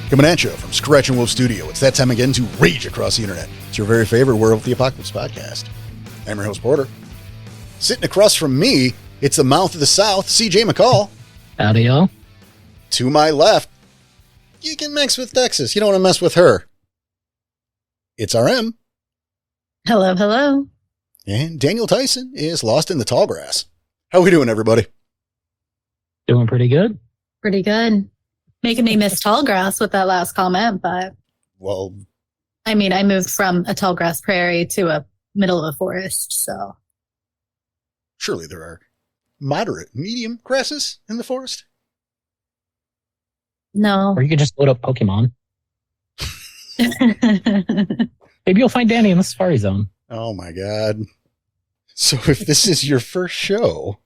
Coming at you from Scratch and Wolf Studio, it's that time again to rage across the internet. It's your very favorite Werewolf the Apocalypse podcast. I'm your host, Porter. Sitting across from me, it's the mouth of the South, CJ McCall. Howdy, y'all. To my left, you can mix with Texas. You don't want to mess with her. It's RM. Hello, hello. And Daniel Tyson is lost in the tall grass. How we doing, everybody? Doing pretty good. Pretty good. Making me miss tall grass with that last comment, but... Well... I mean, I moved from a tall grass prairie to a middle of a forest, so... Surely there are moderate, medium grasses in the forest? No. Or you could just load up Pokemon. Maybe you'll find Danny in the Safari Zone. Oh my god. So if this is your first show...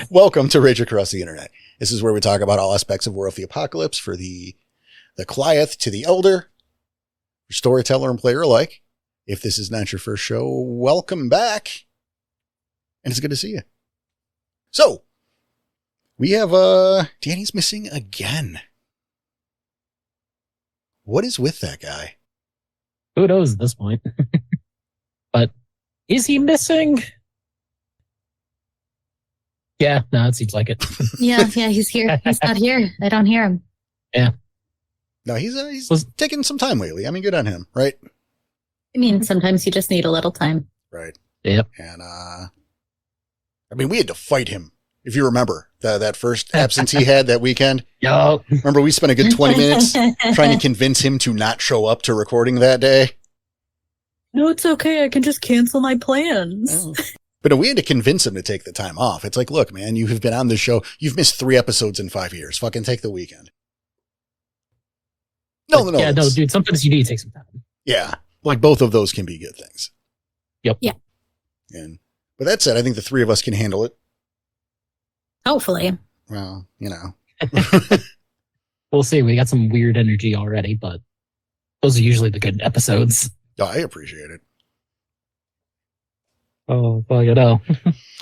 Welcome to Rage Across the Internet. This is where we talk about all aspects of Werewolf the Apocalypse, for the Goliath to the Elder, storyteller and player alike. If this is not your first show, welcome back. And it's good to see you. So, we have, Danny's missing again. What is with that guy? Who knows at this point? But is he missing? Yeah, no, it seems like it. yeah, he's here. He's not here. I don't hear him. Yeah. No, he's taking some time lately. I mean, good on him, right? I mean, sometimes you just need a little time. Right. Yep. And, I mean, we had to fight him, if you remember, that first absence he had that weekend. Yo. Remember, we spent a good 20 minutes trying to convince him to not show up to recording that day? No, it's okay. I can just cancel my plans. Oh. But we had to convince him to take the time off. It's like, look, man, you have been on this show. You've missed 3 episodes in 5 years. Fucking take the weekend. No. Yeah, no, dude, sometimes you need to take some time. Yeah. Like both of those can be good things. Yep. Yeah. But that said, I think the 3 of us can handle it. Hopefully. Well, you know. We'll see. We got some weird energy already, but those are usually the good episodes. Oh, I appreciate it. Oh, well, you know.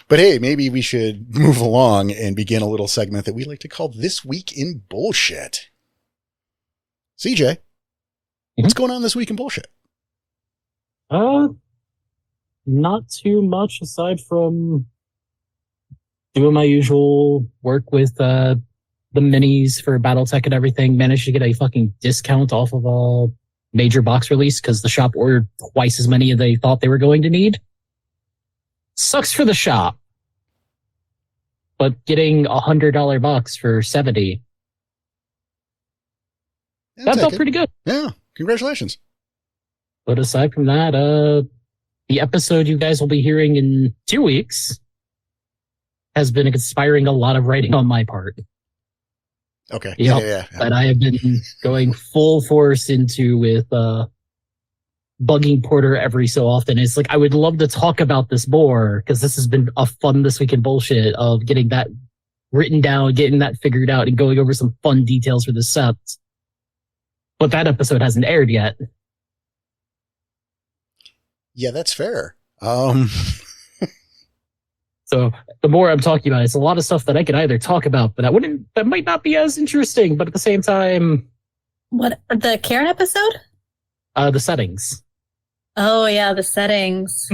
But hey, maybe we should move along and begin a little segment that we like to call This Week in Bullshit. CJ, what's going on this week in bullshit? Not too much aside from doing my usual work with the minis for BattleTech and everything. Managed to get a fucking discount off of a major box release because the shop ordered twice as many as they thought they were going to need. Sucks for the shop, but getting $100 box for $70, that felt pretty good. Yeah, congratulations. But aside from that, the episode you guys will be hearing in 2 weeks has been inspiring a lot of writing on my part. Okay. Yep, Yeah. that I have been going full force into with bugging Porter every so often. It's like, I would love to talk about this more because this has been a fun This Week in Bullshit of getting that written down, getting that figured out, and going over some fun details for the set. But that episode hasn't aired yet. Yeah, that's fair. So the more I'm talking about, it's a lot of stuff that I could either talk about, but that might not be as interesting. But at the same time, What, the Karen episode? the settings. Oh, yeah, the settings.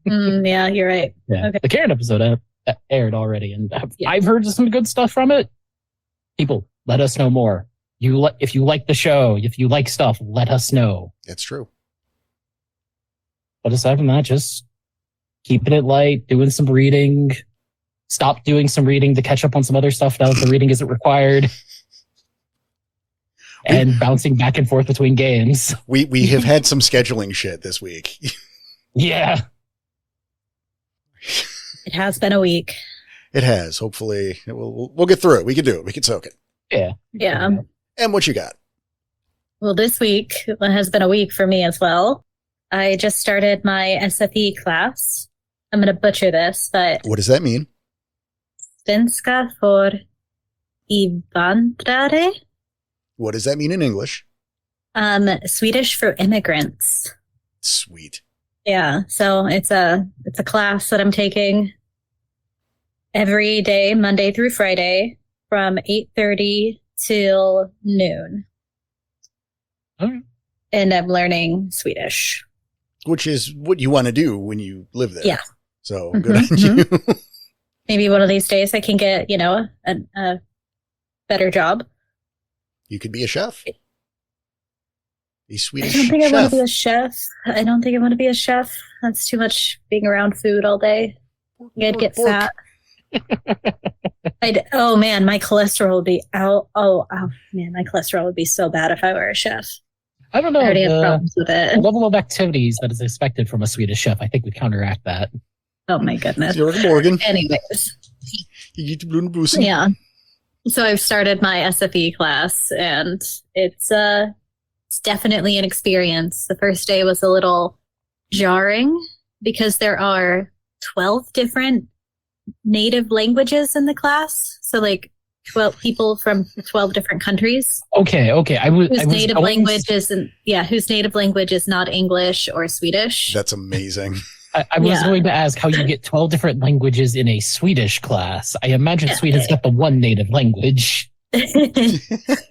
Yeah, you're right. Yeah, okay. The Karen episode aired already, and Yeah. I've heard some good stuff from it. People, let us know more. If you like the show, if you like stuff, let us know. That's true. But aside from that, just keeping it light, doing some reading. Stop doing some reading to catch up on some other stuff now that the reading isn't required. And bouncing back and forth between games. We have had some scheduling shit this week. Yeah. It has been a week. It has. Hopefully, we'll get through it. We can do it. We can soak it. Yeah. Yeah. And what you got? Well, this week has been a week for me as well. I just started my SFE class. I'm going to butcher this, but... What does that mean? Svenska för invandrare. What does that mean in English? Swedish for immigrants. Sweet. Yeah, so it's a class that I'm taking every day, Monday through Friday, from 8:30 till noon. Okay. And I'm learning Swedish. Which is what you want to do when you live there. Yeah. So good on you. Maybe one of these days I can get, a better job. You could be a chef. A Swedish I don't think chef. I want to be a chef. I don't think I want to be a chef. That's too much being around food all day. I'd get fat. Oh man, my cholesterol would be out. Oh man, my cholesterol would be so bad if I were a chef. I don't know. I already have problems with The it. level of activities that is expected from a Swedish chef, I think, would counteract that. Oh my goodness. Morgan. Anyways, Yeah. yeah. So I've started my SFE class, and it's definitely an experience. The first day was a little jarring because there are 12 different native languages in the class. So like 12 people from 12 different countries. Okay. Whose native language is not English or Swedish. That's amazing. I was going to ask how you get 12 different languages in a Swedish class. I imagine Sweden's got the one native language.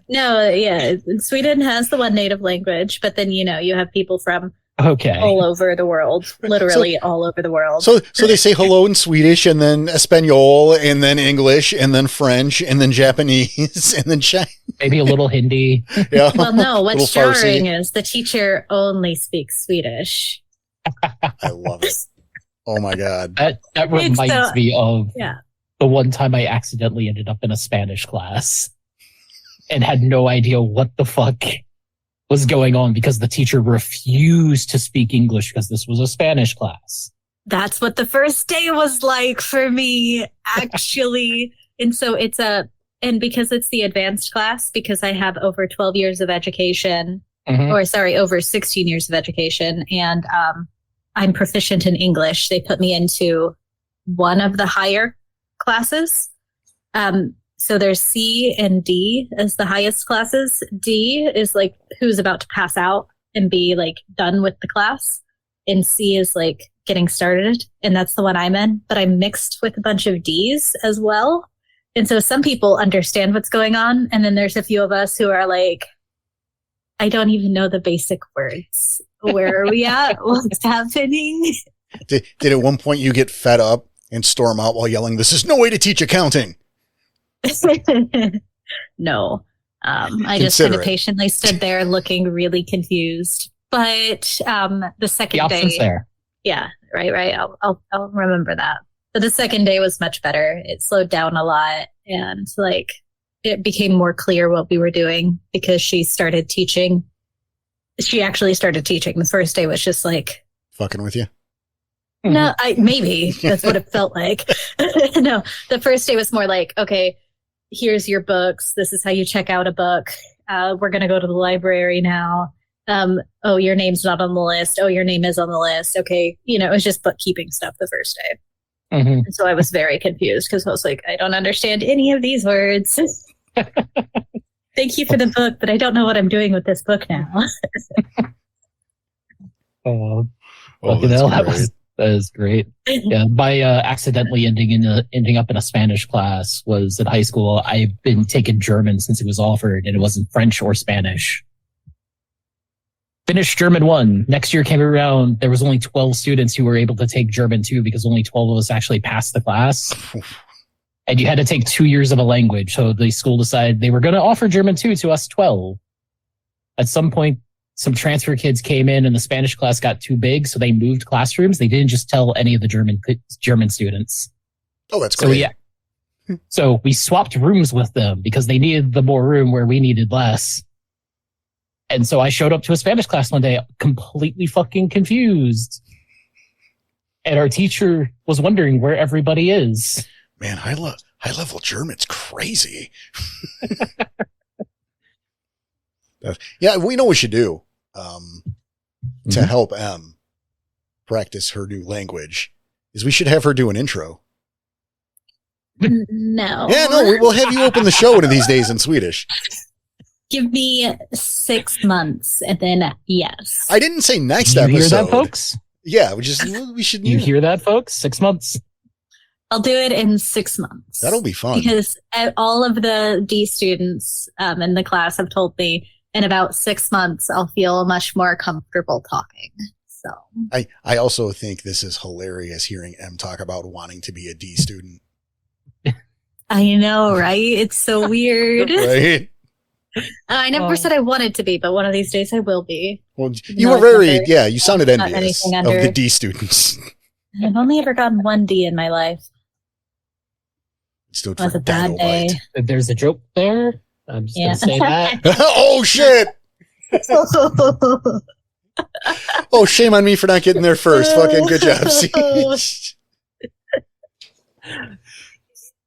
No, yeah. Sweden has the one native language, but then, you have people from Okay. all over the world, literally all over the world. So they say hello in Swedish, and then Espanol, and then English, and then French, and then Japanese, and then Chinese. Maybe a little Hindi. Yeah. Well, no, what's Little jarring Farsi. is the teacher only speaks Swedish. I love it. Oh my God. That reminds me of Yeah. the one time I accidentally ended up in a Spanish class and had no idea what the fuck was going on because the teacher refused to speak English because this was a Spanish class. That's what the first day was like for me, actually. And so and because it's the advanced class, because I have over 12 years of education, over 16 years of education, and I'm proficient in English, they put me into one of the higher classes. So there's C and D as the highest classes. D is like who's about to pass out and be like done with the class. And C is like getting started. And that's the one I'm in. But I'm mixed with a bunch of Ds as well. And so some people understand what's going on. And then there's a few of us who are like, I don't even know the basic words. Where are we at? What's happening? Did at one point you get fed up and storm out while yelling, "This is no way to teach accounting"? No. I just kind of patiently stood there looking really confused. But the second The option's day, there. yeah, right. I'll remember that. But the second day was much better. It slowed down a lot, and like it became more clear what we were doing because she started teaching. She actually started teaching. The first day was just like Fucking with you. no, maybe that's what it felt like. No, the first day was more like, okay, here's your books. This is how you check out a book. We're going to go to the library now. Oh, your name's not on the list. Oh, your name is on the list. Okay. It was just bookkeeping stuff the first day. Mm-hmm. And so I was very confused because I was like, I don't understand any of these words. Thank you for the book, but I don't know what I'm doing with this book now. That is great. Yeah, my accidentally ending up in a Spanish class was in high school. I've been taking German since it was offered, and it wasn't French or Spanish. Finished German 1. Next year came around. There was only 12 students who were able to take German 2 because only 12 of us actually passed the class. And you had to take 2 years of a language. So the school decided they were going to offer German 2 to us 12. At some point, some transfer kids came in and the Spanish class got too big, so they moved classrooms. They didn't just tell any of the German students. Oh, that's great. So we swapped rooms with them because they needed the more room where we needed less. And so I showed up to a Spanish class one day completely fucking confused. And our teacher was wondering where everybody is. Man, high level German's crazy. Yeah, we know what we should do to help Em practice her new language is we should have her do an intro. No. Yeah, no, we'll have you open the show one of these days in Swedish. Give me 6 months and then yes. I didn't say next you episode. Hear that, folks? Yeah, we should. You hear that, folks? 6 months. I'll do it in 6 months. That'll be fun. Because all of the D students in the class have told me in about 6 months, I'll feel much more comfortable talking. So I also think this is hilarious hearing Em talk about wanting to be a D student. I know, right? It's so weird. Right? I never said I wanted to be, but one of these days I will be. Well, you were very, you sounded envious of the D students. I've only ever gotten 1 D in my life. Still It was a bad day. There's a joke there. I'm just going to say that. Oh, shit. Oh, shame on me for not getting there first. Fucking good job.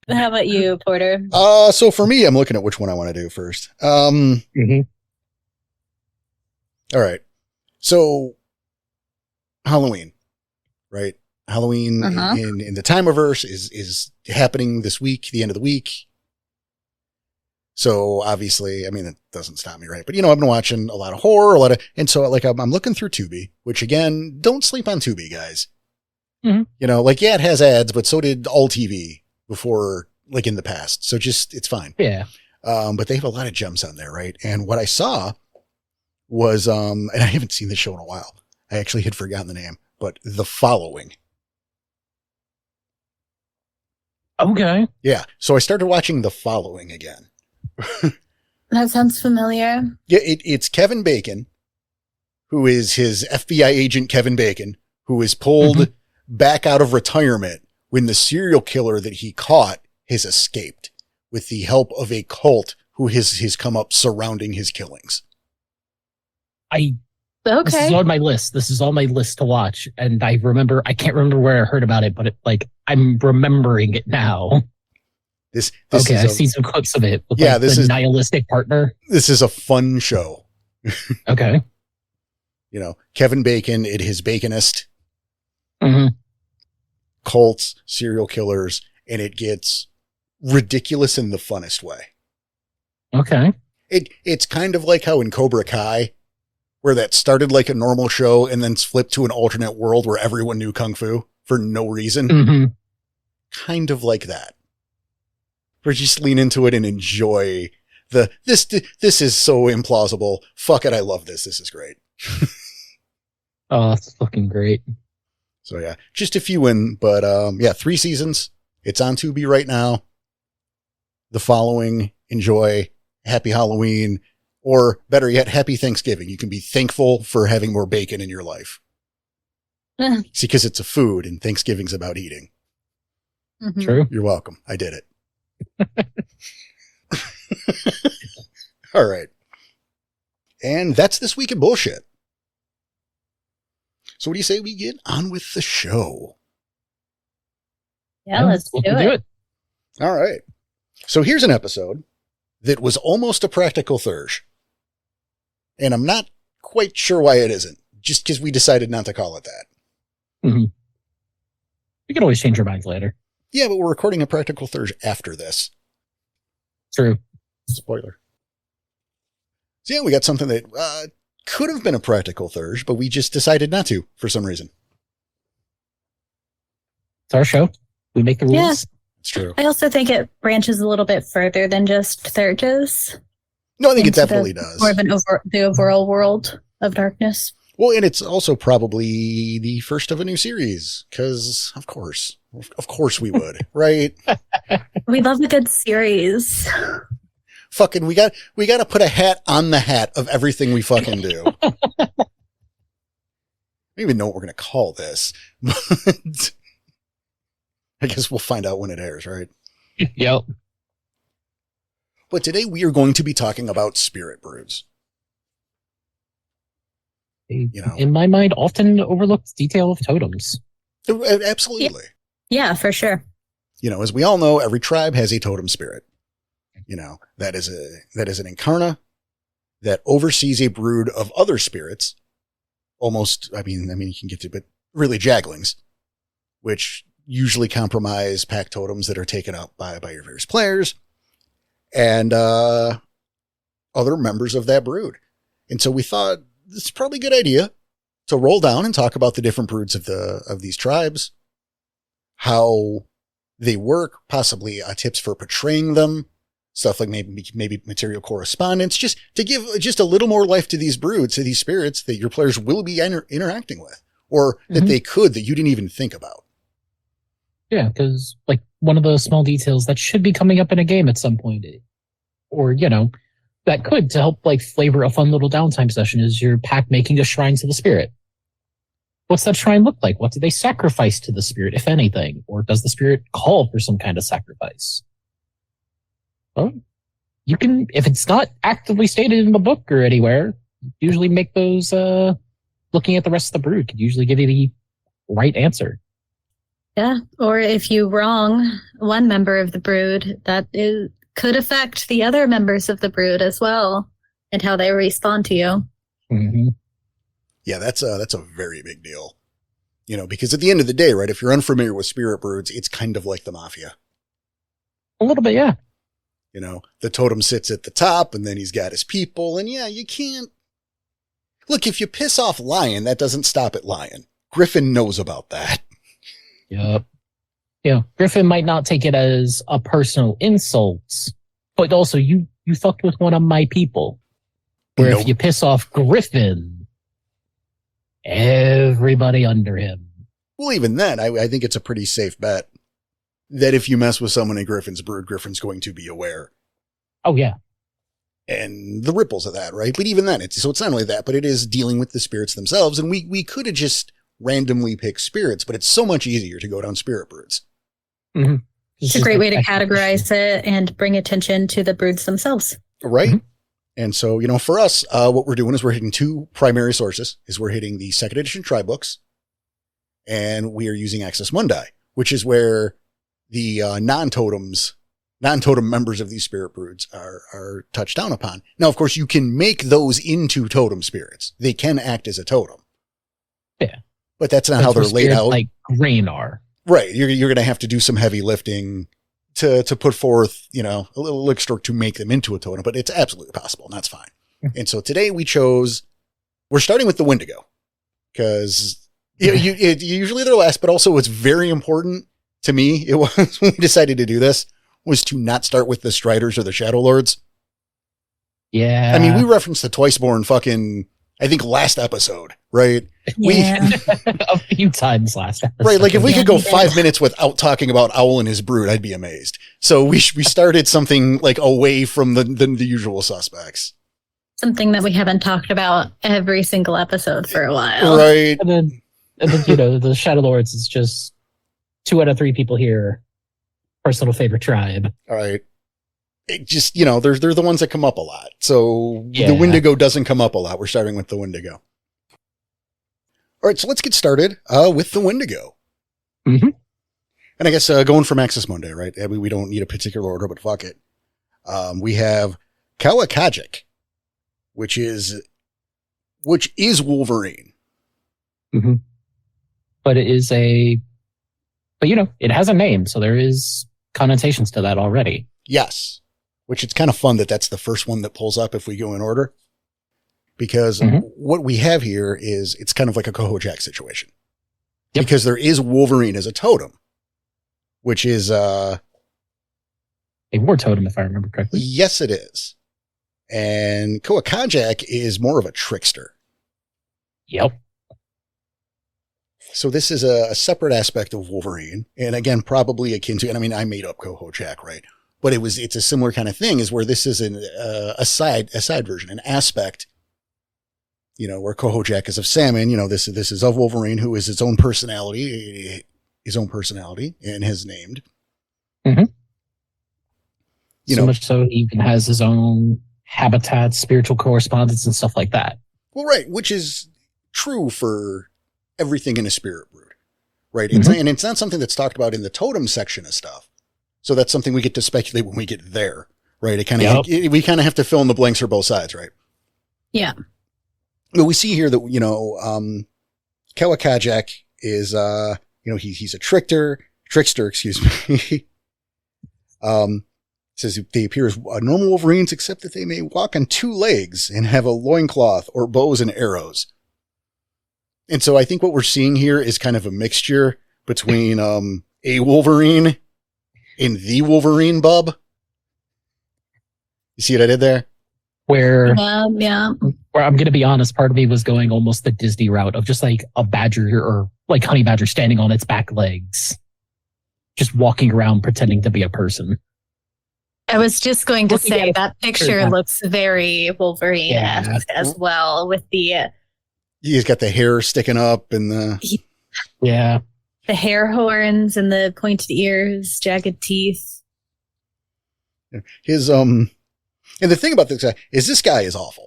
How about you, Porter? So for me, I'm looking at which one I want to do first. All right. So Halloween, right? Halloween in the Timeverse is happening this week, the end of the week. So obviously, I mean, it doesn't stop me, right? But I've been watching a lot of horror, and so like I'm looking through Tubi, which again, don't sleep on Tubi, guys. It has ads, but so did all TV before, like in the past. So it's fine. Yeah. But they have a lot of gems on there, right? And what I saw was, and I haven't seen this show in a while. I actually had forgotten the name, but The Following. Okay. Yeah. So I started watching The Following again. That sounds familiar. Yeah, it's Kevin Bacon, who is his FBI agent Kevin Bacon, who is pulled back out of retirement when the serial killer that he caught has escaped with the help of a cult who has come up surrounding his killings. This is on my list. This is on my list to watch. And I can't remember where I heard about it, but I'm remembering it now. I've seen some clips of it with the nihilistic partner. This is a fun show. Okay. Kevin Bacon, it is Baconist. Cults, serial killers, and it gets ridiculous in the funnest way. Okay. It's kind of like how in Cobra Kai, where that started like a normal show and then flipped to an alternate world where everyone knew Kung Fu for no reason. Kind of like that. Where you just lean into it and enjoy this is so implausible. Fuck it, I love this. This is great. Oh, it's fucking great. So yeah, just a few in, but 3 seasons. It's on Tubi right now. The Following, enjoy. Happy Halloween, or better yet, Happy Thanksgiving. You can be thankful for having more bacon in your life. See, because it's a food and Thanksgiving's about eating. True. You're welcome. I did it. All right. And that's this week in bullshit. So what do you say we get on with the show? Yeah, let's do it. All right. So here's an episode that was almost a practical thurge. And I'm not quite sure why it isn't, just because we decided not to call it that. We can always change our minds later. Yeah, but we're recording a practical thurge after this. True. Spoiler. So yeah, we got something that could have been a practical thurge, but we just decided not to for some reason. It's our show. We make the rules. Yeah. It's true. I also think it branches a little bit further than just thurges. No, I think it definitely does. More of the overall world of darkness. Well, and it's also probably the first of a new series, because of course we would, right? We love a good series. Fucking, we got to put a hat on the hat of everything we fucking do. I don't even know what we're going to call this, but I guess we'll find out when it airs, right? Yep. But today we are going to be talking about spirit broods. In my mind, often overlooked detail of totems. Absolutely. Yeah, for sure. As we all know, every tribe has a totem spirit. That is an incarna that oversees a brood of other spirits. Almost, I mean, you can get to, but really jagglings, which usually compromise pack totems that are taken up by your various players and other members of that brood. And so we thought it's probably a good idea to roll down and talk about the different broods of these tribes, how they work, possibly tips for portraying them, stuff like maybe material correspondence, just to give just a little more life to these broods, to these spirits that your players will be interacting with, or that they could, that you didn't even think about. Yeah, because like one of the small details that should be coming up in a game at some point, or, you know, that could to help like flavor a fun little downtime session is your pack making a shrine to the spirit. What's that shrine look like? What do they sacrifice to the spirit, if anything? Or does the spirit call for some kind of sacrifice? Well, you can, if it's not actively stated in the book or anywhere, usually make those, looking at the rest of the brood could usually give you the right answer. Yeah, or if you wrong one member of the brood, could affect the other members of the brood as well, and how they respond to you. Mm-hmm. Yeah, that's a very big deal. You know, because at the end of the day, right, if you're unfamiliar with spirit broods, it's kind of like the mafia. A little bit, yeah. You know, the totem sits at the top, and then he's got his people, and yeah, you can't... Look, if you piss off Lion, that doesn't stop at Lion. Griffin knows about that. Yep. You know, Griffin might not take it as a personal insult, but also you fucked with one of my people. Where if you piss off Griffin, everybody under him. Well, even then, I think it's a pretty safe bet that if you mess with someone in Griffin's brood, Griffin's going to be aware. Oh, yeah. And the ripples of that, right? But even then, it's not only that, but it is dealing with the spirits themselves. And we could have just randomly picked spirits, but it's so much easier to go down spirit broods. Mm-hmm. It's a great way to categorize it and bring attention to the broods themselves. Right. Mm-hmm. And so, you know, for us, what we're doing is we're hitting two primary sources. We're hitting the second edition tri books, and we are using Access Mundi, which is where the non-totem members of these spirit broods are touched down upon. Now, of course, you can make those into totem spirits. They can act as a totem. Yeah. But that's not how they're laid out. Like grain are. Right. You're going to have to do some heavy lifting to put forth, you know, a little lick stroke to make them into a totem, but it's absolutely possible, and that's fine. And so today we're starting with the Wendigo, because usually they're last, but also what's very important to me, it was when we decided to do this, was to not start with the Striders or the Shadow Lords. Yeah. I mean, we referenced the Twiceborn fucking, I think, last episode, right? Yeah. A few times last episode. Right, like if we could go 5 minutes without talking about Owl and his brood, I'd be amazed. So we started something like away from the usual suspects. Something that we haven't talked about every single episode for a while. Right. And then you know, the Shadow Lords is just 2 out of 3 people here. Personal favorite tribe. All right. It just, you know, they're the ones that come up a lot. So Yeah. The Wendigo doesn't come up a lot. We're starting with the Wendigo. All right, so let's get started with the Wendigo. Mm-hmm. And I guess going from Access Mundi, right? I mean, we don't need a particular order, but fuck it. We have Kawakajic, which is Wolverine. Mm-hmm. But you know, it has a name, so there is connotations to that already. Yes. Which it's kind of fun that that's the first one that pulls up if we go in order. Because what we have here is it's kind of like a Kohojak situation. Yep. Because there is Wolverine as a totem, which is a war totem, if I remember correctly. Yes, it is. And Kawakajic is more of a trickster. Yep. So this is a separate aspect of Wolverine. And again, probably akin to, and I mean, I made up Kohojak, right? But it's a similar kind of thing, is where this is a side version, an aspect, you know, where Kohojak is of Salmon. You know, this is of Wolverine, who is his own personality and has named. Mm-hmm. You so know, much so he even has his own habitat, spiritual correspondence, and stuff like that. Well, right, which is true for everything in a spirit brood, right? And it's not something that's talked about in the totem section of stuff. So that's something we get to speculate when we get there, right? We kind of have to fill in the blanks for both sides, right? Yeah. But we see here that, you know, Kawakajic is, you know, he's a trickster, excuse me. Says they appear as normal Wolverines, except that they may walk on 2 legs and have a loincloth or bows and arrows. And so I think what we're seeing here is kind of a mixture between, a Wolverine in the Wolverine, bub. You see what I did there? Where Yeah. where I'm going to be honest, part of me was going almost the Disney route of just like a badger or like honey badger standing on its back legs, just walking around pretending to be a person. I was just going to Looking say at that picture looks very Wolverine-esque as well, with he's got the hair sticking up and the the hair horns and the pointed ears, jagged teeth. his and the thing about this guy is awful.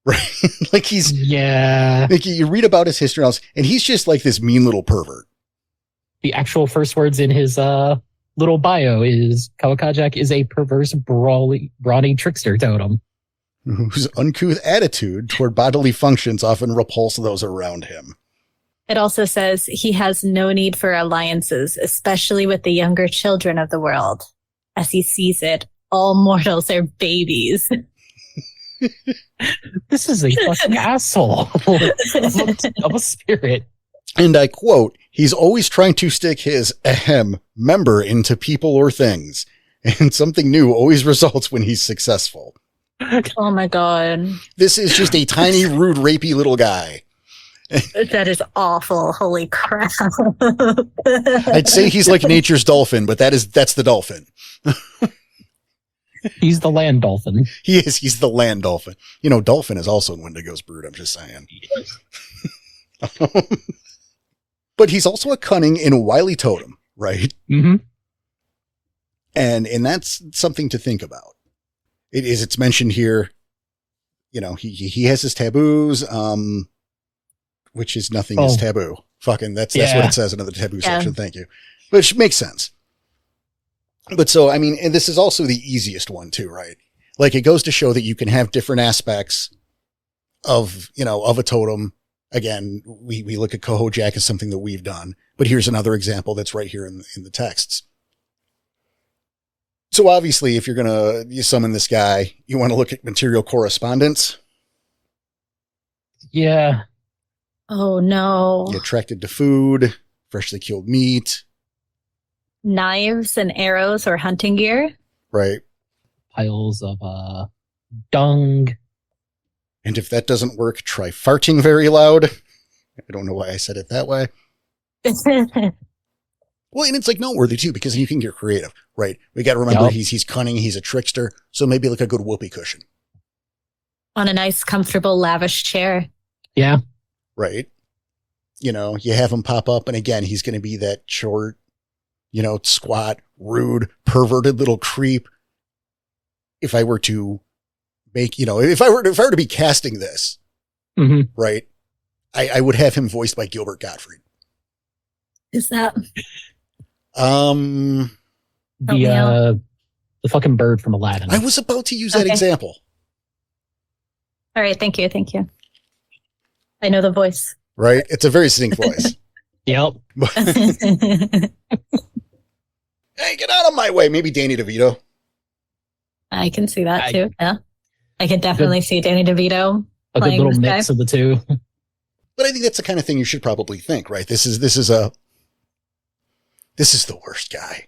Right? Like like you read about his history and he's just like this mean little pervert. The actual first words in his little bio is Kawakajak is a perverse, brawny trickster totem. Whose uncouth attitude toward bodily functions often repulse those around him. It also says he has no need for alliances, especially with the younger children of the world. As he sees it, all mortals are babies. This is a fucking asshole of a spirit. And I quote, he's always trying to stick his member into people or things. And something new always results when he's successful. Oh my God. This is just a tiny, rude, rapey little guy. That is awful. Holy crap. I'd say he's like nature's dolphin, but that's the dolphin. He's the land dolphin. He is. He's the land dolphin. You know, dolphin is also in Wendigo's brood. I'm just saying. But he's also a cunning and wily totem, right? Mm-hmm. And that's something to think about. It's mentioned here. You know, he has his taboos, which is nothing is taboo. Fucking that's what it says in the taboo section. Thank you. Which makes sense. But so, I mean, and this is also the easiest one too, right? Like it goes to show that you can have different aspects of, you know, of a totem. Again, we look at Kohojak as something that we've done, but here's another example that's right here in the texts. So obviously, if you're going to summon this guy, you want to look at material correspondence. Yeah. Oh no. You're attracted to food, freshly killed meat. Knives and arrows or hunting gear. Right. Piles of dung. And if that doesn't work, try farting very loud. I don't know why I said it that way. Well, and it's like noteworthy too, because you can get creative, right? We got to remember he's cunning, he's a trickster, so maybe like a good whoopee cushion. On a nice, comfortable, lavish chair. Yeah. Right. You know, you have him pop up, and again, he's going to be that short, you know, squat, rude, perverted little creep. If I were to make, you know, if I were to be casting this, right, I would have him voiced by Gilbert Gottfried. Is that the fucking bird from Aladdin? I was about to use that example. All right, thank you. I know the voice. Right, it's a very distinct voice. Yep. Hey, get out of my way. Maybe Danny DeVito. I can see that too. Yeah, I can definitely see Danny DeVito. A good little mix of the two. But I think that's the kind of thing you should probably think, right? This is the worst guy.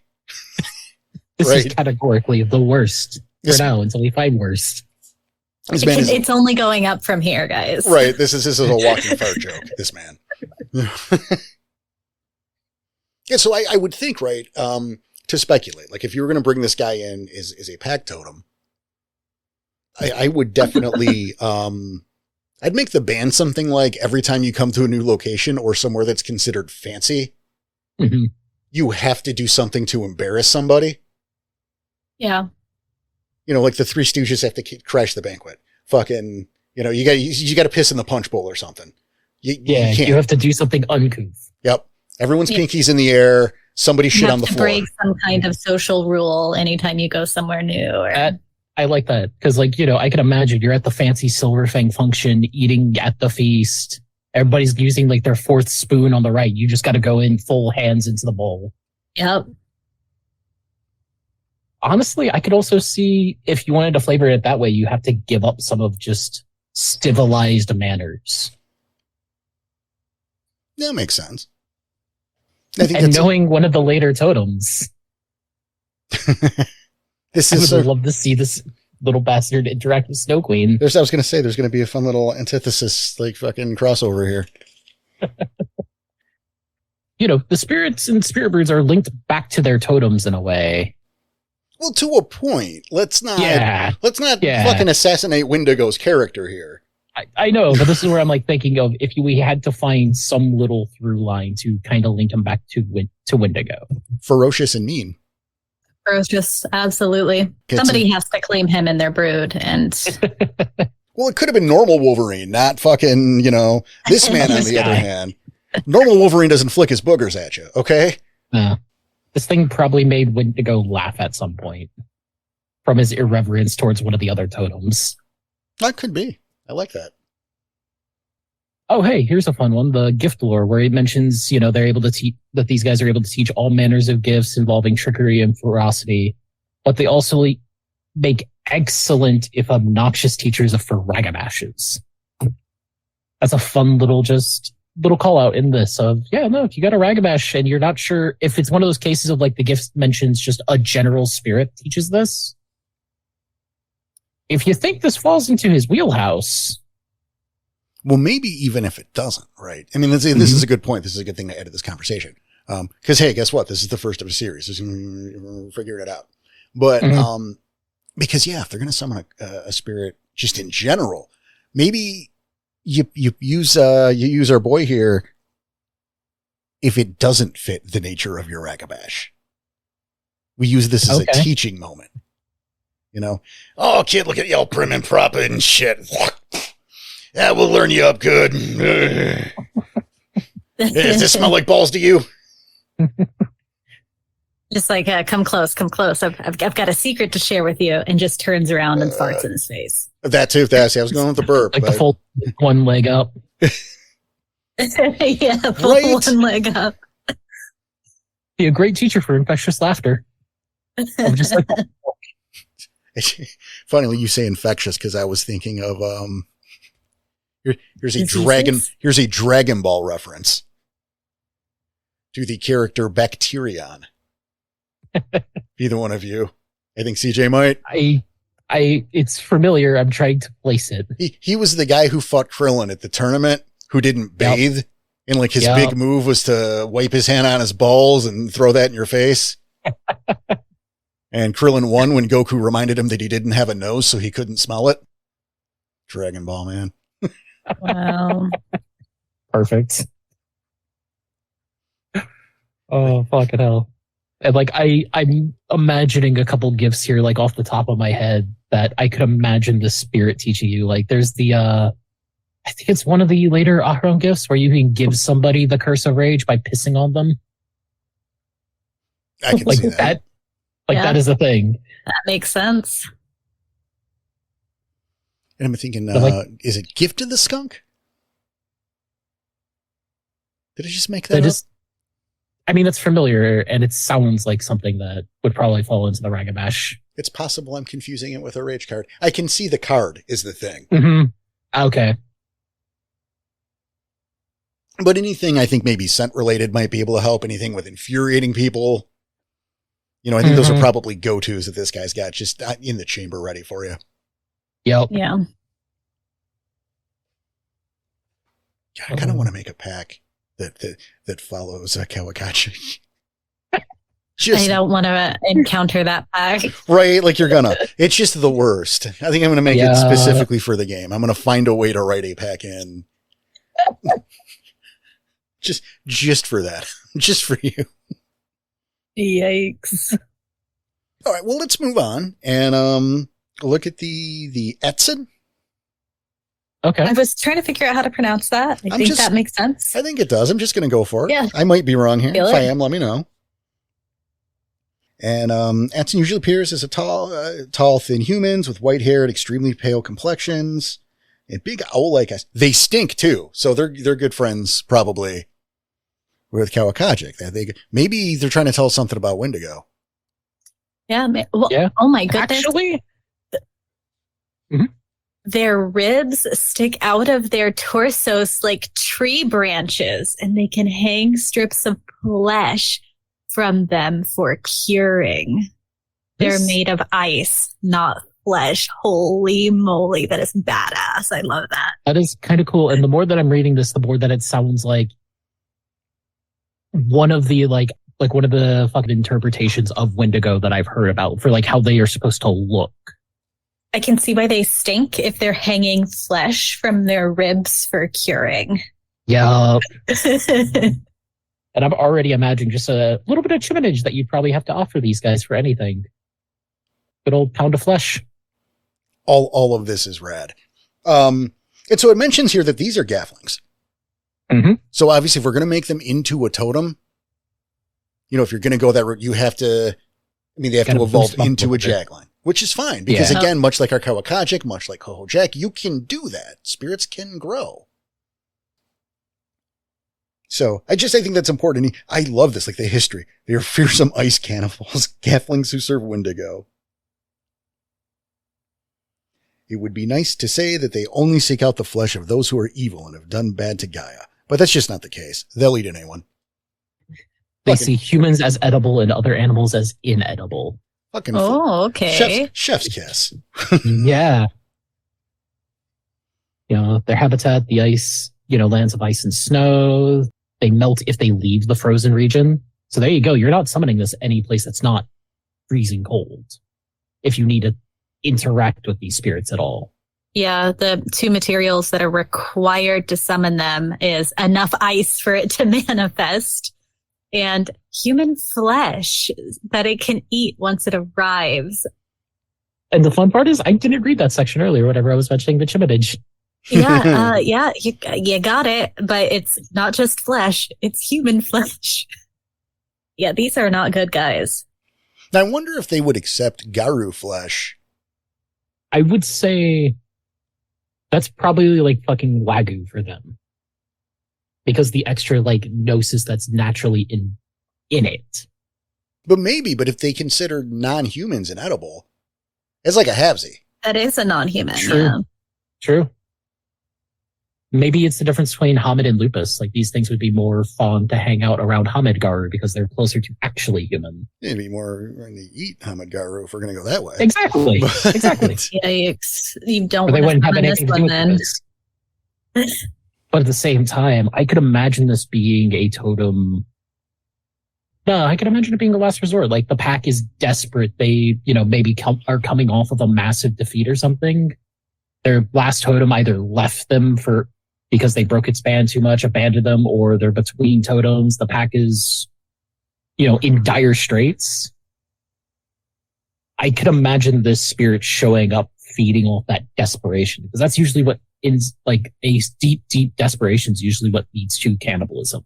This is categorically the worst for now until we find worse. It's only going up from here, guys. Right. This is a walking fart joke. This man. Yeah. So I would think, right, to speculate, like if you were going to bring this guy in as a pack totem, I would definitely, I'd make the band something like every time you come to a new location or somewhere that's considered fancy, you have to do something to embarrass somebody. Yeah. You know, like the Three Stooges have to crash the banquet. Fucking, you know, you got to piss in the punch bowl or something. You have to do something uncouth. Yep. Everyone's pinkies in the air. Somebody shit on the floor. Break some kind of social rule anytime you go somewhere new. I like that because, like, you know, I can imagine you're at the fancy Silverfang function, eating at the feast. Everybody's using like their fourth spoon on the right. You just got to go in full hands into the bowl. Yep. Honestly, I could also see if you wanted to flavor it that way, you have to give up some of just civilized manners. That makes sense. I think And knowing one of the later totems, this I is would love to see this little bastard interact with Snow Queen. I was going to say, there's going to be a fun little antithesis, like fucking crossover here. You know, the spirits and spirit broods are linked back to their totems in a way. Well, to a point. Let's not fucking assassinate Wendigo's character here. I know, but this is where I'm like thinking of if we had to find some little through line to kind of link him back to Wendigo. Ferocious and mean. Ferocious, absolutely. Somebody has to claim him in their brood, and well, it could have been normal Wolverine, not fucking, this man on the other hand. Normal Wolverine doesn't flick his boogers at you, okay? This thing probably made Wendigo laugh at some point from his irreverence towards one of the other totems. That could be. I like that. Oh, hey, here's a fun one. The gift lore, where it mentions, they're able to teach that these guys are able to teach all manners of gifts involving trickery and ferocity, but they also make excellent, if obnoxious, teachers of Faragabashes. That's a fun little call out in this of, if you got a Ragabash and you're not sure if it's one of those cases of like the gift mentions just a general spirit teaches this. If you think this falls into his wheelhouse. Well, maybe even if it doesn't, right? I mean, this is a good point. This is a good thing to add to this conversation. Because, hey, guess what? This is the first of a series. We're figuring it out. But because, if they're going to summon a spirit just in general, maybe you use our boy here if it doesn't fit the nature of your Ragabash. We use this as a teaching moment. Oh, kid, look at you all prim and proper and shit. Yeah, we'll learn you up good. Does this smell like balls to you? Just like, come close. I've got a secret to share with you, and just turns around and farts in his face. That too, I was going with the burp. Like the full one leg up. Yeah, full one leg up. Be a great teacher for infectious laughter. I'm just like, funny you say infectious, because I was thinking of here's a Dragon Ball reference to the character Bacterion. Either one of you. I think CJ might. It's familiar. I'm trying to place it. He was the guy who fought Krillin at the tournament who didn't bathe. And like his big move was to wipe his hand on his balls and throw that in your face. And Krillin won when Goku reminded him that he didn't have a nose, so he couldn't smell it. Dragon Ball, man. Wow. Perfect. Oh, fucking hell. And like, I'm imagining a couple gifts here, like off the top of my head, that I could imagine the spirit teaching you. Like there's the, I think it's one of the later Ahram gifts where you can give somebody the curse of rage by pissing on them. I can see that. That is a thing. That makes sense. And I'm thinking, is it Gift of the Skunk? Did I just make that up? I mean, it's familiar, and it sounds like something that would probably fall into the Ragabash. It's possible I'm confusing it with a rage card. I can see the card is the thing. Mm-hmm. Okay. But anything I think maybe scent related might be able to help. Anything with infuriating people. I think those are probably go-tos that this guy's got just in the chamber ready for you. Yep. Yeah. God, I kind of want to make a pack that follows Kawakachi. I don't want to encounter that pack. Right, like you're gonna. It's just the worst. I think I'm going to make it specifically for the game. I'm going to find a way to write a pack in. just for that. Just for you. Yikes. All right, well, let's move on and look at the Atcen. Okay. I was trying to figure out how to pronounce that. I think that makes sense. I think it does. I'm just going to go for it. Yeah. I might be wrong here. If I am, let me know. And Atcen usually appears as a tall, thin humans with white hair and extremely pale complexions and big owl-like eyes. They stink too, so they're good friends probably with Kawakaji. Maybe they're trying to tell us something about Wendigo. Yeah. Oh my goodness. Actually, their ribs stick out of their torsos like tree branches, and they can hang strips of flesh from them for curing. They're made of ice, not flesh. Holy moly, that is badass. I love that. That is kind of cool. And the more that I'm reading this, the more that it sounds like one of the like one of the fucking interpretations of Wendigo that I've heard about for like how they are supposed to look. I can see why they stink if they're hanging flesh from their ribs for curing. Yeah. And I'm already imagining just a little bit of chiminage that you'd probably have to offer these guys for anything. Good old pound of flesh. All of this is rad. And so it mentions here that these are gafflings. Mm-hmm. So obviously if we're going to make them into a totem, you know, if you're going to go that route, you have to, I mean, they have to evolve into a jagline, which is fine because again, much like our Kawakajik, much like Hohojek, you can do that. Spirits can grow. So I think that's important. I love this, like the history. They are fearsome ice cannibals, gafflings who serve Wendigo. It would be nice to say that they only seek out the flesh of those who are evil and have done bad to Gaia. But that's just not the case. They'll eat anyone. They see humans as edible and other animals as inedible. Fucking okay. Chef's kiss. Yeah. You know, their habitat, the ice, you know, lands of ice and snow. They melt if they leave the frozen region. So there you go. You're not summoning this any place that's not freezing cold. If you need to interact with these spirits at all. Yeah, the two materials that are required to summon them is enough ice for it to manifest and human flesh that it can eat once it arrives. And the fun part is I didn't read that section earlier whenever I was mentioning the chiminage. Yeah, you got it, but it's not just flesh, it's human flesh. Yeah, these are not good guys. Now, I wonder if they would accept Garu flesh. I would say that's probably like fucking Wagyu for them. Because the extra like gnosis that's naturally in it. But if they consider non-humans inedible, it's like a halvesy. That is a non-human, True. yeah. True. Maybe it's the difference between Hamid and Lupus. Like these things would be more fun to hang out around Hamid Garu because they're closer to actually human. It'd be more going to eat Hamid Garu if we're going to go that way. Exactly. Exactly. Yikes. You don't they want wouldn't to have summon this anything to do one with then. this. But at the same time, I could imagine this being a totem. No, I can imagine it being a last resort. Like the pack is desperate. They, you know, maybe are coming off of a massive defeat or something. Their last totem either left them because they broke its band too much, abandoned them, or they're between totems. The pack is, you know, in dire straits. I could imagine this spirit showing up, feeding off that desperation, because that's usually what like a deep, deep desperation is usually what leads to cannibalism.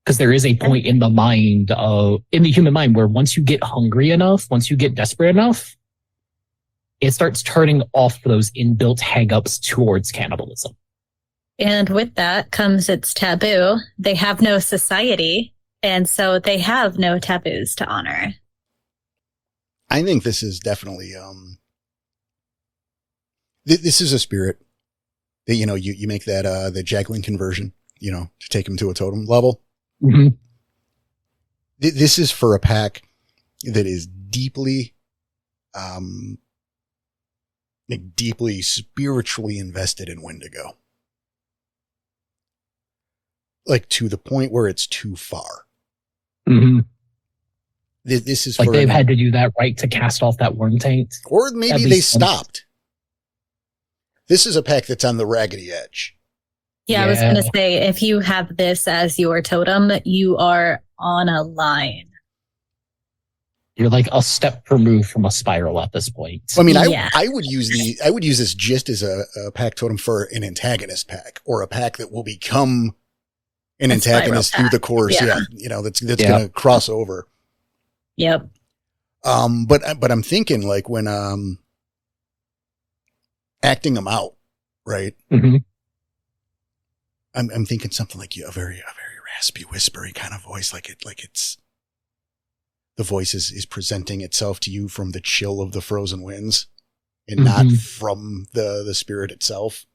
Because there is a point in the human mind where once you get hungry enough, once you get desperate enough, it starts turning off those inbuilt hang-ups towards cannibalism. And with that comes its taboo. They have no society, and so they have no taboos to honor. I think this is definitely, this is a spirit that, you know, you make that, the Jagling conversion, you know, to take him to a totem level. Mm-hmm. This is for a pack that is deeply, deeply spiritually invested in Wendigo. Like to the point where it's too far. Mm-hmm. This is like for they've had to do that right to cast off that worm taint. Or maybe they stopped. This is a pack that's on the raggedy edge. Yeah, I was going to say, if you have this as your totem, you are on a line. You're like a step removed from a spiral at this point. I mean, I would use this just as a pack totem for an antagonist pack, or a pack that will become an antagonist through the course. Yeah. You know, that's going to cross over. Yep. But I'm thinking like when, acting them out, right? Mm-hmm. I'm thinking something like a very raspy, whispery kind of voice, like it's the voice is presenting itself to you from the chill of the frozen winds. and not from the spirit itself.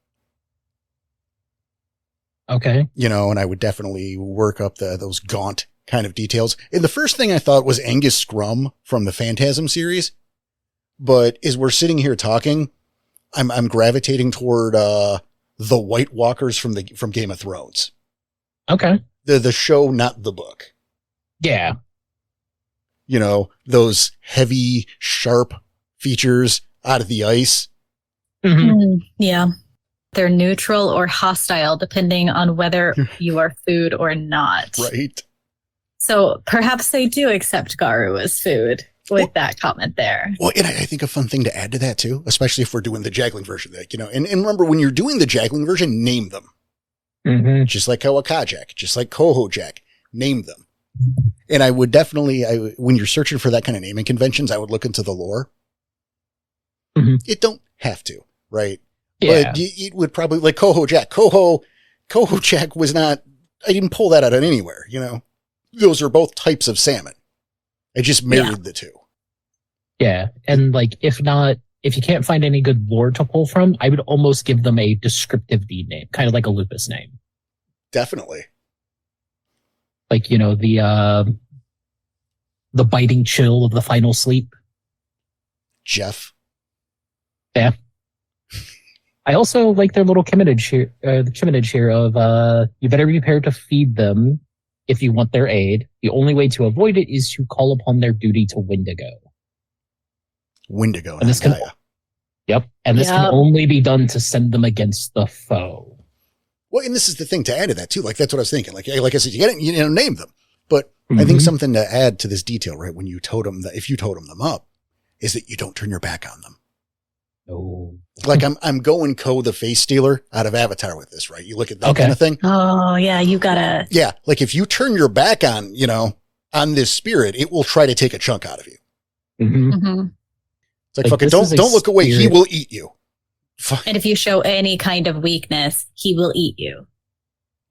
Okay. You know, and I would definitely work up those gaunt kind of details. And the first thing I thought was Angus Scrum from the Phantasm series. But as we're sitting here talking, I'm gravitating toward the White Walkers from Game of Thrones. Okay. The show, not the book. Yeah. You know, those heavy, sharp features out of the ice. Yeah. They're neutral or hostile, depending on whether you are food or not. Right. So perhaps they do accept Garu as food with that comment there. Well, and I think a fun thing to add to that, too, especially if we're doing the Jaggling version, like, you know, and remember, when you're doing the Jaggling version, name them. Just like Kawakajak, just like Kohojak, name them. And I would definitely, when you're searching for that kind of naming conventions, I would look into the lore. It don't have to, right? Yeah. But it would probably, like Kohojak. Kohojak was not, I didn't pull that out of anywhere, you know? Those are both types of salmon. I just married the two. Yeah. And like, if you can't find any good lore to pull from, I would almost give them a descriptive deed name, kind of like a lupus name. Definitely. Like, you know, the biting chill of the final sleep. Jeff. Yeah. I also like their little chiminage here, the chiminage here of, you better be prepared to feed them if you want their aid. The only way to avoid it is to call upon their duty to Wendigo. Wendigo. And this can, and this can only be done to send them against the foe. Well, and this is the thing to add to that too. Like, that's what I was thinking. Like I said, you know, name them. But I think something to add to this detail, right? When you totem if you totem them up, is that you don't turn your back on them. Oh. Like I'm going the face stealer out of Avatar with this, right? You look at that kind of thing. Oh yeah, you gotta. Yeah, like if you turn your back on, you know, on this spirit, it will try to take a chunk out of you. It's like fucking don't look away. He will eat you. And if you show any kind of weakness, he will eat you.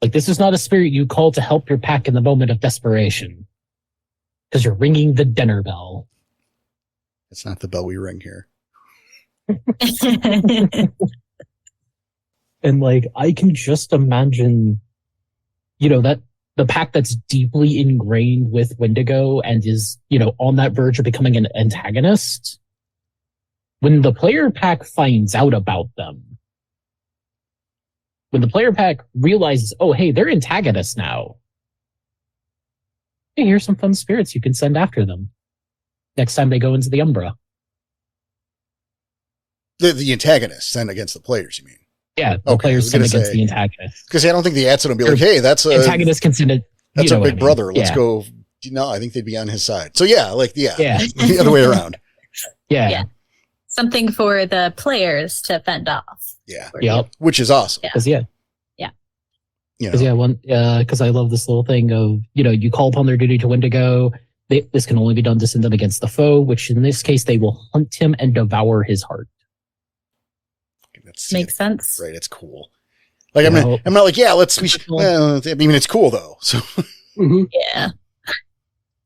Like, this is not a spirit you call to help your pack in the moment of desperation, because you're ringing the dinner bell. It's not the bell we ring here. And like, I can just imagine, you know, that the pack that's deeply ingrained with Wendigo and is, you know, on that verge of becoming an antagonist. When the player pack finds out about them, when the player pack realizes, oh, hey, they're antagonists now. Hey, here's some fun spirits you can send after them next time they go into the Umbra. The antagonists send against the players, you mean? Yeah, the players send against the antagonists. Because I don't think the Atcen will be like, hey, that's a... Antagonist can send it. That's a big brother. Let's go... No, I think they'd be on his side. So yeah, the other way around. Yeah. Something for the players to fend off. Yeah. Yep. Which is awesome. Because Yeah. You know. Because I love this little thing of, you know, you call upon their duty to Wendigo. This can only be done to send them against the foe, which in this case, they will hunt him and devour his heart. Makes sense. Right. It's cool. Like, I'm not like, yeah, I mean, it's cool though. So. Yeah.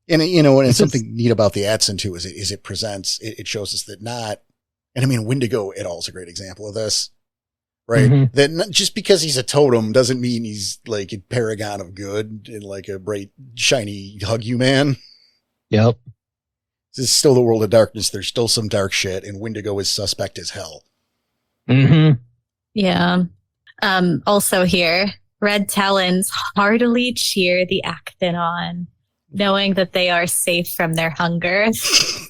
And, you know, and something neat about the Atcen too is it presents, it shows us that and I mean, Wendigo et al. Is a great example of this, right? That just because he's a totem doesn't mean he's like a paragon of good and like a bright, shiny hug you man. Yep. This is still the world of darkness. There's still some dark shit, and Wendigo is suspect as hell. Yeah. Also here, Red Talons heartily cheer the Atcen on, knowing that they are safe from their hunger. Of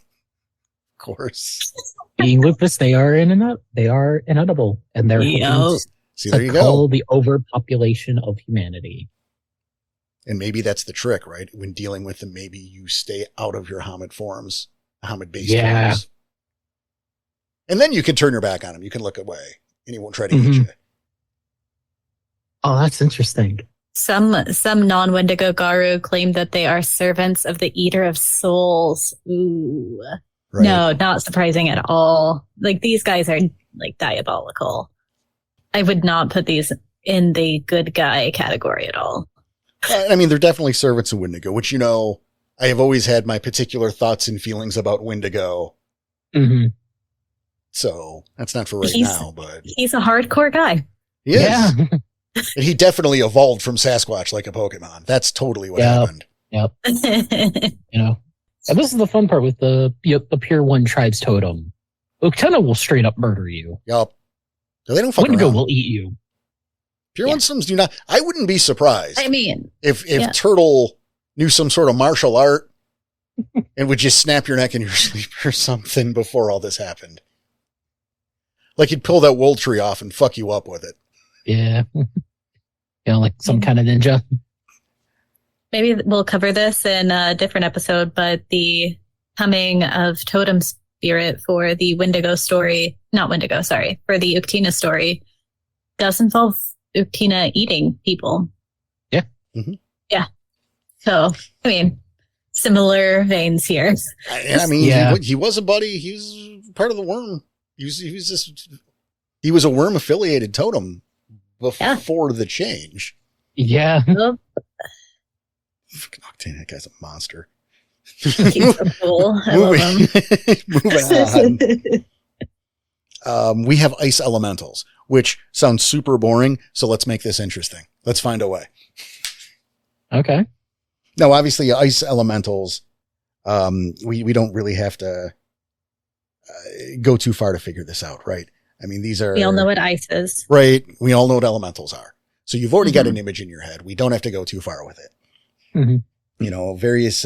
course. Being lupus, they are inedible, and they're See, there you go. The overpopulation of humanity. And maybe that's the trick, right? When dealing with them, maybe you stay out of your Hamid forms, Hamid-based forms. And then you can turn your back on him. You can look away, and he won't try to eat you. Oh, that's interesting. Some non-Wendigo Garu claim that they are servants of the Eater of Souls. Ooh. Right. No, not surprising at all. Like, these guys are like diabolical. I would not put these in the good guy category at all. I mean, they're definitely servants of Wendigo, which, you know, I have always had my particular thoughts and feelings about Wendigo. So that's not for right now, but he's a hardcore guy. he is. Yeah. And he definitely evolved from Sasquatch like a Pokemon. That's totally what happened. Yep. And this is the fun part with the Pier 1 Tribe's totem. Uktena will straight up murder you. Yup. So they don't fuck Wendigo around. will eat you. Pure One Sims do not. I wouldn't be surprised. I mean, if Turtle knew some sort of martial art and would just snap your neck in your sleep or something before all this happened. Like he'd pull that wool tree off and fuck you up with it. Yeah. Like some kind of ninja. maybe we'll cover this in a different episode, but the coming of Totem Spirit for the Wendigo story, not Wendigo, sorry, for the Uktena story does involve Uktena eating people. Yeah. Mm-hmm. Yeah. So, I mean, similar veins here. I mean, he was a buddy. He was part of the worm. He was a worm affiliated totem before the change. Yeah. Fucking Octane, that guy's a monster. He's so cool. I love him. Moving on. We have ice elementals, which sounds super boring. So let's make this interesting. Let's find a way. Okay. Now, obviously, ice elementals, we don't really have to go too far to figure this out, right? I mean, these are... We all know what ice is. Right. We all know what elementals are. So you've already got an image in your head. We don't have to go too far with it. Mm-hmm. You know, various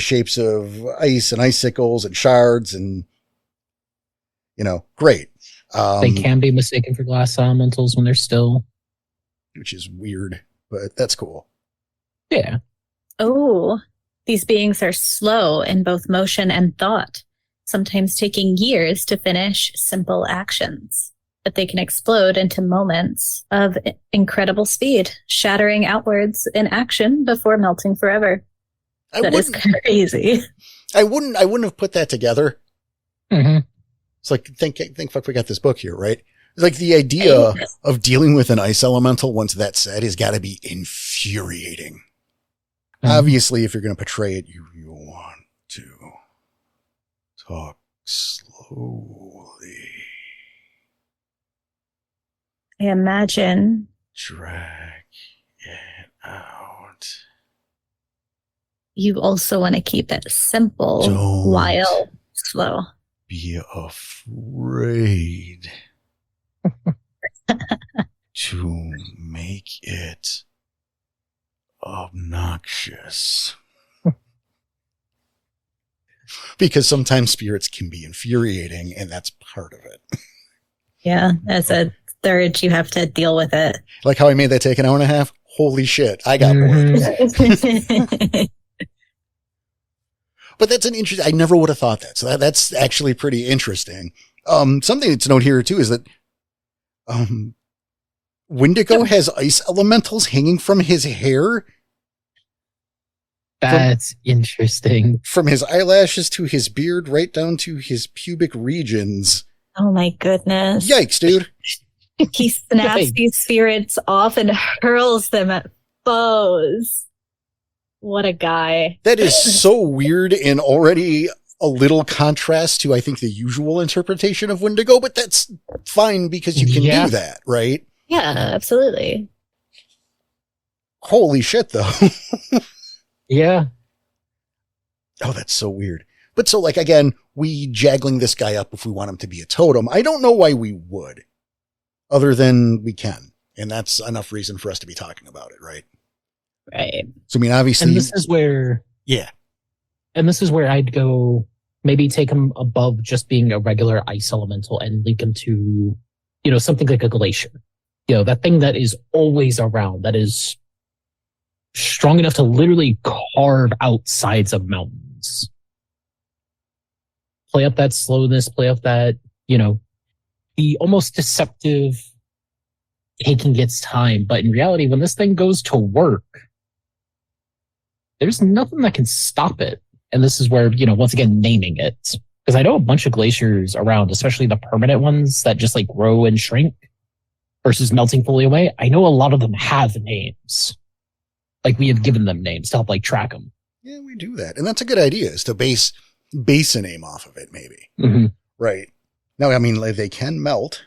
shapes of ice and icicles and shards and, great. They can be mistaken for glass elementals when they're still. Which is weird, but that's cool. Yeah. Oh, these beings are slow in both motion and thought, sometimes taking years to finish simple actions. But they can explode into moments of incredible speed, shattering outwards in action before melting forever. That is crazy. I wouldn't have put that together. Mm-hmm. It's like, think fuck, we got this book here, right? It's like the idea of dealing with an ice elemental once that's said has got to be infuriating. Mm-hmm. Obviously, if you're going to portray it, you want to talk slowly. I imagine. Drag it out. You also want to keep it simple while slow. Be afraid to make it obnoxious. Because sometimes spirits can be infuriating, and that's part of it. Yeah, as a third, you have to deal with it. Like how I made that take an hour and a half? Holy shit, I got bored. But that's an interesting, I never would have thought that. So that's actually pretty interesting. Something to note here too is that Wendigo has ice elementals hanging from his hair. That's interesting. From his eyelashes to his beard, right down to his pubic regions. Oh my goodness. Yikes, dude. He snaps these spirits off and hurls them at foes. What a guy. That is so weird and already a little contrast to, I think, the usual interpretation of Wendigo, but that's fine because you can do that, right? Yeah, absolutely. Holy shit, though. Yeah. Oh, that's so weird. But so, like, again, we jaggling this guy up if we want him to be a totem. I don't know why we would, other than we can. And that's enough reason for us to be talking about it, right? Right. So, I mean, obviously... And this is where... Yeah. And this is where I'd go, maybe take him above just being a regular ice elemental and link him to, something like a glacier. That thing that is always around, that is strong enough to literally carve out sides of mountains. Play up that slowness, play up that, the almost deceptive taking its time. But in reality, when this thing goes to work, there's nothing that can stop it. And this is where, once again, naming it. Because I know a bunch of glaciers around, especially the permanent ones that just like grow and shrink versus melting fully away. I know a lot of them have names. Like we have given them names to help like track them. Yeah, we do that. And that's a good idea, is to base a name off of it, maybe. Mm-hmm. Right. No, I mean, like, they can melt.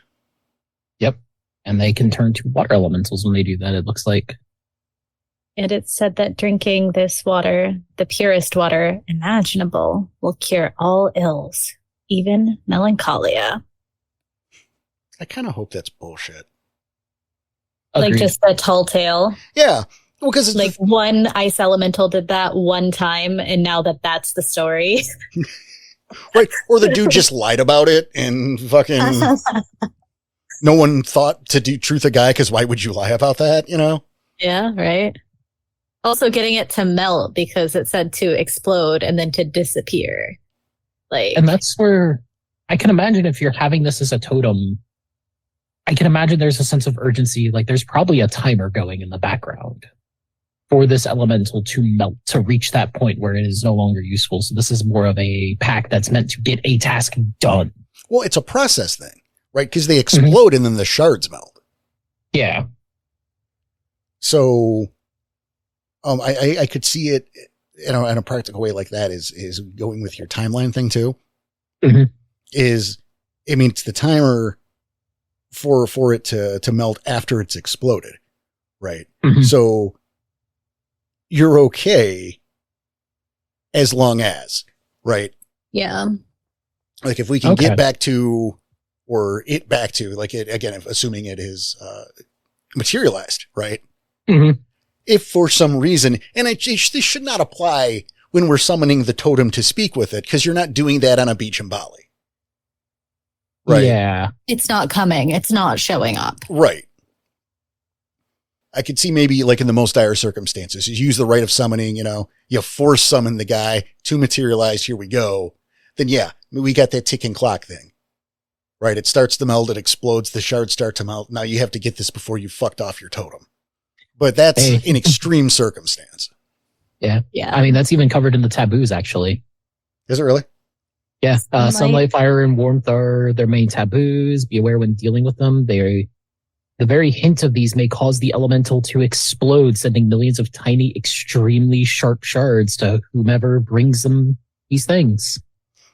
Yep. And they can turn to water elementals when they do that, it looks like. And it said that drinking this water, the purest water imaginable, will cure all ills, even melancholia. I kind of hope that's bullshit. Agreed. Like just a tall tale. Yeah. Well, because it's Like one ice elemental did that one time, and now that's the story. right. Or the dude just lied about it and fucking no one thought to do truth a guy, because why would you lie about that, you know? Yeah, right. Also getting it to melt because it said to explode and then to disappear. Like, and that's where I can imagine if you're having this as a totem, I can imagine there's a sense of urgency. Like there's probably a timer going in the background for this elemental to melt, to reach that point where it is no longer useful. So this is more of a pack that's meant to get a task done. Well, it's a process thing, right? Because they explode and then the shards melt. Yeah. So I could see it, you know, in a practical way like that is going with your timeline thing too. Mm-hmm. It's the timer for it to melt after it's exploded, right? Mm-hmm. So you're okay as long as, right? yeah. Like if we can get back to, or it back to, like it again, assuming it is materialized, right? Mm-hmm. If for some reason, and this should not apply when we're summoning the totem to speak with it, because you're not doing that on a beach in Bali. Right. Yeah. It's not coming. It's not showing up. Right. I could see maybe like in the most dire circumstances, you use the right of summoning, you know, you force summon the guy to materialize. Here we go. Then yeah, we got that ticking clock thing, right? It starts to melt. It explodes. The shards start to melt. Now you have to get this before you fucked off your totem. But that's an extreme circumstance. Yeah. Yeah. I mean, that's even covered in the taboos, actually. Is it really? Yeah. Sunlight, fire, and warmth are their main taboos. Be aware when dealing with them. The very hint of these may cause the elemental to explode, sending millions of tiny, extremely sharp shards to whomever brings them these things.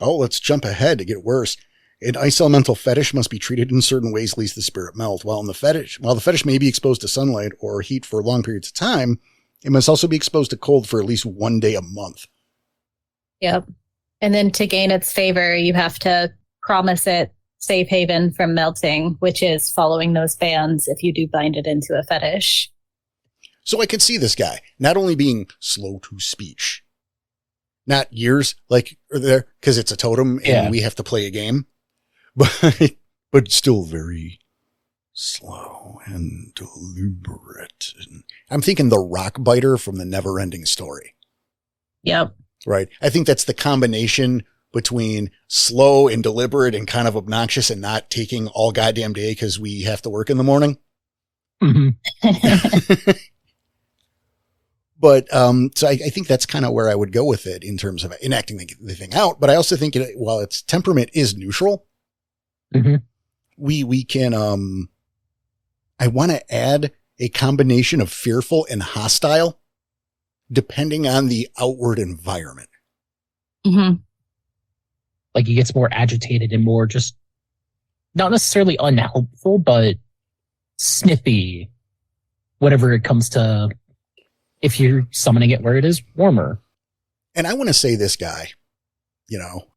Oh, let's jump ahead to get worse. An ice elemental fetish must be treated in certain ways, lest the spirit melt. While the fetish may be exposed to sunlight or heat for long periods of time, it must also be exposed to cold for at least 1 day a month. Yep. And then to gain its favor, you have to promise it safe haven from melting, which is following those bans if you do bind it into a fetish. So I could see this guy not only being slow to speech, not years like there, because it's a totem and we have to play a game, but still very slow and deliberate. And I'm thinking the rock biter from the Never-Ending Story. Yep. Right. I think that's the combination between slow and deliberate and kind of obnoxious and not taking all goddamn day because we have to work in the morning. Mm-hmm. But so I think that's kind of where I would go with it in terms of enacting the thing out. But I also think while its temperament is neutral, we can I want to add a combination of fearful and hostile depending on the outward environment. Mm-hmm. Like he gets more agitated and more just not necessarily unhelpful, but snippy whenever it comes to if you're summoning it where it is warmer. And I want to say this guy, you know,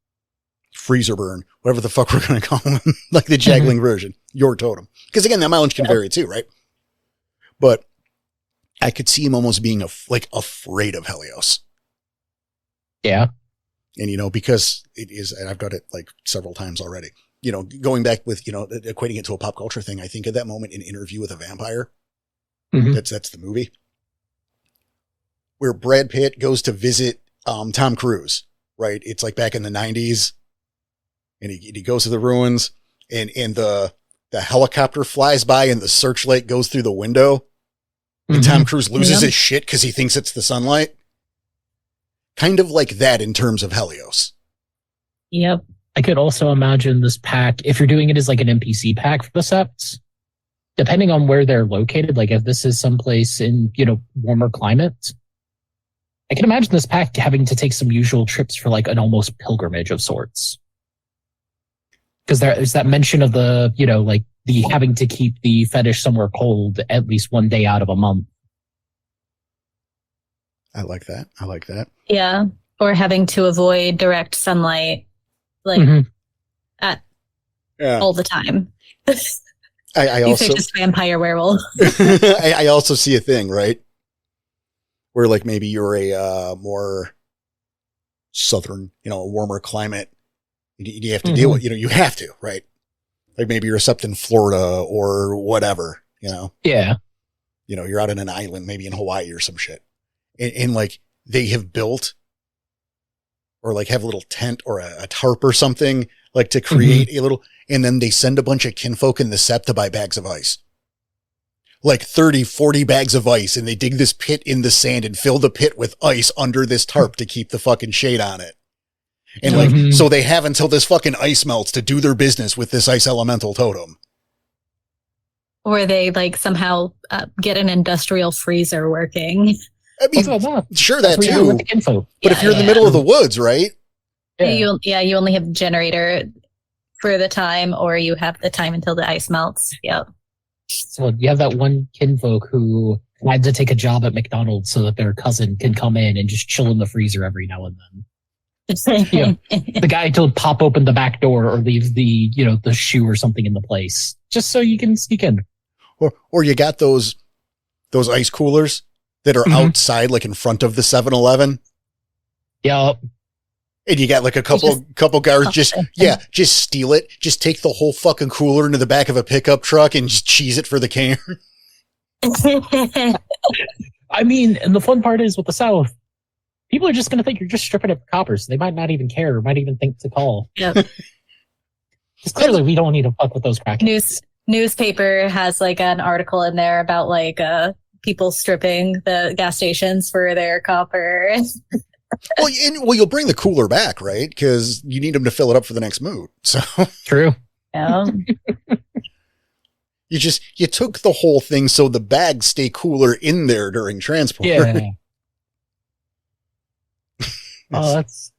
freezer burn, whatever the fuck we're going to call him, like the Jagling version, your totem. Because again, that mileage can vary too, right? But I could see him almost being afraid of Helios. Yeah. And, you know, because it is, and I've done it like several times already, you know, going back with, you know, equating it to a pop culture thing. I think at that moment in Interview with a Vampire, that's the movie where Brad Pitt goes to visit Tom Cruise, right? It's like back in the 90s and he goes to the ruins and the helicopter flies by and the searchlight goes through the window and Tom Cruise loses his shit because he thinks it's the sunlight. Kind of like that in terms of Helios. Yep. I could also imagine this pack, if you're doing it as like an NPC pack for the septs, depending on where they're located, like if this is someplace in, you know, warmer climate, I can imagine this pack having to take some usual trips for like an almost pilgrimage of sorts. Because there's that mention of the, like the having to keep the fetish somewhere cold at least one day out of a month. I like that. Yeah. Or having to avoid direct sunlight, like all the time. I also just vampire werewolf. I also see a thing, right? Where like maybe you're a more southern, a warmer climate. You have to deal with, you have to, right? Like maybe you're up in Florida or whatever, Yeah. You're out on an island, maybe in Hawaii or some shit. And like they have built or like have a little tent or a tarp or something like to create a little, and then they send a bunch of kinfolk in the sept to buy bags of ice. Like 30, 40 bags of ice, and they dig this pit in the sand and fill the pit with ice under this tarp to keep the fucking shade on it. And like, so they have until this fucking ice melts to do their business with this ice elemental totem. Or they like somehow get an industrial freezer working. I mean, sure, that too. But if you're in the middle of the woods, right? Yeah. You only have the generator for the time, or you have the time until the ice melts. Yep. So you have that one kinfolk who had to take a job at McDonald's so that their cousin can come in and just chill in the freezer every now and then. The guy to pop open the back door or leave the, the shoe or something in the place just so you can sneak in. Or you got those ice coolers that are outside, like in front of the 7-Eleven. Yep. And you got like a couple guards just steal it. Just take the whole fucking cooler into the back of a pickup truck and just cheese it for the can. I mean, and the fun part is with the South, people are just going to think you're just stripping it for coppers. They might not even care, or might even think to call. Yep. Because clearly we don't need to fuck with those crackers. Newspaper has like an article in there about like people stripping the gas stations for their copper. Well, you'll bring the cooler back, right? Because you need them to fill it up for the next mood. So true. Yeah. You took the whole thing so the bags stay cooler in there during transport. Yeah. Oh, that's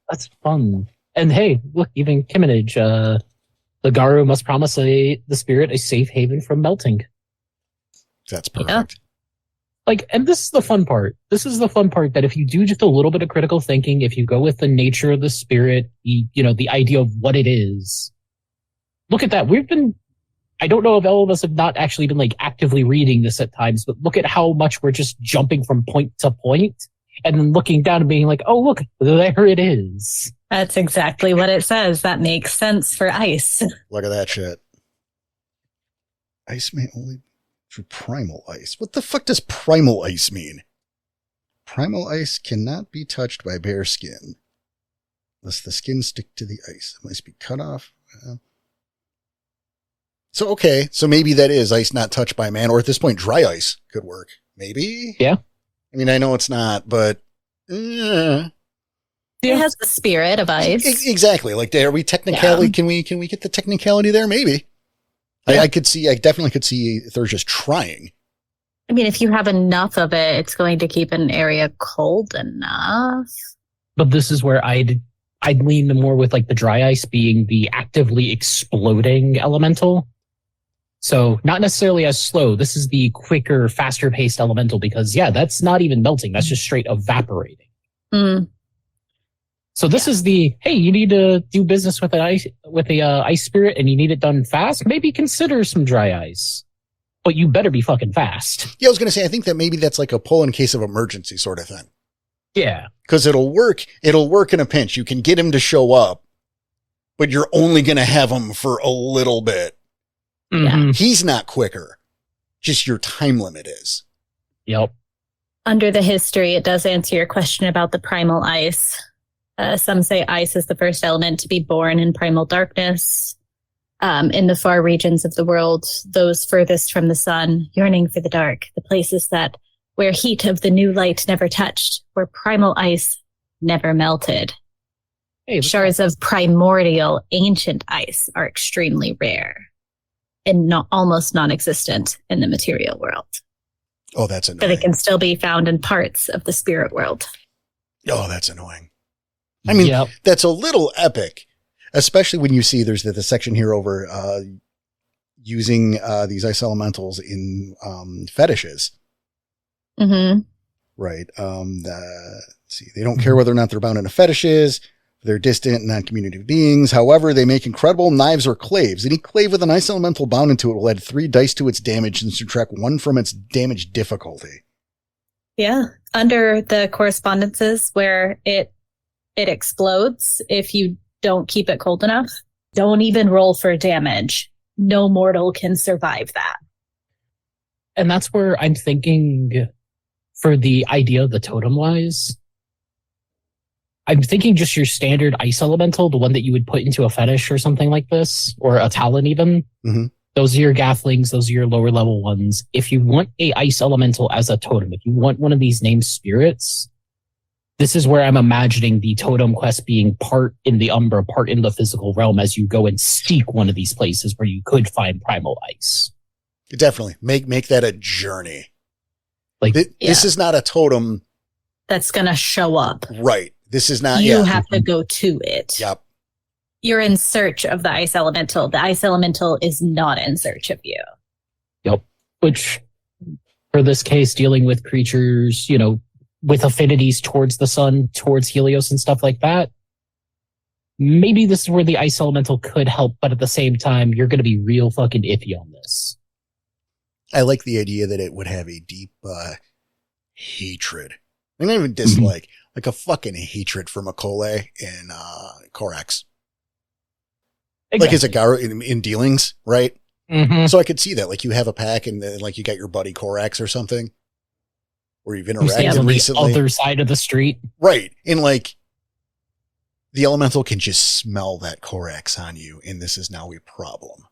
fun. And hey, look, even Kiminage, the Garu must promise the spirit a safe haven from melting. That's perfect. Yeah. Like, and this is the fun part. This is the fun part that if you do just a little bit of critical thinking, if you go with the nature of the spirit, the idea of what it is, look at that. I don't know if all of us have not actually been like actively reading this at times, but look at how much we're just jumping from point to point and then looking down and being like, oh, look, there it is. That's exactly what it says. That makes sense for ice. Look at that shit. Ice may only through primal ice. What the fuck does primal ice mean? Primal ice cannot be touched by bare skin, lest the skin stick to the ice. It must be cut off. So maybe that is ice not touched by man, or at this point, dry ice could work. Maybe? Yeah. I mean, I know it's not, but... It has the spirit of ice. Exactly. Like, are we technicality? Yeah. Can we get the technicality there? Maybe. Yeah. I definitely could see if they're just trying. I mean, if you have enough of it, it's going to keep an area cold enough. But this is where I'd lean more with like the dry ice being the actively exploding elemental. So not necessarily as slow. This is the quicker, faster paced elemental because that's not even melting. That's just straight evaporating. Mm. So this is the, hey, you need to do business with a ice spirit and you need it done fast. Maybe consider some dry ice, but you better be fucking fast. Yeah, I was going to say, I think that maybe that's like a pull in case of emergency sort of thing. Yeah. Because it'll work in a pinch. You can get him to show up, but you're only going to have him for a little bit. Mm-hmm. He's not quicker. Just your time limit is. Yep. Under the history, it does answer your question about the primal ice. Some say ice is the first element to be born in primal darkness. In the far regions of the world, those furthest from the sun, yearning for the dark, the places where heat of the new light never touched, where primal ice never melted. Hey, shards of primordial ancient ice are extremely rare and almost non-existent in the material world. Oh, that's annoying. But it can still be found in parts of the spirit world. Oh, that's annoying. I mean, That's a little epic. Especially when you see there's the section here over using these ice elementals in fetishes. Mm-hmm. Right. Let's see. They don't care whether or not they're bound into fetishes. They're distant, non-communicative beings. However, they make incredible knives or claves. Any clave with an ice elemental bound into it will add 3 dice to its damage and subtract 1 from its damage difficulty. Yeah. Under the correspondences where it explodes if you don't keep it cold enough, don't even roll for damage. No mortal can survive that. And that's where I'm thinking for the idea of the totem wise. I'm thinking just your standard ice elemental, the one that you would put into a fetish or something like this, or a talon even. Mm-hmm. Those are your gafflings. Those are your lower level ones. If you want a ice elemental as a totem, if you want one of these named spirits, this is where I'm imagining the totem quest being part in the Umbra, part in the physical realm as you go and seek one of these places where you could find primal ice. Definitely. Make that a journey. Like this is not a totem that's going to show up. Right. This is not. You have to go to it. Yep. You're in search of the ice elemental. The ice elemental is not in search of you. Yep. Which, for this case, dealing with creatures, with affinities towards the sun, towards Helios and stuff like that, maybe this is where the ice elemental could help, but at the same time, you're going to be real fucking iffy on this. I like the idea that it would have a deep hatred. I don't even dislike, like a fucking hatred for Makole and Korax. Exactly. Like as a Garu in dealings, right? Mm-hmm. So I could see that. Like you have a pack and then like you got your buddy Korax or something. Or you've interacted recently. On the other side of the street. Right. And like the elemental can just smell that Korax on you, and this is now a problem.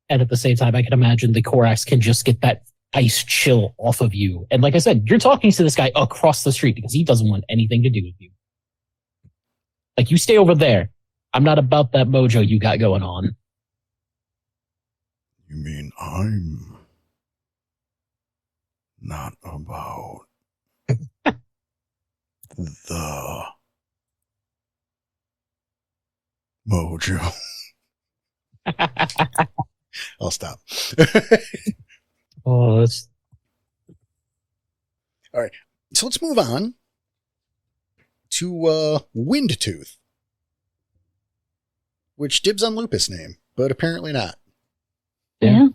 And at the same time, I can imagine the Korax can just get that ice chill off of you. And like I said, you're talking to this guy across the street because he doesn't want anything to do with you. Like, you stay over there. I'm not about that mojo you got going on. You mean I'm not about the mojo. I'll stop. Oh, that's... All right. So let's move on to Windtooth, which dibs on Lupus name, but apparently not. Yeah.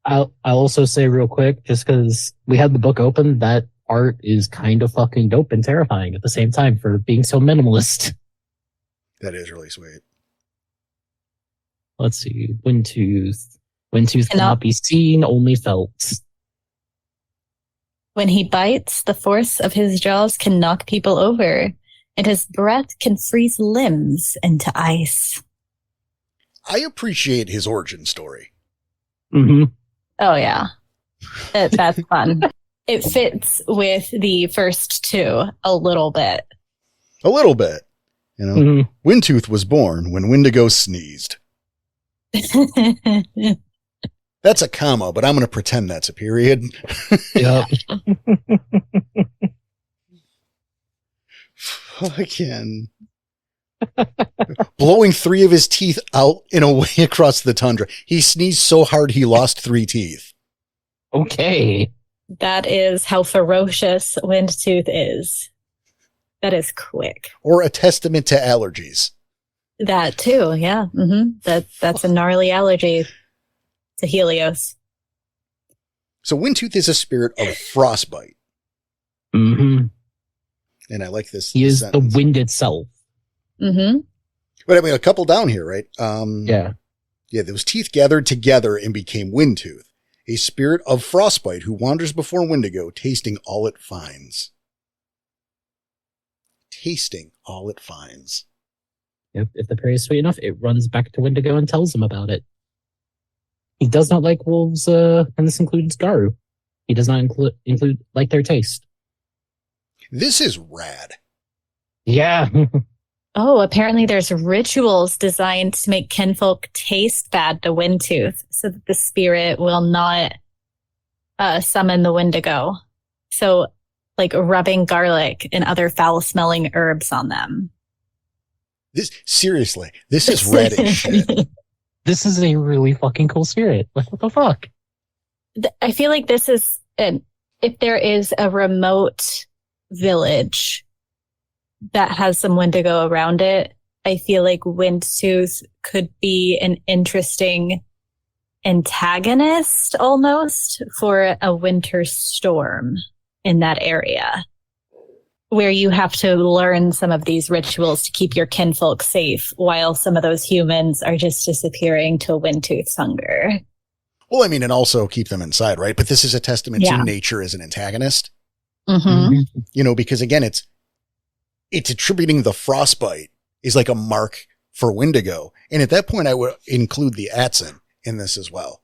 I'll also say real quick, just because we had the book open, that art is kind of fucking dope and terrifying at the same time for being so minimalist. That is really sweet. Let's see. Windtooth. Windtooth cannot be seen, only felt. When he bites, the force of his jaws can knock people over, and his breath can freeze limbs into ice. I appreciate his origin story. Mm-hmm. Oh, yeah. That's fun. It fits with the first two a little bit. A little bit. You know, Windtooth was born when Wendigo sneezed. That's a comma, but I'm going to pretend that's a period. Yeah. Fucking. Blowing 3 of his teeth out in a way across the tundra. He sneezed so hard he lost 3 teeth. Okay. That is how ferocious Windtooth is. That is quick. Or a testament to allergies. That too, yeah. Mm-hmm. That's a gnarly allergy to Helios. So Windtooth is a spirit of frostbite. Mm-hmm. And I like this. He is sentence. the wind itself. Mm-hmm. But I mean, a couple down here, right? Yeah. Yeah, those teeth gathered together and became Windtooth, a spirit of frostbite who wanders before Wendigo, tasting all it finds. Tasting all it finds. Yep. If the prey is sweet enough, it runs back to Wendigo and tells him about it. He does not like wolves, and this includes Garu. He does not include like their taste. This is rad. Yeah. Oh, apparently there's rituals designed to make kinfolk taste bad to Windtooth so that the spirit will not summon the Wendigo. So, like rubbing garlic and other foul-smelling herbs on them. This is red as shit. This is a really fucking cool spirit. Like, what the fuck? I feel like this is if there is a remote village that has some Wendigo around it, I feel like Windtooth could be an interesting antagonist almost for a winter storm in that area, where you have to learn some of these rituals to keep your kinfolk safe while some of those humans are just disappearing to Windtooth's hunger. Well, I mean, and also keep them inside, right? But this is a testament to nature as an antagonist. Mm-hmm. Because again, it's attributing the frostbite is like a mark for Wendigo. And at that point, I would include the Atcen in this as well.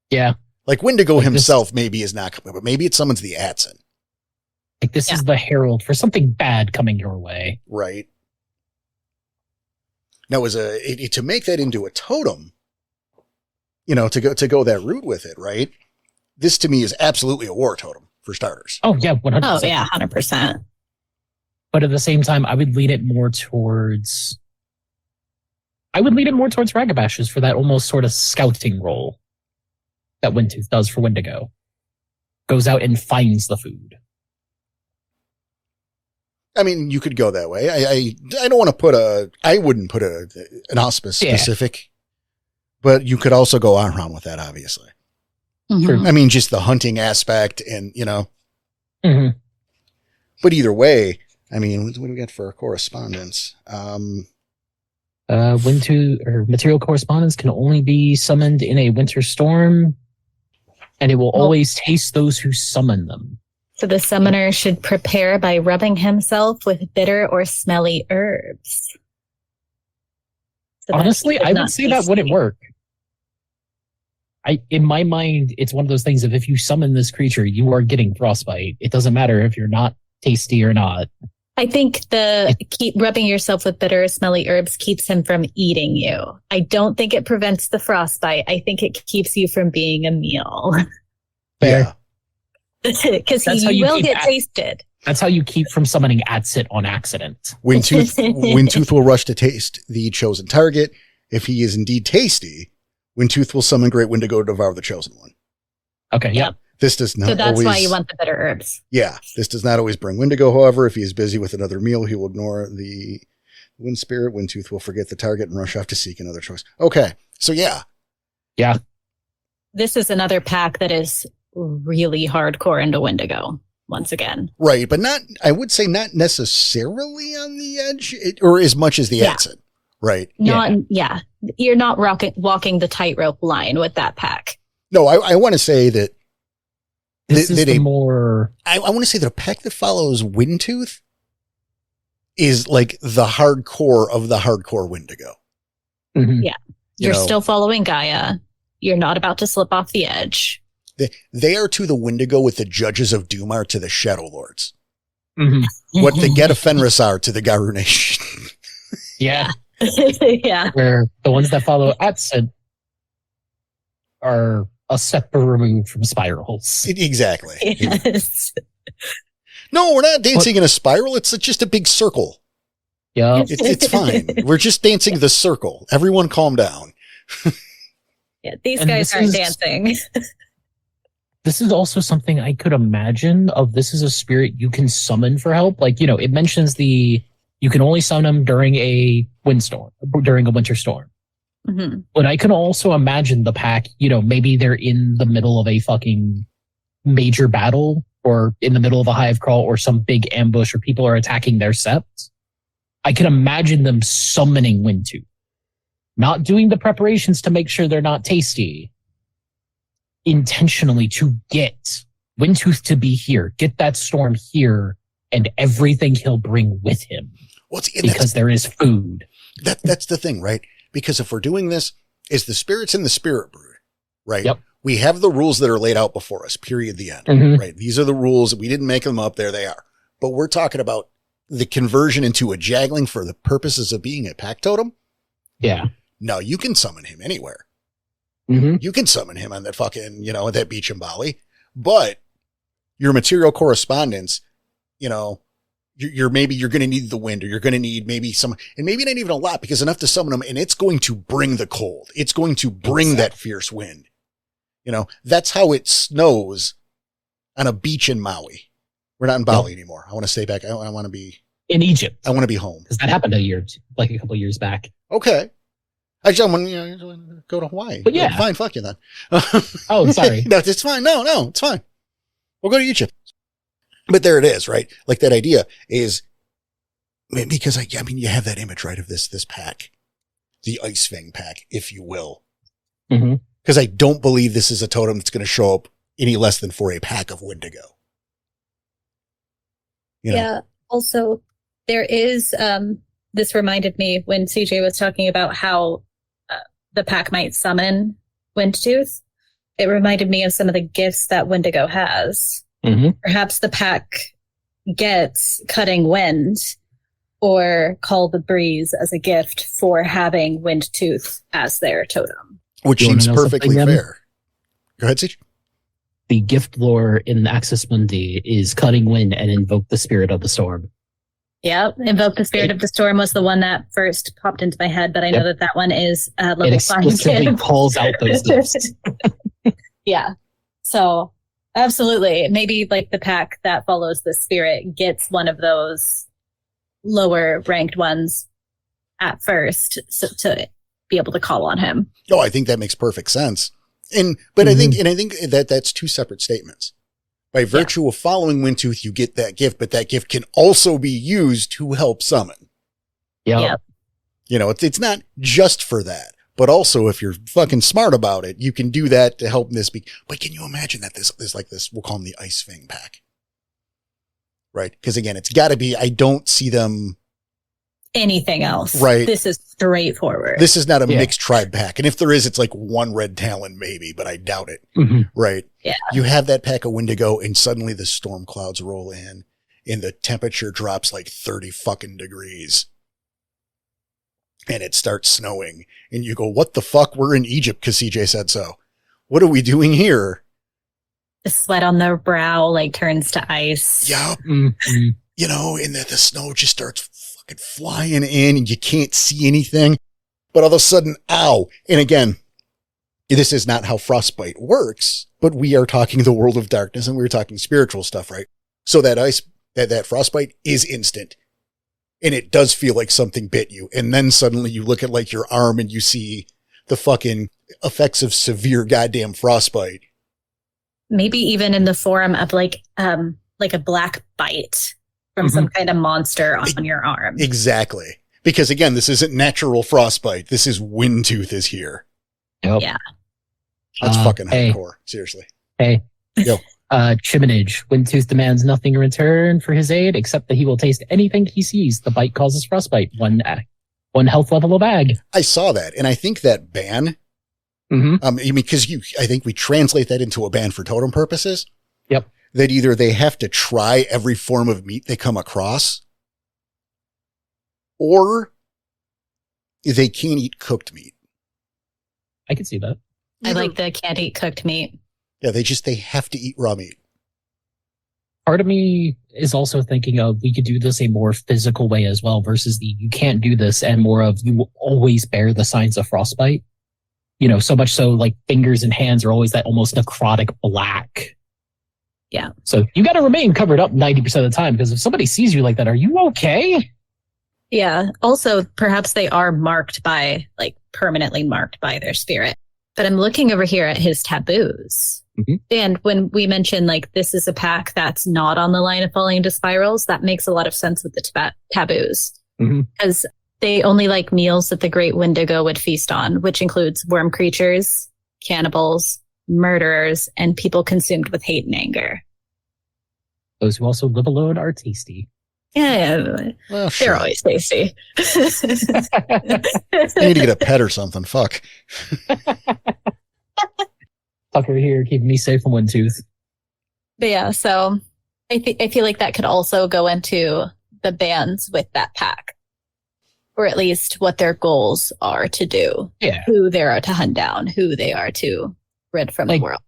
Yeah. Like Wendigo himself maybe is not coming, but maybe it summons the Atcen. Like this is the herald for something bad coming your way. Right. Now, to make that into a totem, to go that route with it, right? This to me is absolutely a war totem for starters. Oh yeah, 100%. Oh yeah, 100%. But at the same time, I would lean it more towards Ragabashes for that almost sort of scouting role that Windtooth does for Wendigo. Goes out and finds the food. I mean, you could go that way. I don't want to I wouldn't put an auspice specific, but you could also go around with that, obviously. Mm-hmm. I mean, just the hunting aspect and, Mm-hmm. But either way, I mean, what do we got for our correspondence? Windtooth or material correspondence can only be summoned in a winter storm, and it will always taste those who summon them. So the summoner should prepare by rubbing himself with bitter or smelly herbs. So honestly, I would say that wouldn't work. In my mind, it's one of those things of if you summon this creature, you are getting frostbite. It doesn't matter if you're not tasty or not. I think keep rubbing yourself with bitter or smelly herbs keeps him from eating you. I don't think it prevents the frostbite. I think it keeps you from being a meal. Fair. Because he will get tasted. That's how you keep from summoning Atcen on accident. Windtooth will rush to taste the chosen target. If he is indeed tasty, Windtooth will summon Great Wendigo to devour the chosen one. Okay, yep. This does not. So that's why you want the bitter herbs. Yeah, this does not always bring Wendigo. However, if he is busy with another meal, he will ignore the wind spirit. Windtooth will forget the target and rush off to seek another choice. Okay, so yeah. This is another pack that is really hardcore into Wendigo. Once again, right, but I would say not necessarily on the edge, or as much as the Atcen, right? You're not walking the tightrope line with that pack. No, I want to say that. I want to say that a pack that follows Windtooth is like the hardcore of the hardcore Wendigo. Mm-hmm. Yeah. You're still following Gaia. You're not about to slip off the edge. They are to the Wendigo what the judges of Doom are to the Shadow Lords. Mm-hmm. What the Geta Fenris are to the Garu Nation. Yeah. Yeah. Where the ones that follow Atcen are a step removed from spirals. Exactly. Yes. No, we're not dancing in a spiral. It's just a big circle. Yeah. It's fine. We're just dancing the circle. Everyone calm down. Yeah, these guys aren't dancing. This is also something I could imagine this is a spirit you can summon for help. Like, it mentions you can only summon them during a winter storm. Mm-hmm. But I can also imagine the pack, maybe they're in the middle of a fucking major battle or in the middle of a hive crawl or some big ambush or people are attacking their septs. I can imagine them summoning Windtooth, not doing the preparations to make sure they're not tasty, intentionally to get Windtooth to be here, get that storm here and everything he'll bring with him. Because there is food. That's the thing, right? Because if we're doing this, is the spirits in the spirit brood, right? Yep. We have the rules that are laid out before us, period, the end, right? These are the rules. We didn't make them up. There they are. But we're talking about the conversion into a Jagling for the purposes of being a pack totem. Yeah. No, you can summon him anywhere. Mm-hmm. You can summon him on that fucking, that beach in Bali. But your material correspondence, maybe you're going to need the wind, or you're going to need maybe some, and maybe not even a lot, because enough to summon them, and it's going to bring the cold. It's going to bring that fierce wind. You know, that's how it snows on a beach in Maui. We're not in Bali anymore. I want to stay back. I want to be in Egypt. I want to be home. Because that happened a couple years back. Okay. Actually, I want to go to Hawaii. But yeah. Fine, fuck you then. Oh, sorry. No, it's fine. No, it's fine. We'll go to Egypt. But there it is, right? Like that idea is, because I mean, you have that image, right, of this pack, the Ice Fang pack, if you will. Mm-hmm. Because I don't believe this is a totem that's going to show up any less than for a pack of Wendigo. You know? Yeah. Also, there is, this reminded me when CJ was talking about how the pack might summon Windtooth. It reminded me of some of the gifts that Wendigo has. Mm-hmm. Perhaps the pack gets Cutting Wind or Call the Breeze as a gift for having Windtooth as their totem. Which seems perfectly fair. Go ahead, CJ. The gift lore in Axis Mundi is Cutting Wind and Invoke the Spirit of the Storm. Yep. Invoke the Spirit of the Storm was the one that first popped into my head, but I know that one is level 5. It explicitly calls out those gifts. Yeah. So, absolutely. Maybe like the pack that follows the spirit gets one of those lower ranked ones at first to be able to call on him. Oh, I think that makes perfect sense. But I think that that's two separate statements. By virtue of following Windtooth, you get that gift, but that gift can also be used to help summon. Yep. You know, it's not just for that, but also if you're fucking smart about it, you can do that to help this be. But can you imagine that this like this, we'll call them the Ice Fang pack. Right? Because again, it's got to be, I don't see them anything else. Right. This is straightforward. This is not a mixed tribe pack. And if there is, it's like one red talon maybe, but I doubt it. Mm-hmm. Right. Yeah. You have that pack of Wendigo and suddenly the storm clouds roll in and the temperature drops like 30 fucking degrees. And it starts snowing and you go, what the fuck? We're in Egypt because CJ said so. What are we doing here? The sweat on their brow like turns to ice. Yep. Mm-hmm. You know, and that the snow just starts fucking flying in and you can't see anything. But all of a sudden, ow. And again, this is not how frostbite works, but we are talking the world of darkness and we're talking spiritual stuff, right? So that that frostbite is instant. And it does feel like something bit you. And then suddenly you look at like your arm and you see the fucking effects of severe goddamn frostbite. Maybe even in the form of like a black bite from some kind of monster on your arm. Exactly. Because again, this isn't natural frostbite. This is Windtooth is here. Yep. Yeah. That's fucking hardcore. Seriously. Hey. Yo. Chiminage. Windtooth demands nothing in return for his aid, except that he will taste anything he sees. The bite causes frostbite. One health level a bag. I saw that. And I think that ban, because I think we translate that into a ban for totem purposes. Yep. That either they have to try every form of meat they come across, or they can't eat cooked meat. I can see that. I like the can't eat cooked meat. Yeah, they have to eat raw meat. Part of me is also thinking of we could do this a more physical way as well versus the you can't do this and more of you will always bear the signs of frostbite. You know, so much so like fingers and hands are always that almost necrotic black. Yeah. So you got to remain covered up 90% of the time because if somebody sees you like that, are you okay? Yeah. Also, perhaps they are marked by, like, permanently marked by their spirit. But I'm looking over here at his taboos. Mm-hmm. And when we mention, like, this is a pack that's not on the line of falling into spirals, that makes a lot of sense with the taboos. Because they only like meals that the great Wendigo would feast on, which includes worm creatures, cannibals, murderers, and people consumed with hate and anger. Those who also live alone are tasty. Yeah, well, they're always tasty. I need to get a pet or something. Fuck. Tucker here, keeping me safe from Windtooth. But yeah, so I feel like that could also go into the bans with that pack. Or at least what their goals are to do. Yeah. Who they are to hunt down, who they are to rid from the world.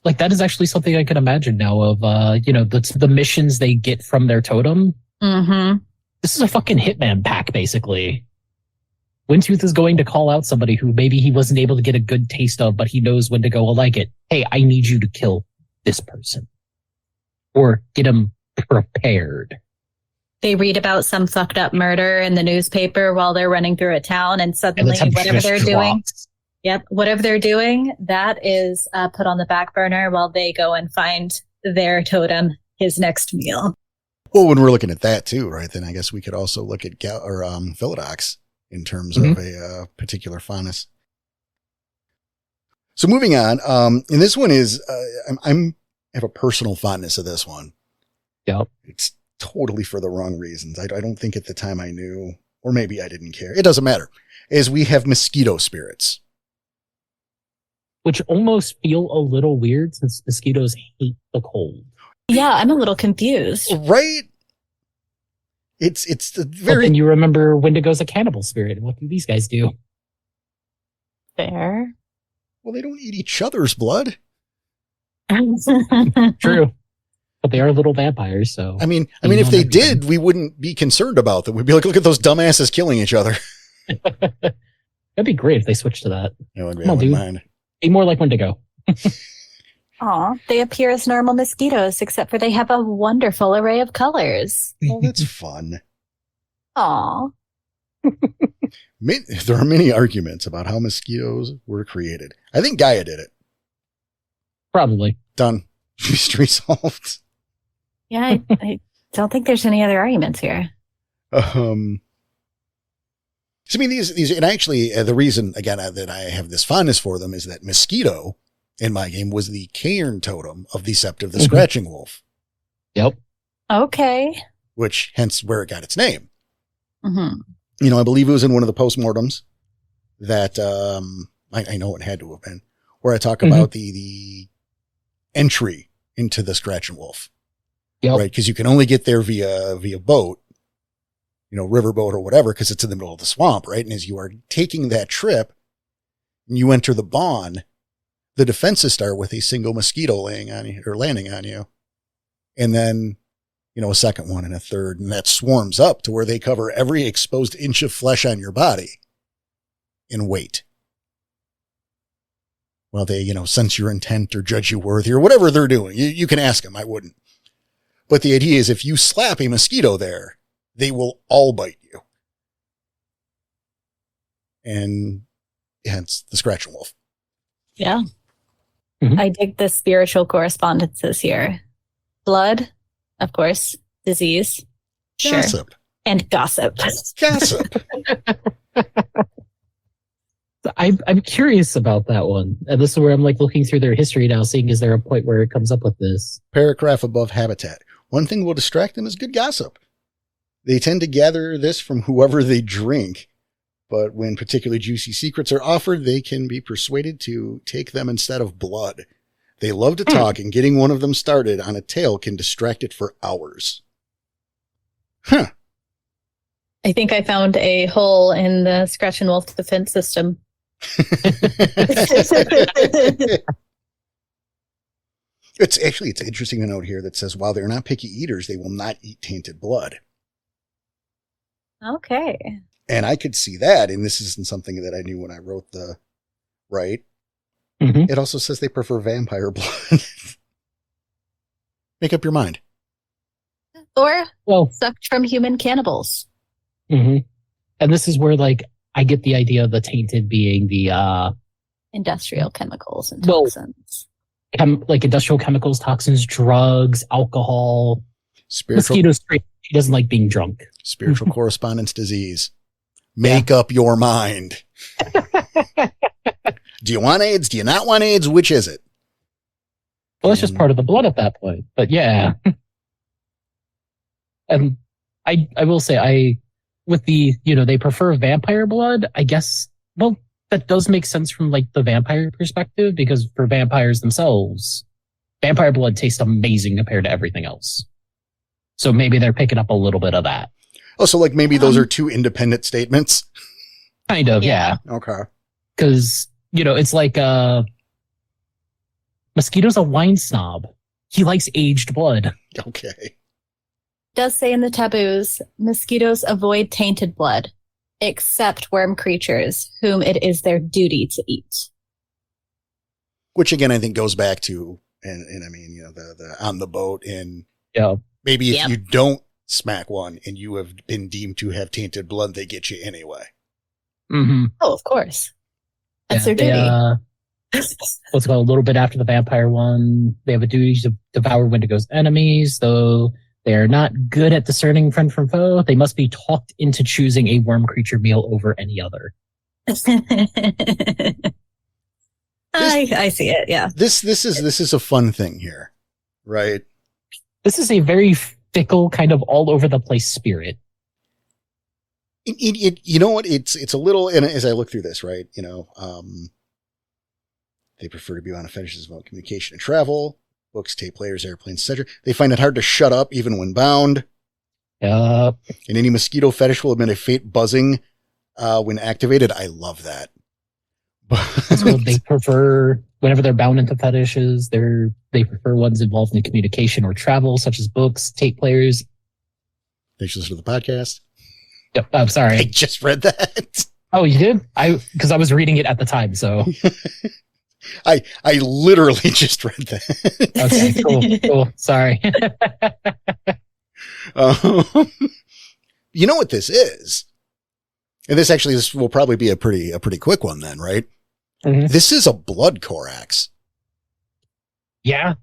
Like that is actually something I can imagine now of, the missions they get from their totem Mm-hmm. This is a fucking hitman pack, basically. Windtooth is going to call out somebody who maybe he wasn't able to get a good taste of, but he knows Wendigo will like it. Hey, I need you to kill this person. Or get him prepared. They read about some fucked up murder in the newspaper while they're running through a town, and suddenly whatever they're doing, whatever they're doing, that is put on the back burner while they go and find their totem, his next meal. Well, when we're looking at that too, right, then I guess we could also look at Philodox in terms of a particular fondness. So moving on, and this one is, I have a personal fondness of this one. Yep. It's totally for the wrong reasons. I don't think at the time I knew, or maybe I didn't care. It doesn't matter. Is we have mosquito spirits. Which almost feel a little weird since mosquitoes hate the cold. Yeah, I'm a little confused. Right? It's the very... And you remember Wendigo's a cannibal spirit. What do these guys do? Fair. Well, they don't eat each other's blood. True. But they are little vampires, so... I mean, if they did, we wouldn't be concerned about them. We'd be like, look at those dumbasses killing each other. That'd be great if they switched to that. I wouldn't mind. Be more like Wendigo. Aw, they appear as normal mosquitoes, except for they have a wonderful array of colors. Well, that's fun. Aw. There are many arguments about how mosquitoes were created. I think Gaia did it. Probably. Done. Mystery solved. Yeah, I don't think there's any other arguments here. So, I mean, these, and actually, the reason, again, that I have this fondness for them is that mosquito in my game was the cairn totem of Deceptive the Scratching Wolf. Yep. Okay. Which, hence, where it got its name. Mm-hmm. You know, I believe it was in one of the postmortems that, I know it had to have been, where I talk about the entry into the Scratching Wolf. Yep. Right? Because you can only get there via boat, you know, riverboat or whatever, because it's in the middle of the swamp, right? And as you are taking that trip and you enter the Bond, the defenses start with a single mosquito laying on you or landing on you. And then, you know, a second one and a third, and that swarms up to where they cover every exposed inch of flesh on your body and wait. Well, they, you know, sense your intent or judge you worthy or whatever they're doing. You can ask them. I wouldn't. But the idea is if you slap a mosquito there, they will all bite you. And hence the Scratching Wolf. Yeah. Mm-hmm. I dig the spiritual correspondences here. Blood, of course. Disease. Gossip. Sure. And gossip. Gossip. I'm curious about that one. And this is where I'm like looking through their history now, seeing is there a point where it comes up with this? Paragraph above habitat. One thing will distract them is good gossip. They tend to gather this from whoever they drink, but when particularly juicy secrets are offered, they can be persuaded to take them instead of blood. They love to talk, and getting one of them started on a tale can distract it for hours. Huh. I think I found a hole in the Scratching Wolf defense system. It's interesting to note here that says, while they're not picky eaters, they will not eat tainted blood. Okay. And I could see that, and this isn't something that I knew when I wrote the right. Mm-hmm. It also says they prefer vampire blood. Make up your mind. Or sucked from human cannibals. Mm-hmm. And this is where, like, I get the idea of the tainted being the industrial chemicals and toxins. Like industrial chemicals, toxins, drugs, alcohol. Mosquitoes, he doesn't like being drunk. Spiritual correspondence disease. Make up your mind. Do you want AIDS? Do you not want AIDS? Which is it? Well, it's just part of the blood at that point. But yeah. And I will say, with the, you know, they prefer vampire blood, I guess, well, that does make sense from like the vampire perspective, because for vampires themselves, vampire blood tastes amazing compared to everything else. So maybe they're picking up a little bit of that. Oh, so like maybe those are two independent statements? Kind of, yeah. Okay. Because, you know, it's like Mosquito's a wine snob. He likes aged blood. Okay. does say in the taboos, mosquitoes avoid tainted blood, except worm creatures, whom it is their duty to eat. Which again, I think goes back to, and I mean, you know, the on the boat, and maybe if you don't smack one and you have been deemed to have tainted blood, they get you anyway. Mm-hmm. Oh, of course. That's their duty. What's it called? A little bit after the vampire one, they have a duty to devour Wendigo's enemies, though they are not good at discerning friend from foe. They must be talked into choosing a worm creature meal over any other. I see it. Yeah. This is a fun thing here, right? This is a very fickle, kind of all over the place spirit. You know what? It's a little, and as I look through this, right? You know, they prefer to be on a fetishes about communication and travel, books, tape players, airplanes, etc. They find it hard to shut up even when bound. And any mosquito fetish will emit a faint buzzing when activated. I love that. So they prefer, whenever they're bound into fetishes, they prefer ones involved in communication or travel, such as books, tape players. Thanks for listening to the podcast. Yep, I'm sorry. I just read that. Oh, you did? Because I was reading it at the time, so. I literally just read that. Okay, cool. Sorry. You know what this is? And this will probably be a pretty quick one then, right? Mm-hmm. This is a blood corax. Yeah.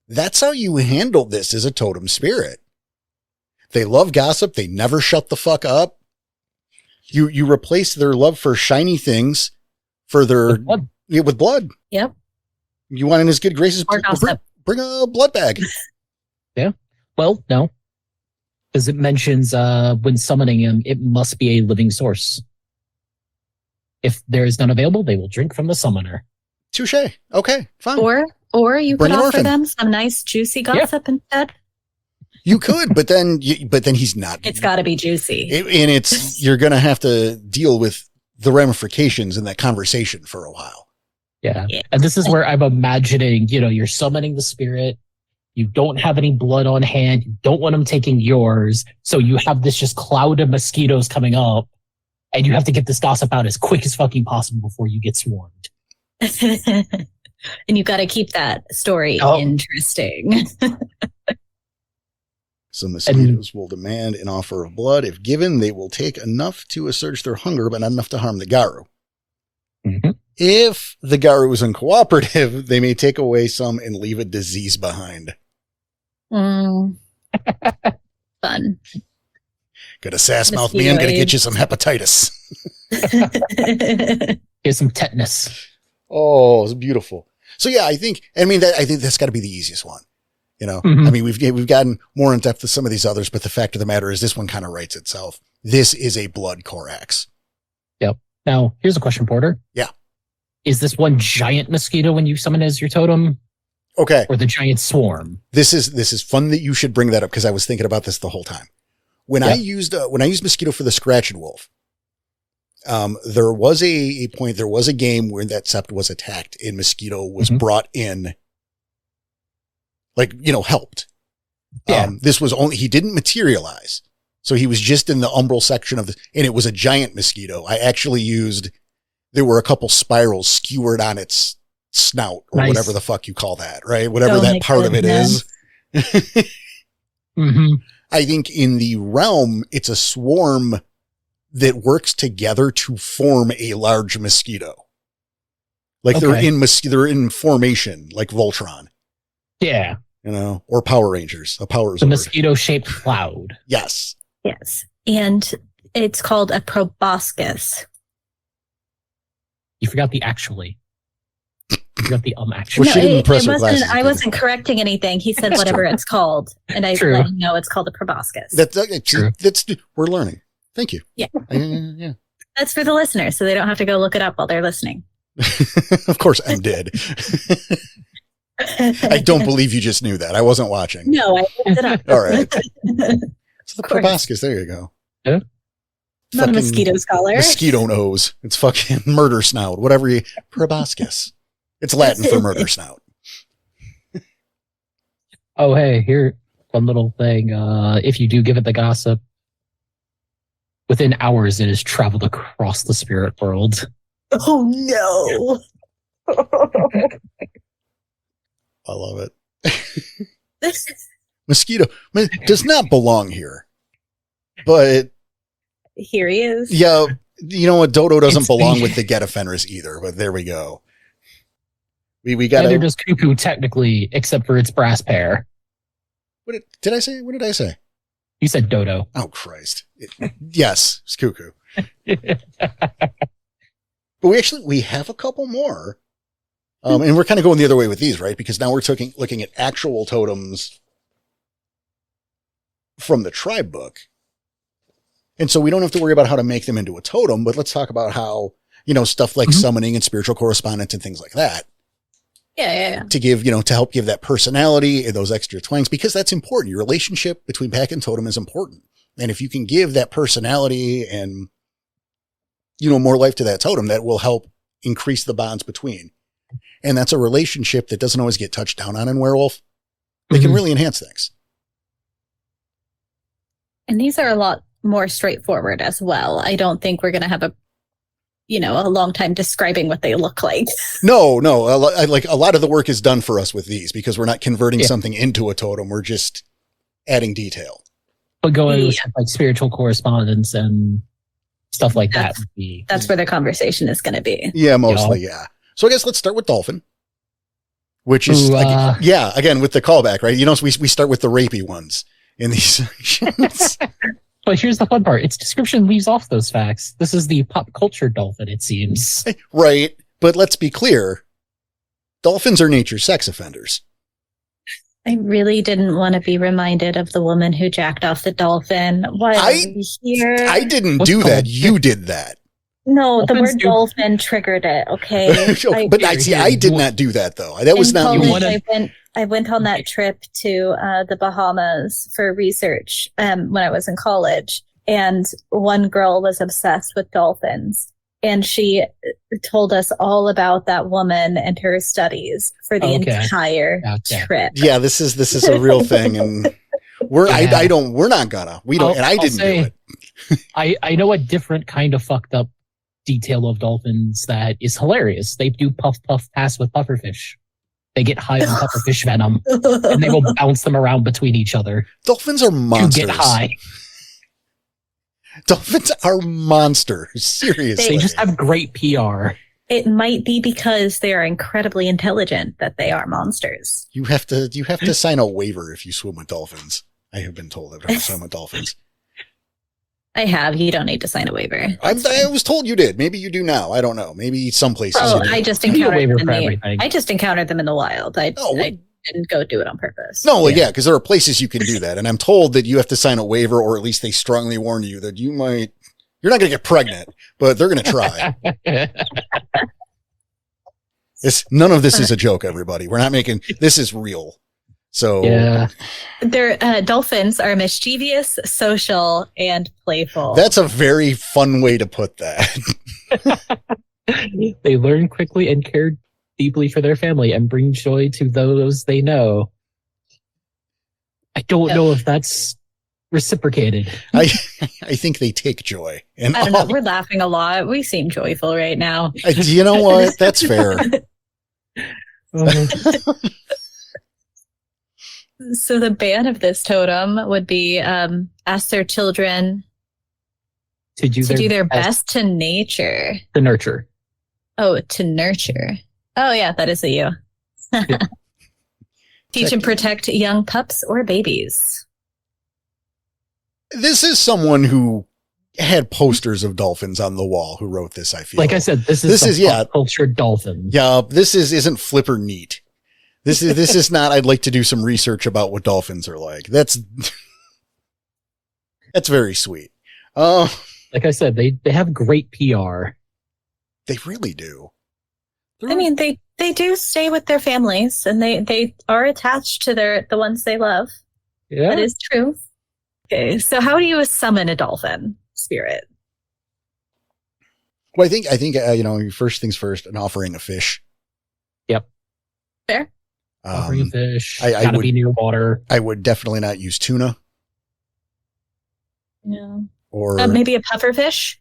That's how you handle this as a totem spirit. They love gossip. They never shut the fuck up. You replace their love for shiny things for their with blood. Yep. You want in his good graces, bring a blood bag. Yeah. Well, no. Because it mentions when summoning him, it must be a living source. If there is none available, they will drink from the summoner. Touche. Okay, fine. Or you Bring could an offer orphan. them some nice juicy gossip instead. You could, but then he's not. It's got to be juicy. And you're going to have to deal with the ramifications in that conversation for a while. Yeah. And this is where I'm imagining, you're summoning the spirit. You don't have any blood on hand. You don't want them taking yours. So you have this just cloud of mosquitoes coming up, and you have to get this gossip out as quick as fucking possible before you get swarmed. And you've got to keep that story interesting. Some mosquitoes will demand an offer of blood. If given, they will take enough to assuage their hunger, but not enough to harm the Garu. Mm-hmm. If the Garu is uncooperative, they may take away some and leave a disease behind. Fun. Got a sass mouth man, gonna get you some hepatitis. Here's some tetanus. Oh, it's beautiful. So yeah, I think that's got to be the easiest one. Mm-hmm. I mean, we've gotten more in depth with some of these others, but the fact of the matter is this one kind of writes itself. This is a blood corax. Yep. Now, here's a question, Porter. Yeah. Is this one giant mosquito when you summon as your totem? Okay. Or the giant swarm? This is fun that you should bring that up because I was thinking about this the whole time. When I used mosquito for the scratch and wolf, there was a point, there was a game where that sept was attacked and mosquito was brought in, helped. Yeah. This was he didn't materialize. So he was just in the umbral section and it was a giant mosquito. I actually there were a couple spirals skewered on its snout or whatever the fuck you call that, right? Whatever that part of it is. Mm-hmm. I think in the realm, it's a swarm that works together to form a large mosquito. Like they're in formation, like Voltron. Yeah. Or Power Rangers. A Power The mosquito-shaped cloud. Yes. Yes. And it's called a proboscis. You forgot the actually. You forgot the actually. Well, she didn't press her glasses. I wasn't correcting anything. He said whatever it's called. And I let him know it's called a proboscis. We're learning. Thank you. Yeah. Yeah. That's for the listeners, so they don't have to go look it up while they're listening. Of course, M did. I don't believe you just knew that. I wasn't watching. No, I looked it up. All right. So the proboscis, there you go. Yeah. Not a mosquito scholar. Mosquito nose. It's fucking murder snout. Whatever proboscis. It's Latin for murder snout. Oh, hey, here. fun little thing. If you do give it the gossip, within hours it has traveled across the spirit world. Oh no! I love it. Mosquito does not belong here, but Here he is. yeah, you know what? Dodo doesn't belong with the Geta Fenris either. But there we go. We got. Neither does Cuckoo technically, except for its brass pair. What did I say? What did I say? You said Dodo. Oh Christ! Yes, it's Cuckoo. But we have a couple more, and we're kind of going the other way with these, right? Because now we're looking at actual totems from the tribe book. And so we don't have to worry about how to make them into a totem, but let's talk about how, stuff like summoning and spiritual correspondence and things like that. Yeah. To give, to help give that personality and those extra twangs, because that's important. Your relationship between pack and totem is important. And if you can give that personality and, more life to that totem, that will help increase the bonds between. And that's a relationship that doesn't always get touched down on in Werewolf. They can really enhance things. And these are a lot more straightforward as well. I don't think we're going to have a long time describing what they look like. No. A lot of the work is done for us with these because we're not converting something into a totem. We're just adding detail. But going with like spiritual correspondence and stuff like that's where the conversation is going to be. Yeah, mostly. Yeah. So I guess let's start with Dolphin, which is again with the callback, right? We start with the rapey ones in these sections. But here's the fun part. Its description leaves off those facts. This is the pop culture dolphin, it seems. Right. But let's be clear. Dolphins are nature's sex offenders. I really didn't want to be reminded of the woman who jacked off the dolphin. Why are we here? I didn't do that. You did that. No, the word dolphin triggered it, okay? I did not do that, though. That was not me. I went on that trip to the Bahamas for research when I was in college, and one girl was obsessed with dolphins, and she told us all about that woman and her studies for the entire trip. Yeah, this is a real thing, and I didn't do it. I know a different kind of fucked up detail of dolphins that is hilarious. They do puff pass with pufferfish. They get high on pufferfish venom, and they will bounce them around between each other. Dolphins are monsters. To get high. Dolphins are monsters. Seriously. They just have great PR. It might be because they are incredibly intelligent that they are monsters. You have to sign a waiver if you swim with dolphins. I have been told I have to swim with dolphins. I have. You don't need to sign a waiver. I was told you did. Maybe you do now. I don't know. Maybe some places. I just encountered them in the wild. I didn't go do it on purpose. No, because there are places you can do that, and I'm told that you have to sign a waiver, or at least they strongly warn you that you're not going to get pregnant, but they're going to try. None of this is a joke, everybody. We're not making this is real. So their dolphins are mischievous, social, and playful. That's a very fun way to put that. They learn quickly and care deeply for their family and bring joy to those they know. I don't know if that's reciprocated. I think they take joy. And I don't know. We're laughing a lot. We seem joyful right now. You know what? That's fair. So the ban of this totem would be ask their children to do their best to nature. To nurture. Oh, to nurture. Oh, yeah, that is a you. Yeah. Teach and protect young pups or babies. This is someone who had posters of dolphins on the wall who wrote this, I feel. Like I said, this is cultured dolphin. Yeah, this isn't flipper neat. This is not, I'd like to do some research about what dolphins are like. That's very sweet. Like I said, they have great PR. They really do. I mean, they do stay with their families, and they are attached to the ones they love. Yeah. That is true. Okay, so how do you summon a dolphin spirit? Well, I think first things first, an offering of fish. Yep. Fair. Offering a fish. I Gotta would be near water. I would definitely not use tuna Yeah. or Maybe a pufferfish.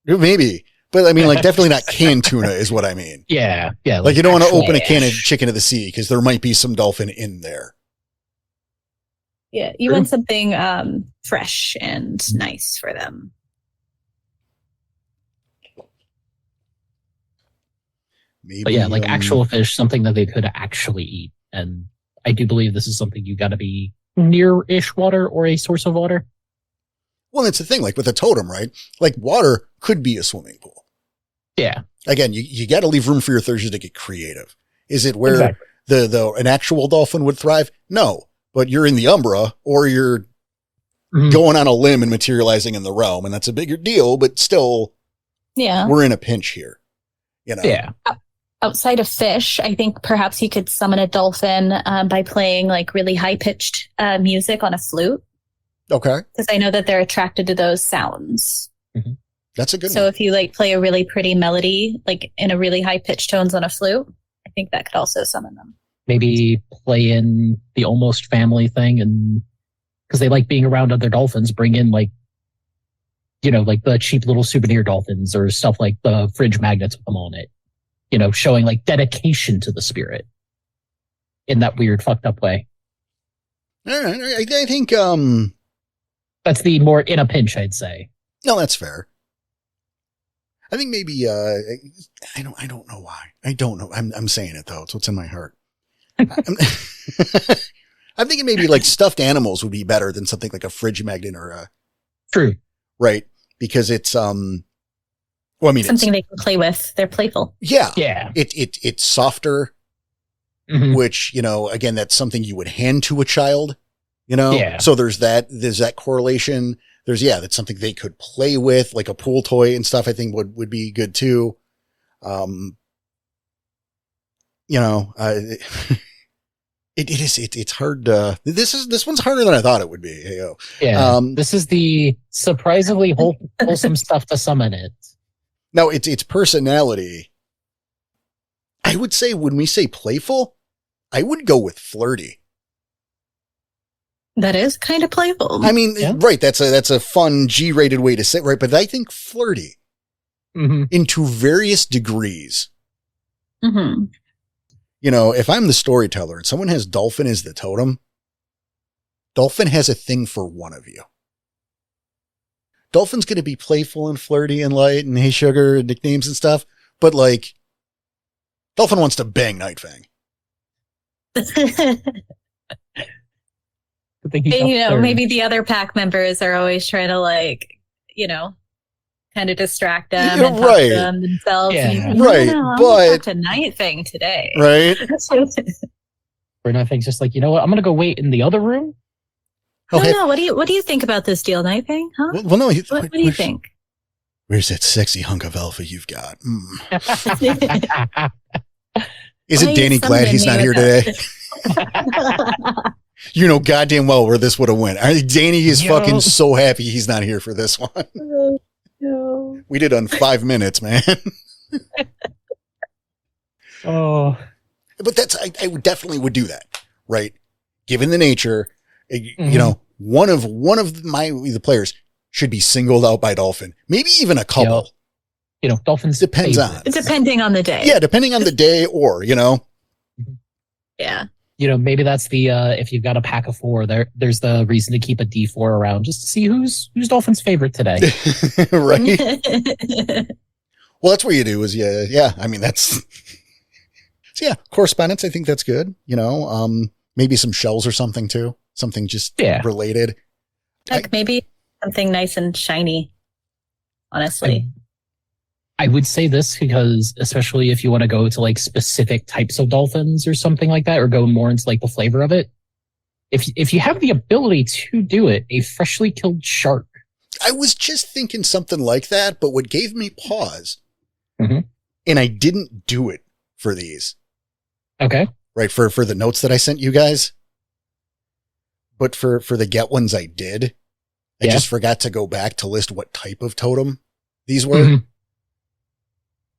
maybe. But I mean, like, definitely not canned tuna is what I mean. Yeah. Yeah. Like, you don't want to open a can of fish. chicken of the sea because there might be some dolphin in there. Yeah, you want something fresh and nice for them. Maybe, But yeah, like actual fish, something that they could actually eat. And I do believe this is something you got to be near-ish water or a source of water. Well, that's the thing. Like with a totem, right? Like water could be a swimming pool. Yeah. Again, you got to leave room for your Thursdays to get creative. Is it where Exactly. an actual dolphin would thrive? No, but you're in the Umbra or you're going on a limb and materializing in the realm, and that's a bigger deal. But still, we're in a pinch here. You know? Yeah. Outside of fish, I think perhaps you could summon a dolphin by playing like really high pitched music on a flute. Okay, because I know that they're attracted to those sounds. Mm-hmm. That's a good one. So if you like play a really pretty melody, like in a really high pitched tones on a flute, I think that could also summon them. Maybe play in the almost family thing, and because they like being around other dolphins, bring in like, you know, like the cheap little souvenir dolphins or stuff like the fridge magnets with them on it, you know, showing like dedication to the spirit in that weird fucked up way. All right, I think that's the more in a pinch, I'd say. No, that's fair. I think maybe I don't know why. I don't know. I'm saying it though. It's what's in my heart. I'm thinking maybe like stuffed animals would be better than something like a fridge magnet or a true, right? Because it's well, I mean, something they can play with. They're playful. Yeah, yeah. It's softer, which, you know, again, that's something you would hand to a child. You know, yeah. So there's that correlation. That's something they could play with, like a pool toy and stuff. I think would be good too. You know, it's hard. This one's harder than I thought it would be. Hey-o. Yeah. This is the surprisingly wholesome stuff to summon it. No, it's personality. I would say when we say playful, I would go with flirty. That is kind of playful. I mean, right. That's a fun G-rated way to say it, right? But I think flirty into various degrees. Mm-hmm. You know, if I'm the storyteller and someone has dolphin as the totem, dolphin has a thing for one of you. Dolphin's going to be playful and flirty and light and hey sugar and nicknames and stuff. But like, dolphin wants to bang Nightfang. And, you know, maybe the other pack members are always trying to like, you know, kind of distract them and talk to them themselves. Yeah. And right. But to Nightfang today. Right. Where Nightfang's just like, you know what? I'm going to go wait in the other room. No. What do you think about this deal, Nightfang? Huh? Well, no. What do you think? Where's that sexy hunk of alpha you've got? Isn't Danny glad he's not here today? You know goddamn well where this would have went. Danny is fucking so happy he's not here for this one. No. We did on 5 minutes, man. Oh. But I definitely would do that, right? Given the nature, you know, one of the players should be singled out by dolphin. Maybe even a couple. You know, dolphins depends on. Depending on the day. Yeah, depending on the day or, you know. Yeah. You know, maybe that's the if you've got a pack of 4, there's the reason to keep a D4 around just to see who's dolphin's favorite today. Right. Well, that's what you do is I mean that's so correspondence, I think that's good, you know. Maybe some shells or something too. Something just related. Like maybe something nice and shiny, honestly. I would say this because especially if you want to go to like specific types of dolphins or something like that, or go more into like the flavor of it. If you have the ability to do it, a freshly killed shark. I was just thinking something like that, but what gave me pause, and I didn't do it for these. Okay. Right, for the notes that I sent you guys. But for the get ones I did, I just forgot to go back to list what type of totem these were.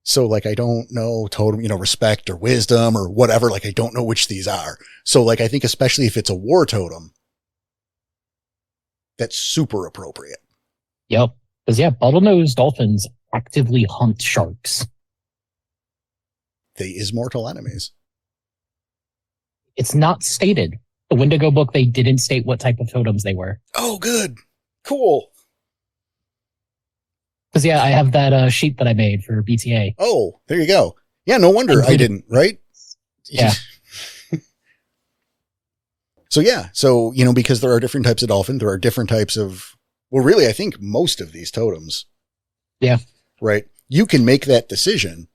So like, I don't know totem, respect or wisdom or whatever. Like, I don't know which these are. So like, I think especially if it's a war totem, that's super appropriate. Yep. Because bottlenose dolphins actively hunt sharks. They is mortal enemies. It's not stated. The Wendigo book, they didn't state what type of totems they were. Oh, good. Cool. Because I have that sheet that I made for BTA. Oh, there you go. Yeah, no wonder I didn't, right? Yeah. So, because there are different types of dolphin, there are different types of, well, really, I think most of these totems. Yeah. Right. You can make that decision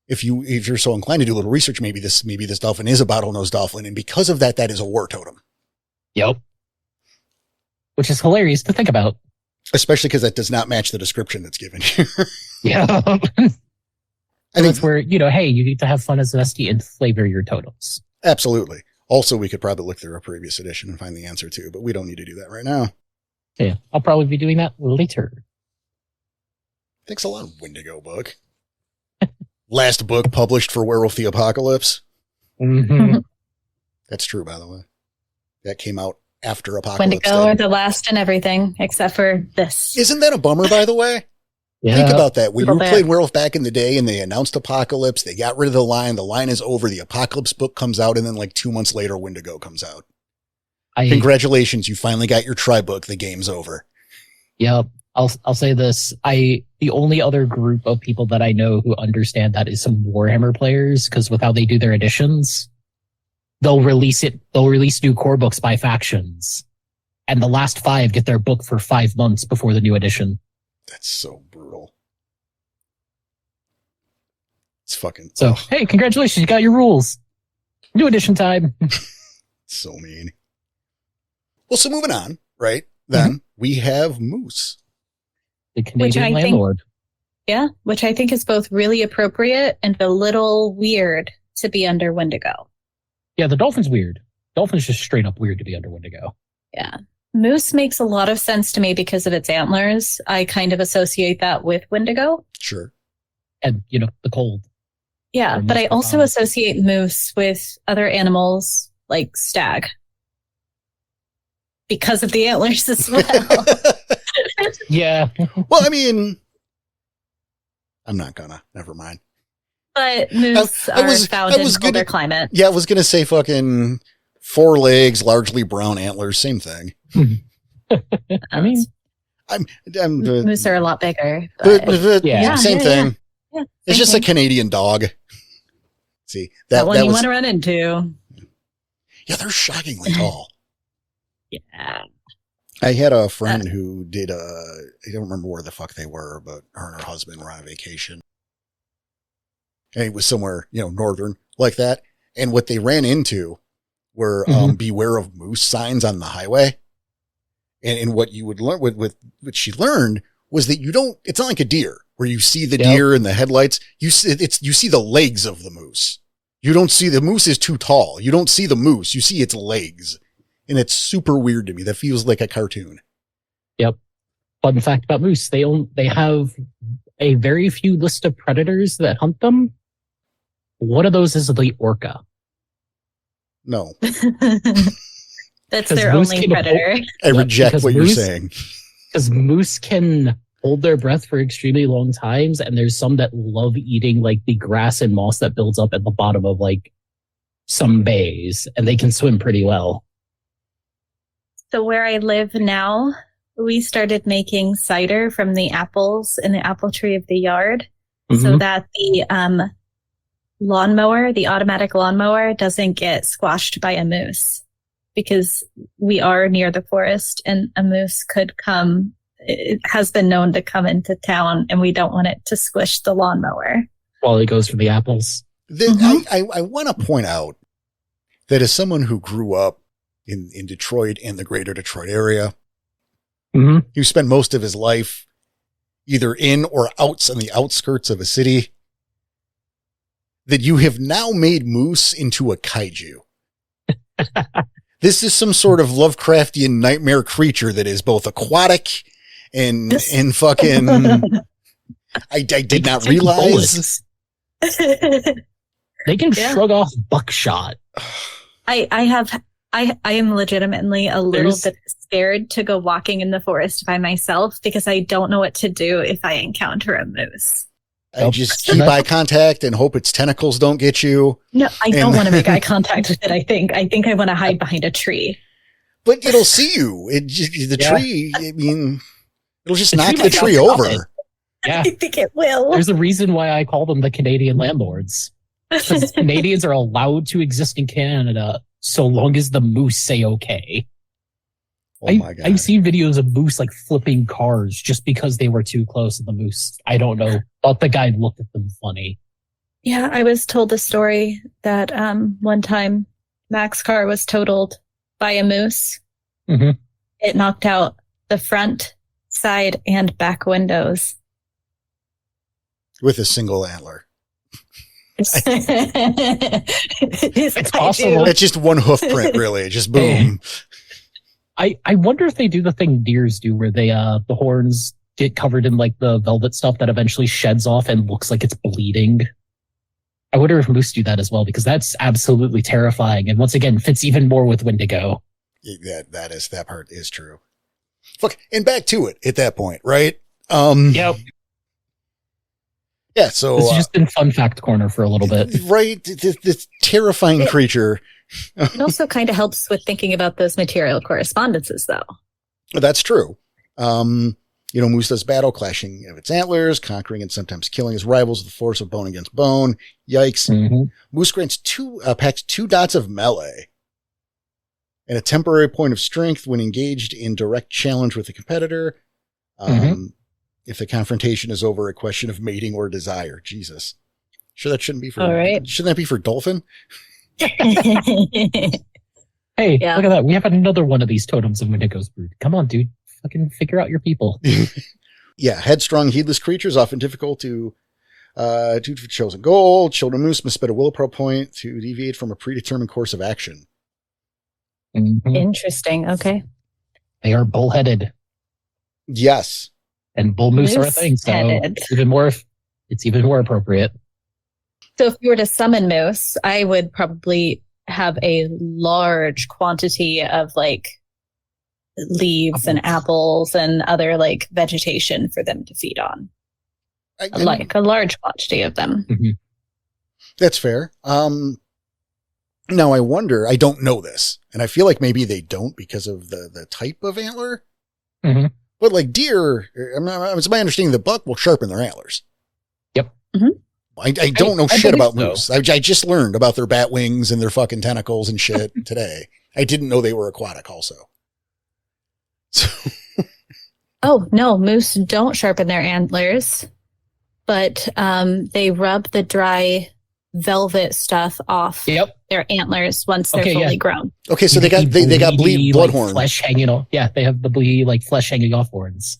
if you're so inclined to do a little research. Maybe this dolphin is a bottlenose dolphin, and because of that, that is a war totem. Yep. Which is hilarious to think about. Especially because that does not match the description that's given here. Yeah. I think that's where, hey, you need to have fun as an ST and flavor your totems. Absolutely. Also, we could probably look through a previous edition and find the answer too, but we don't need to do that right now. Yeah, I'll probably be doing that later. Thanks a lot, Wendigo book. Last book published for Werewolf the Apocalypse. Mm-hmm. That's true, by the way. That came out after Apocalypse. Wendigo are the last and everything, except for this. Isn't that a bummer, by the way? Yeah. Think about that. When you were playing Werewolf back in the day and they announced Apocalypse, they got rid of the line is over, the Apocalypse book comes out, and then like 2 months later, Wendigo comes out. Congratulations, you finally got your tri book, the game's over. Yep. I'll say this. The only other group of people that I know who understand that is some Warhammer players, because with how they do their editions, they'll release new core books by factions. And the last 5 get their book for 5 months before the new edition. That's so brutal. It's fucking... So, hey, congratulations, you got your rules. New edition time. So mean. Well, so moving on, right? Then we have Moose. The Canadian landlord. Which I think is both really appropriate and a little weird to be under Wendigo. Yeah, the dolphin's weird. Dolphin's just straight up weird to be under Wendigo. Yeah. Moose makes a lot of sense to me because of its antlers. I kind of associate that with Wendigo. Sure. And, the cold. Yeah, but I also associate moose with other animals like stag. Because of the antlers as well. Yeah. Well, I mean, I'm not gonna. Never mind. But moose are found in colder climate. Yeah, I was gonna say fucking 4 legs, largely brown antlers, same thing. I mean, moose are a lot bigger. Same thing. Yeah, it's just a Canadian dog. See, that one you want to run into. Yeah, they're shockingly tall. Yeah. I had a friend who did I don't remember where the fuck they were, but her and her husband were on vacation. And it was somewhere, northern like that. And what they ran into were beware of moose signs on the highway. And what you would learn, what she learned was that it's not like a deer where you see the deer in the headlights. You see the legs of the moose. You don't see the moose is too tall. You don't see the moose. You see its legs. And it's super weird to me. That feels like a cartoon. Yep. Fun fact about moose. They have a very few list of predators that hunt them. One of those is the orca. No. That's their only predator. I reject what you're saying. Because moose can hold their breath for extremely long times, and there's some that love eating like the grass and moss that builds up at the bottom of like some bays, and they can swim pretty well. So where I live now, we started making cider from the apples in the apple tree of the yard, so that the lawnmower, the automatic lawnmower, doesn't get squashed by a moose. Because we are near the forest and a moose could come. It has been known to come into town, and we don't want it to squish the lawnmower. While it goes for the apples. I want to point out that as someone who grew up in Detroit and the greater Detroit area, who spent most of his life either in or out on the outskirts of a city, that you have now made moose into a kaiju. This is some sort of Lovecraftian nightmare creature that is both aquatic and fucking I did not realize. They can shrug off buckshot. I am legitimately a little bit scared to go walking in the forest by myself because I don't know what to do if I encounter a moose. I just keep eye contact and hope its tentacles don't get you. No, I don't want to make eye contact with it. I think I want to hide behind a tree. But it'll see you. Tree, I mean, it'll just knock the tree over. Yeah. I think it will. There's a reason why I call them the Canadian landlords. Because Canadians are allowed to exist in Canada so long as the moose say okay. Oh my God. I've seen videos of moose like flipping cars just because they were too close to the moose. I don't know, but the guy looked at them funny. Yeah, I was told the story that one time Mac's car was totaled by a moose. Mm-hmm. It knocked out the front, side, and back windows. With a single antler. It's possible. That's just one hoof print, really. Just boom. I wonder if they do the thing deers do where they the horns get covered in like the velvet stuff that eventually sheds off and looks like it's bleeding. I wonder if moose do that as well, because that's absolutely terrifying. And once again, fits even more with Wendigo. That part is true. Fuck, and back to it at that point, right? Yep. Yeah, so it's just been fun fact corner for a little bit. Right, this terrifying creature. It also kind of helps with thinking about those material correspondences, though. That's true. Moose does battle, clashing of its antlers, conquering and sometimes killing his rivals with the force of bone against bone. Yikes. Mm-hmm. Moose grants packs 2 dots of melee and a temporary point of strength when engaged in direct challenge with a competitor. If the confrontation is over a question of mating or desire. Jesus. Sure, that shouldn't be for... All right. Shouldn't that be for dolphin? Hey, look at that. We have another one of these totems in Wendigo's Brood. Come on, dude. Fucking figure out your people. Yeah, headstrong, heedless creatures, often difficult to chosen goal. Children moose must spend a willpower point to deviate from a predetermined course of action. Mm-hmm. Interesting. Okay. They are bullheaded. Yes. And bull moose are a thing, so it's even more appropriate. So if you were to summon moose, I would probably have a large quantity of like leaves and apples and other like vegetation for them to feed on. Like a large quantity of them. Mm-hmm. That's fair. Now I wonder, I don't know this, and I feel like maybe they don't because of the type of antler. Mm-hmm. But like deer, it's my understanding the buck will sharpen their antlers. Yep. Mm-hmm. I don't know shit about moose. I just learned about their bat wings and their fucking tentacles and shit today. I didn't know they were aquatic also. So. Oh, no, moose don't sharpen their antlers, but they rub the dry velvet stuff off their antlers once they're fully grown. Okay, so they got blood horns. Flesh hanging off. Yeah, they have the bleedy like flesh hanging off horns.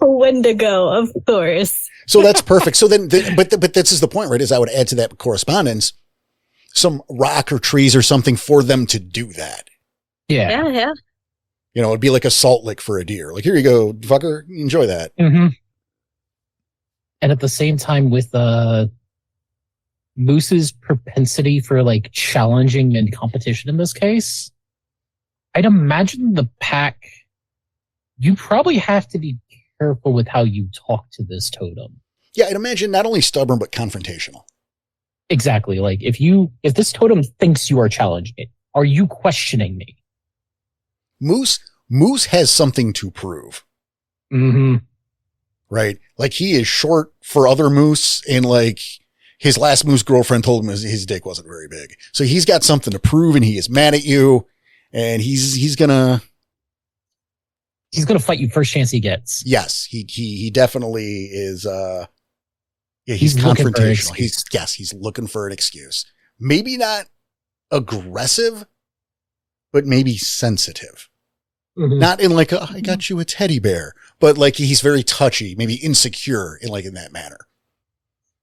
Wendigo, of course. So that's perfect. So then, but this is the point, right? Is I would add to that correspondence some rock or trees or something for them to do that. Yeah. It'd be like a salt lick for a deer. Like, here you go, fucker, enjoy that. Mm-hmm. And at the same time, with moose's propensity for like challenging and competition in this case, I'd imagine the pack, you probably have to be careful with how you talk to this totem. Yeah, I'd imagine not only stubborn, but confrontational. Exactly. Like if this totem thinks you are challenging it, are you questioning me? Moose has something to prove. Mm-hmm. Right? Like he is short for other moose, and like his last moose girlfriend told him his dick wasn't very big. So he's got something to prove, and he is mad at you, and he's gonna fight you first chance he gets. Yes, he definitely is. He's confrontational. He's looking for an excuse. Maybe not aggressive, but maybe sensitive. Mm-hmm. Not in like I got you a teddy bear, but like he's very touchy, maybe insecure in that manner.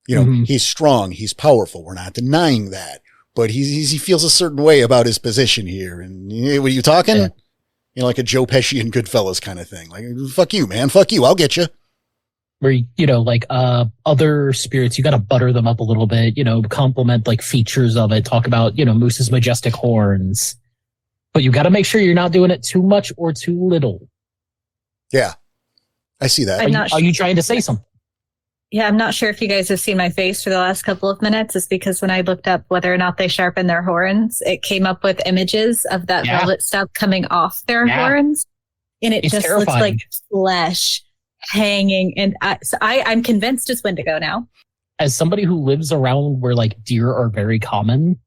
He's strong, he's powerful. We're not denying that, but he feels a certain way about his position here. And what are you talking? Yeah. Like a Joe Pesci and Goodfellas kind of thing. Like, fuck you, man. Fuck you. I'll get you. where, like other spirits, you got to butter them up a little bit, compliment like features of it, talk about, Moose's majestic horns. But you got to make sure you're not doing it too much or too little. Yeah, I see that. Are you trying to say something? Yeah, I'm not sure if you guys have seen my face for the last couple of minutes. It's because when I looked up whether or not they sharpen their horns, it came up with images of that velvet stuff coming off their horns. And it's just terrifying. Looks like flesh hanging. And I'm convinced it's Wendigo now. As somebody who lives around where like deer are very common,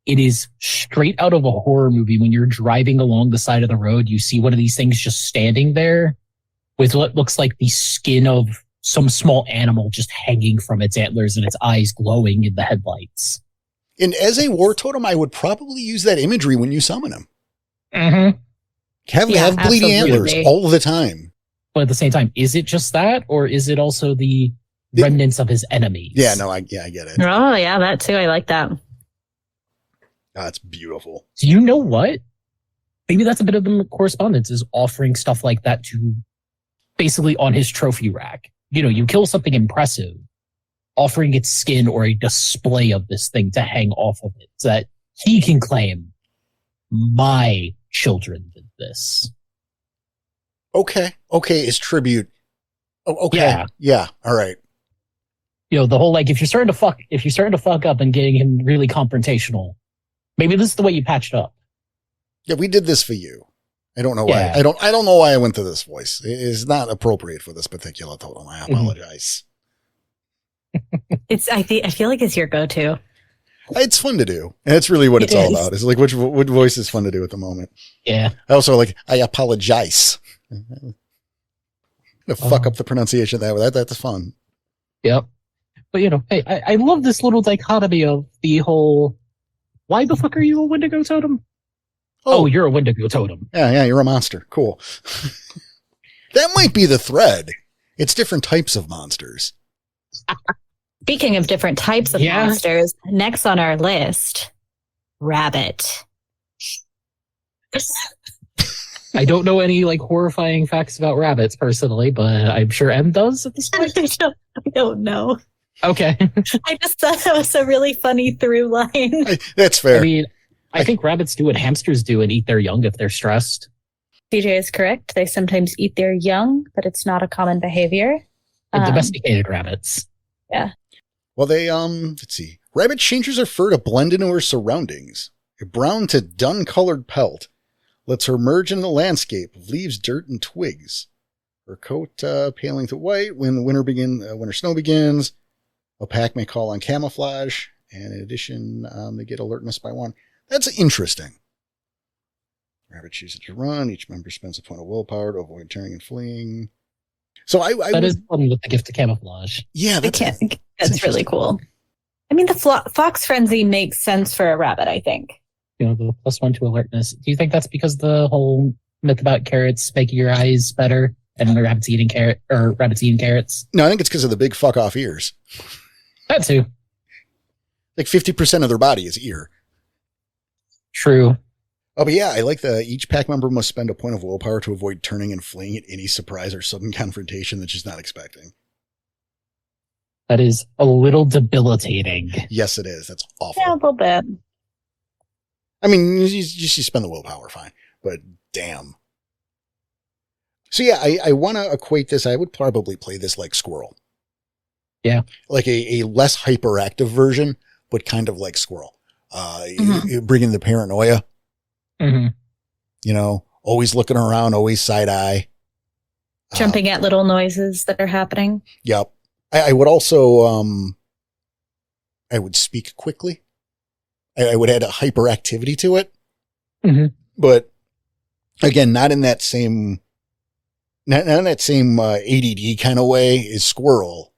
it is straight out of a horror movie. When you're driving along the side of the road, you see one of these things just standing there with what looks like the skin of some small animal just hanging from its antlers and its eyes glowing in the headlights. And as a war totem, I would probably use that imagery when you summon him. Mm-hmm. Have bleeding antlers all the time. But at the same time, is it just that, or is it also the remnants of his enemies? Yeah, no, I get it. Oh, yeah, that too. I like that. That's beautiful. So you know what? Maybe that's a bit of the correspondence, is offering stuff like that to basically on his trophy rack. You kill something impressive, offering its skin or a display of this thing to hang off of it so that he can claim, my children did this. Okay, is tribute. Oh, okay. Yeah. All right. The whole, like, if you're starting to fuck up and getting him really confrontational, maybe this is the way you patched up. Yeah, we did this for you. I don't know why. I don't know why I went to this voice. It is not appropriate for this particular totem. I apologize. I feel like it's your go-to. It's fun to do. And it's really what it's all about. It's like which voice is fun to do at the moment. Yeah. I also I apologize. I'm gonna fuck up the pronunciation of that. That's fun. Yep. But hey, I love this little dichotomy of the whole, why the fuck are you a Wendigo totem? Oh, you're a Wendigo totem. Yeah, you're a monster. Cool. That might be the thread. It's different types of monsters. Speaking of different types of monsters, next on our list, rabbit. I don't know any horrifying facts about rabbits personally, but I'm sure M does at this point. I don't know. Okay. I just thought that was a really funny through line. That's fair. I mean, I think rabbits do what hamsters do and eat their young if they're stressed. DJ is correct. They sometimes eat their young, but it's not a common behavior. Domesticated rabbits. Yeah. Well, they, let's see. Rabbit changes her fur to blend into her surroundings. A brown to dun-colored pelt lets her merge in the landscape of leaves, dirt, and twigs. Her coat paling to white when winter snow begins. A pack may call on camouflage, and in addition, they get alertness by one. That's interesting. Rabbit chooses to run. Each member spends a point of willpower to avoid turning and fleeing. So that is fun with the gift of camouflage. Yeah, that's really cool. I mean, the fox frenzy makes sense for a rabbit, I think. The +1 to alertness. Do you think that's because the whole myth about carrots making your eyes better and rabbits eating carrots? No, I think it's because of the big fuck off ears. That too. 50% of their body is ear. True. Oh, but yeah, I like each pack member must spend a point of willpower to avoid turning and fleeing at any surprise or sudden confrontation that she's not expecting. That is a little debilitating. Yes, it is. That's awful. Yeah, a little bit. I mean, you spend the willpower, fine, but damn. So yeah, I want to equate this. I would probably play this like Squirrel. Yeah. Like a less hyperactive version, but kind of like Squirrel. You bring in the paranoia. Mm-hmm. Always looking around, always side eye. Jumping at little noises that are happening. Yep. I would also, I would speak quickly. I would add a hyperactivity to it. Mm-hmm. But again, not in that same ADD kind of way as Squirrel.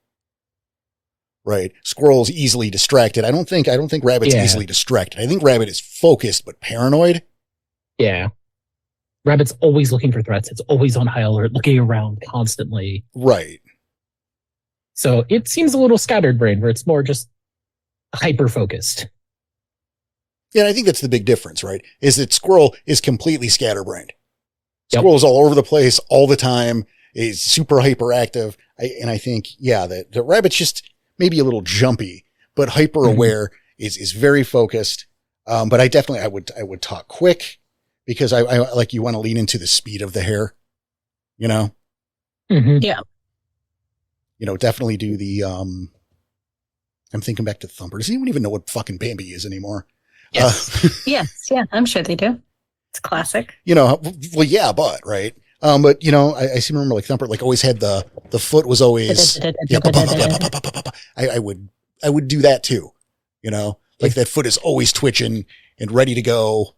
Right. Squirrel's easily distracted. I don't think Rabbit's easily distracted. I think Rabbit is focused but paranoid. Yeah. Rabbit's always looking for threats. It's always on high alert, looking around constantly. Right. So it seems a little scattered brain where it's more just hyper focused. Yeah, and I think that's the big difference, right? Is that Squirrel is completely scatterbrained. Yep. Squirrel's all over the place all the time. is super hyperactive. I think, yeah, the rabbit's just maybe a little jumpy, but hyper aware is very focused. But I would talk quick because I like, you want to lean into the speed of the hair, you know? Yeah. You know, definitely do the, I'm thinking back to Thumper. Does anyone even know what fucking Bambi is anymore? Yes. Yes. Yeah. I'm sure they do. It's classic. You know, well, yeah, but right. But you know, I seem to remember like Thumper like always had the foot was always, yeah, I would do that too. You know, like that foot is always twitching and ready to go.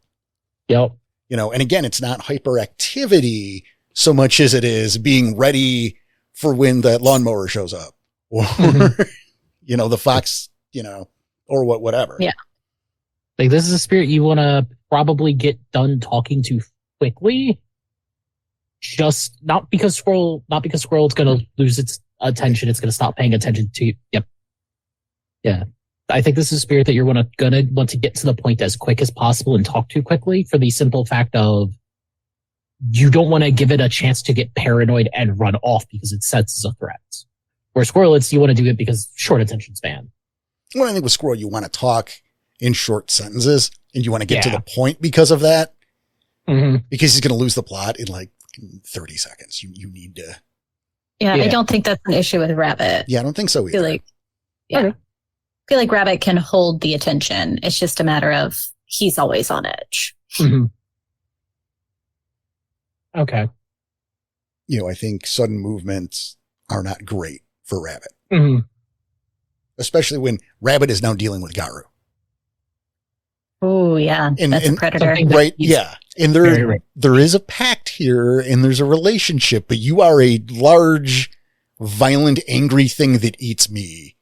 Yep. You know, and again, it's not hyperactivity so much as it is being ready for when that lawnmower shows up or, you know, the fox, you know, or whatever. Yeah. Like this is a spirit you want to probably get done talking to quickly. Just not because squirrel's going to lose its attention. It's going to stop paying attention to you. Yep. Yeah. I think this is a spirit that you're gonna want to get to the point as quick as possible and talk to quickly for the simple fact of you don't want to give it a chance to get paranoid and run off because it senses a threat. Where squirrel, you want to do it because short attention span. Well, I think with squirrel, you want to talk in short sentences and you want to get to the point because of that. Because he's going to lose the plot in like 30 seconds. You need to. Yeah, I don't think that's an issue with rabbit. Yeah, I don't think so either. I feel like rabbit can hold the attention. It's just a matter of he's always on edge. Okay. You know, I think sudden movements are not great for rabbit. Especially when rabbit is now dealing with Garu. Oh, yeah. That's a predator. Right. Yeah. And there is a pact here and there's a relationship, but you are a large, violent, angry thing that eats me.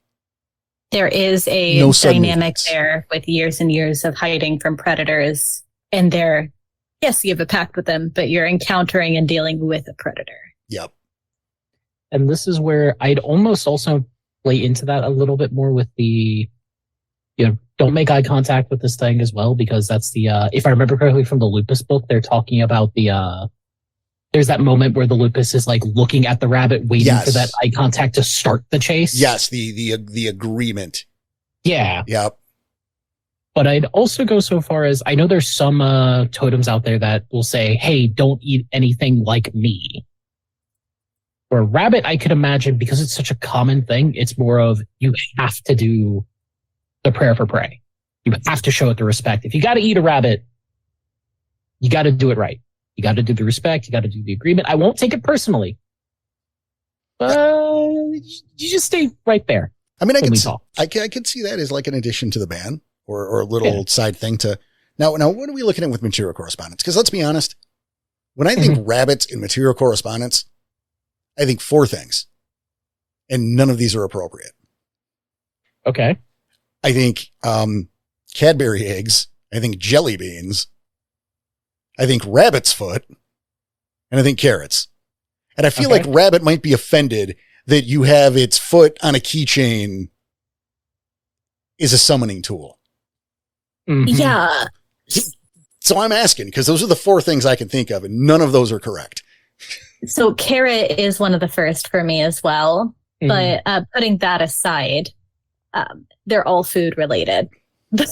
There is a dynamic there with years and years of hiding from predators. And yes, you have a pact with them, but you're encountering and dealing with a predator. Yep. And this is where I'd almost also play into that a little bit more with the, don't make eye contact with this thing as well, because that's the, if I remember correctly from the Lupus book, they're talking about there's that moment where the Lupus is like looking at the rabbit, waiting for that eye contact to start the chase. Yes, the agreement. Yeah. Yep. But I'd also go so far as I know there's some totems out there that will say, hey, don't eat anything like me. For a rabbit, I could imagine because it's such a common thing, it's more of you have to do the prayer for prey. You have to show it the respect. If you got to eat a rabbit, you got to do it right. You got to do the respect. You got to do the agreement. I won't take it personally. But you just stay right there. I mean, I could see that as like an addition to the ban or a little side thing to now, what are we looking at with material correspondence? Because let's be honest, when I think rabbits in material correspondence, I think 4 things and none of these are appropriate. Okay. I think, Cadbury eggs. I think jelly beans. I think rabbit's foot, and I think carrots. And I feel like rabbit might be offended that you have its foot on a keychain is a summoning tool. Yeah. So I'm asking, because those are the 4 things I can think of, and none of those are correct. So carrot is one of the first for me as well. But putting that aside, they're all food related. But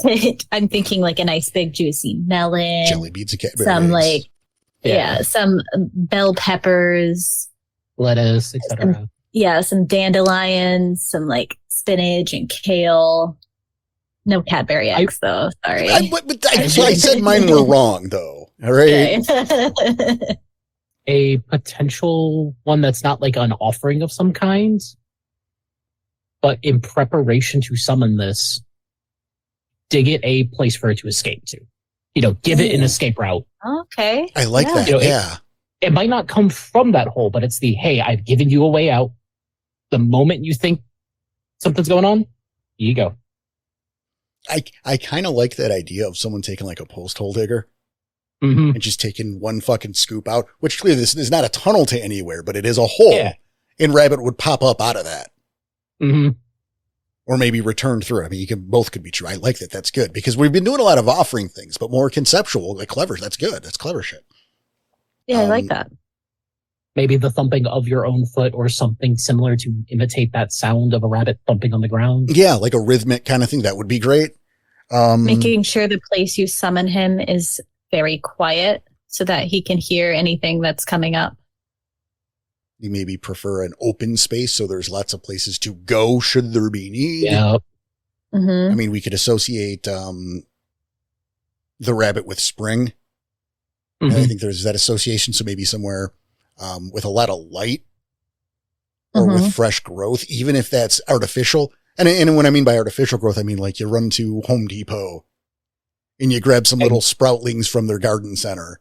I'm thinking like a nice big juicy melon, jelly beans, and Cadbury some eggs. some bell peppers, lettuce, etc. Some dandelions, some like spinach and kale. No Cadbury eggs though. Sorry, I said mine were wrong though. All right. Okay. A potential one that's not like an offering of some kind, but in preparation to summon this, dig it a place for it to escape to. Give it an escape route. Okay. I like that. It might not come from that hole, but it's hey, I've given you a way out. The moment you think something's going on, here you go. I kind of like that idea of someone taking like a post hole digger and just taking one fucking scoop out, which clearly this is not a tunnel to anywhere, but it is a hole. Yeah. And rabbit would pop up out of that. Or maybe return through. I mean, both could be true. I like that. That's good because we've been doing a lot of offering things, but more conceptual, like clever. That's good. That's clever shit. Yeah, I like that. Maybe the thumping of your own foot or something similar to imitate that sound of a rabbit thumping on the ground. Yeah, like a rhythmic kind of thing. That would be great. Making sure the place you summon him is very quiet so that he can hear anything that's coming up. You maybe prefer an open space so there's lots of places to go should there be need. Yeah. Mm-hmm. I mean, we could associate the rabbit with spring. Mm-hmm. And I think there's that association. So maybe somewhere with a lot of light or Mm-hmm. with fresh growth, even if that's artificial. And when I mean by artificial growth, I mean like you run to Home Depot and you grab some little sproutlings from their garden center.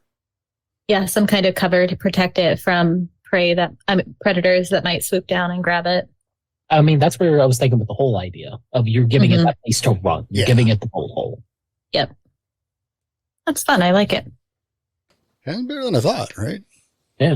Yeah, some kind of cover to protect it from predators that might swoop down and grab it. I mean, that's where I was thinking with the whole idea of you're giving it that place to run. You're giving it the hole. Yep. That's fun. I like it. That's better than I thought, right? Yeah.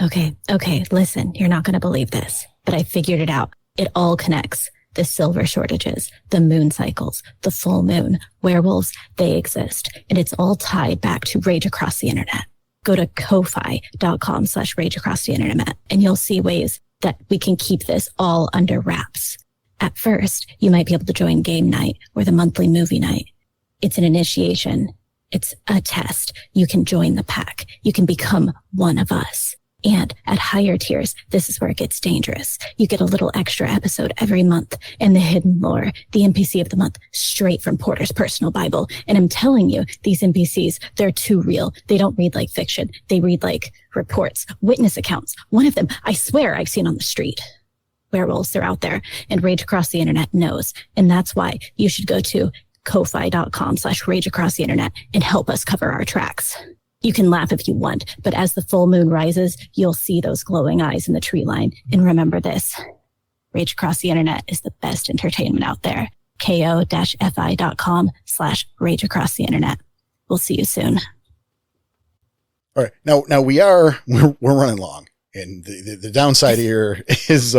Okay, listen, you're not going to believe this, but I figured it out. It all connects. The silver shortages, the moon cycles, the full moon, werewolves, they exist. And it's all tied back to Rage Across the Internet. Go to ko-fi.com/Rage Across the Internet, and you'll see ways that we can keep this all under wraps. At first, you might be able to join game night or the monthly movie night. It's an initiation. It's a test. You can join the pack. You can become one of us. And at higher tiers, this is where it gets dangerous. You get a little extra episode every month and the hidden lore, the NPC of the month, straight from Porter's personal Bible. And I'm telling you, these NPCs, they're too real. They don't read like fiction. They read like reports, witness accounts. One of them, I swear I've seen on the street. Werewolves, they're out there, and Rage Across the Internet knows. And that's why you should go to ko-fi.com/Rage Across the Internet and help us cover our tracks. You can laugh if you want, but as the full moon rises, you'll see those glowing eyes in the tree line. And remember this, Rage Across the Internet is the best entertainment out there. ko-fi.com/Rage Across the Internet. We'll see you soon. All right. Now we're running long, and the downside here is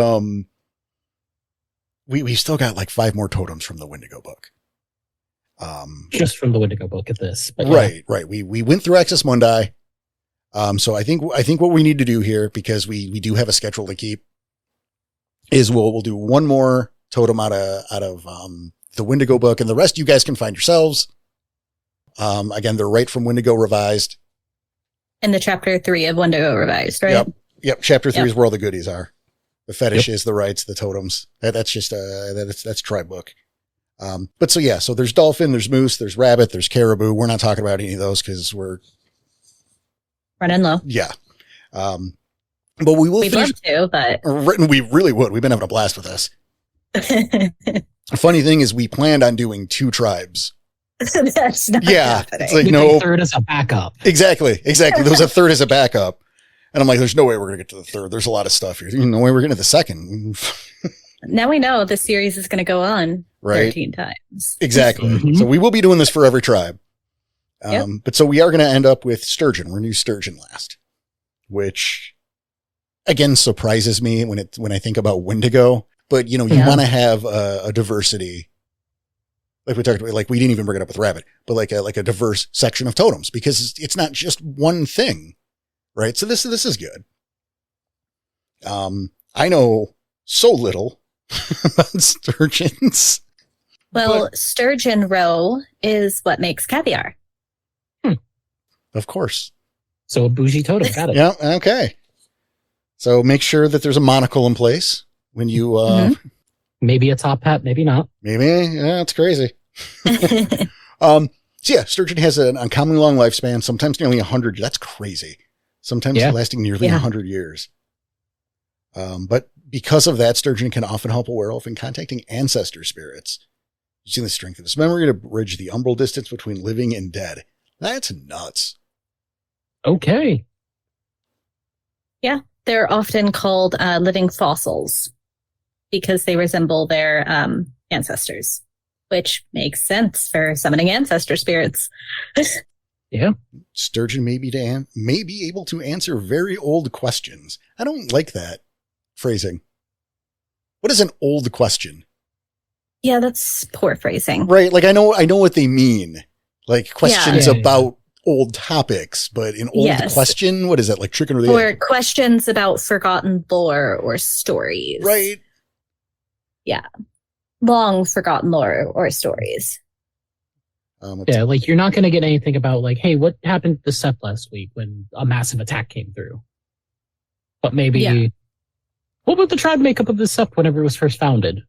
we still got like 5 more totems from the Wendigo book. Just from the Wendigo book at this. But right. We went through Access Mundi. So I think what we need to do here, because we do have a schedule to keep, is we'll do one more totem out of the Wendigo book, and the rest you guys can find yourselves. Again, they're right from Wendigo Revised. In the chapter 3 of Wendigo Revised, right? Yep. Chapter 3 is where all the goodies are. The fetish is the rites, the totems. That's just that's tribe book. But so there's dolphin, there's moose, there's rabbit, there's caribou. We're not talking about any of those because we're running low. Yeah. But we will. We'd love to, but we really would. We've been having a blast with this. The funny thing is, we planned on doing 2 tribes. That's not happening. It's like with no a third as a backup. Exactly. There was a third as a backup, and I'm like, there's no way we're gonna get to the third. There's a lot of stuff here. There's no way we're getting to the second. Now we know the series is going to go on 13 times. Exactly. Mm-hmm. So we will be doing this for every tribe. But so we are going to end up with Sturgeon. We're going to do Sturgeon last, which again surprises me when I think about Wendigo. But you want to have a diversity, like we talked about. Like we didn't even bring it up with rabbit, but like a diverse section of totems, because it's not just one thing, right? So this is good. I know so little about sturgeons. Well, sturgeon roe is what makes caviar. Of course. So a bougie totem. Got it. Yeah. Okay. So make sure that there's a monocle in place when you, maybe a top hat, maybe not. Maybe. Yeah, it's crazy. So sturgeon has an uncommonly long lifespan, sometimes nearly 100. That's crazy. Sometimes lasting nearly 100 years. But because of that, sturgeon can often help a werewolf in contacting ancestor spirits, using the strength of his memory to bridge the umbral distance between living and dead. That's nuts. Okay. Yeah, they're often called living fossils because they resemble their ancestors, which makes sense for summoning ancestor spirits. Yeah. Sturgeon may be able to answer very old questions. I don't like that phrasing. What is an old question? Yeah, that's poor phrasing. Right. Like I know what they mean. Like questions about old topics, but an old Yes. question. What is that, like Chicken or the Or Egg? questions about forgotten lore or stories. Right. Long forgotten lore or stories. Yeah, like you're not going to get anything about like, hey, what happened to Seth last week when a massive attack came through? But maybe, Yeah. what about the tribe makeup of the Seth whenever it was first founded?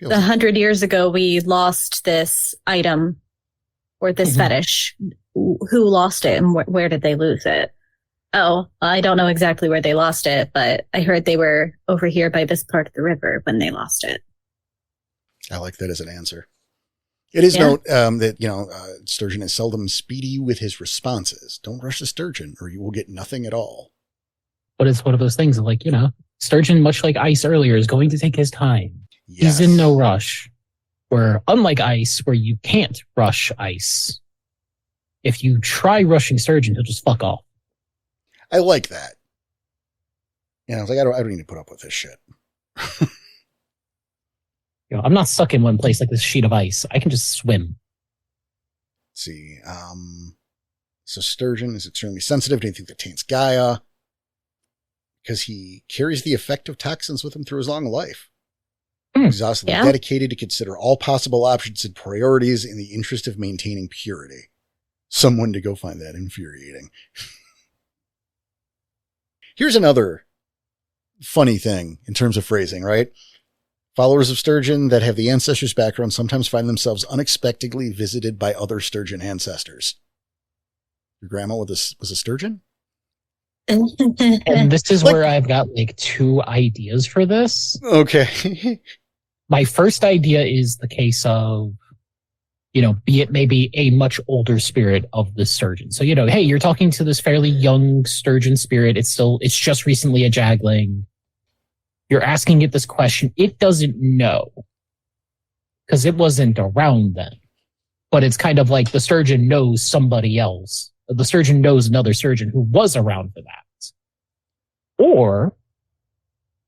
100 years ago, we lost this item or this Mhm. fetish. Who lost it and where did they lose it? Oh, I don't know exactly where they lost it, but I heard they were over here by this part of the river when they lost it. I like that as an answer. It is Yeah. note that, Sturgeon is seldom speedy with his responses. Don't rush the Sturgeon or you will get nothing at all. But it's one of those things of like, Sturgeon, much like Ice earlier, is going to take his time. Yes. He's in no rush. Where, unlike Ice, where you can't rush Ice, if you try rushing Sturgeon, he'll just fuck off. I like that. I was like, I don't need to put up with this shit. I'm not stuck in one place like this sheet of ice. I can just swim. Let's see. So Sturgeon is extremely sensitive to anything that taints Gaia because he carries the effect of toxins with him through his long life. He's also dedicated to consider all possible options and priorities in the interest of maintaining purity. Someone to go find that infuriating. Here's another funny thing in terms of phrasing, right? Followers of Sturgeon that have the ancestors' background sometimes find themselves unexpectedly visited by other Sturgeon ancestors. Your grandma was a Sturgeon? And this is where I've got like two ideas for this. Okay. My first idea is the case of, be it maybe a much older spirit of the Sturgeon. So, hey, you're talking to this fairly young Sturgeon spirit. It's just recently a Jagling. You're asking it this question. It doesn't know because it wasn't around then. But it's kind of like the Sturgeon knows somebody else. The Sturgeon knows another Sturgeon who was around for that. Or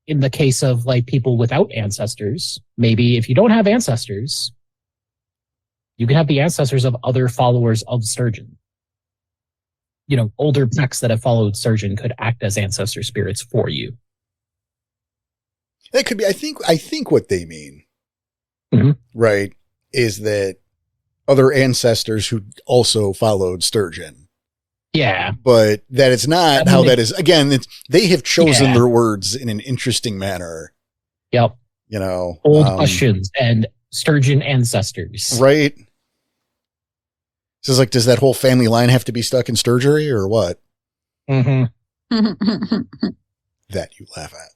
in the case of like people without ancestors, maybe if you don't have ancestors, you can have the ancestors of other followers of Sturgeon. Older packs that have followed Sturgeon could act as ancestor spirits for you. That could be, I think what they mean, right, is that other ancestors who also followed Sturgeon. Yeah. But that it's not how that is. Again, they have chosen their words in an interesting manner. Yep. Old questions and Sturgeon ancestors. Right. So it's like, does that whole family line have to be stuck in Sturgery or what? Mm-hmm. That you laugh at.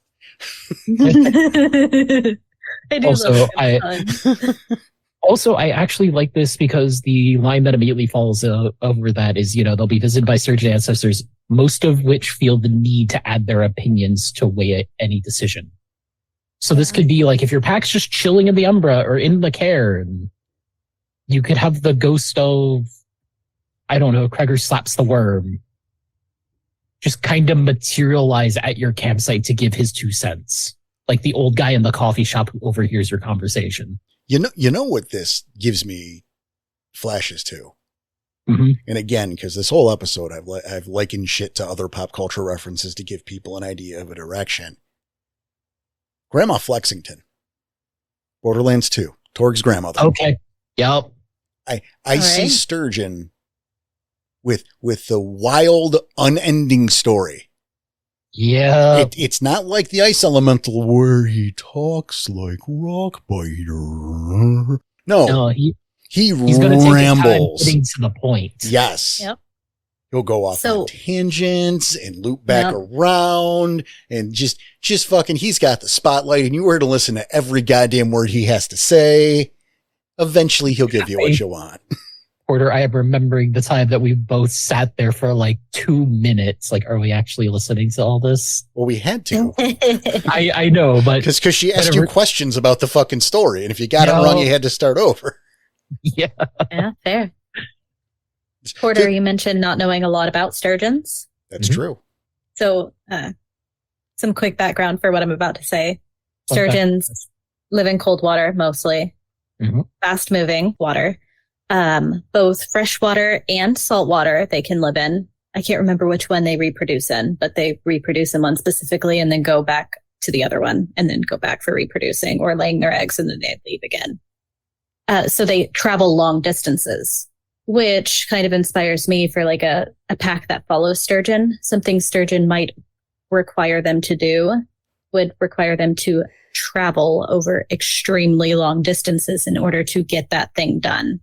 I actually like this because the line that immediately follows over that is, they'll be visited by Sturgeon ancestors, most of which feel the need to add their opinions to weigh any decision. So this could be like if your pack's just chilling in the Umbra or in the Cairn, you could have the ghost of, I don't know, Kreger slaps the worm, just kind of materialize at your campsite to give his 2 cents. Like the old guy in the coffee shop who overhears your conversation. You know what this gives me flashes to? Mm-hmm. And again, because this whole episode, I've likened shit to other pop culture references to give people an idea of a direction. Grandma Flexington. Borderlands 2. Torg's grandmother. Okay. Yep. I see Sturgeon with the wild, unending story. Yeah. It's not like the ice elemental where he talks like Rockbiter. No, he's rambles. going to take his time getting to the point. Yes. Yep. He'll go off on tangents and loop back around and just fucking, he's got the spotlight and you were to listen to every goddamn word he has to say. Eventually he'll give you what you want. Porter, I am remembering the time that we both sat there for like 2 minutes. Like, are we actually listening to all this? Well, we had to. I know, but because she asked you questions about the fucking story. And if you got it wrong, you had to start over. Yeah. Yeah, fair. Porter, you mentioned not knowing a lot about sturgeons. That's true. So, some quick background for what I'm about to say. Sturgeons live in cold water, mostly. Fast moving water. both freshwater and saltwater they can live in. I can't remember which one they reproduce in, but they reproduce in one specifically and then go back to the other one and then go back for reproducing or laying their eggs and then they leave again. So they travel long distances, which kind of inspires me for like a pack that follows sturgeon. Something sturgeon might require them to do would require them to travel over extremely long distances in order to get that thing done.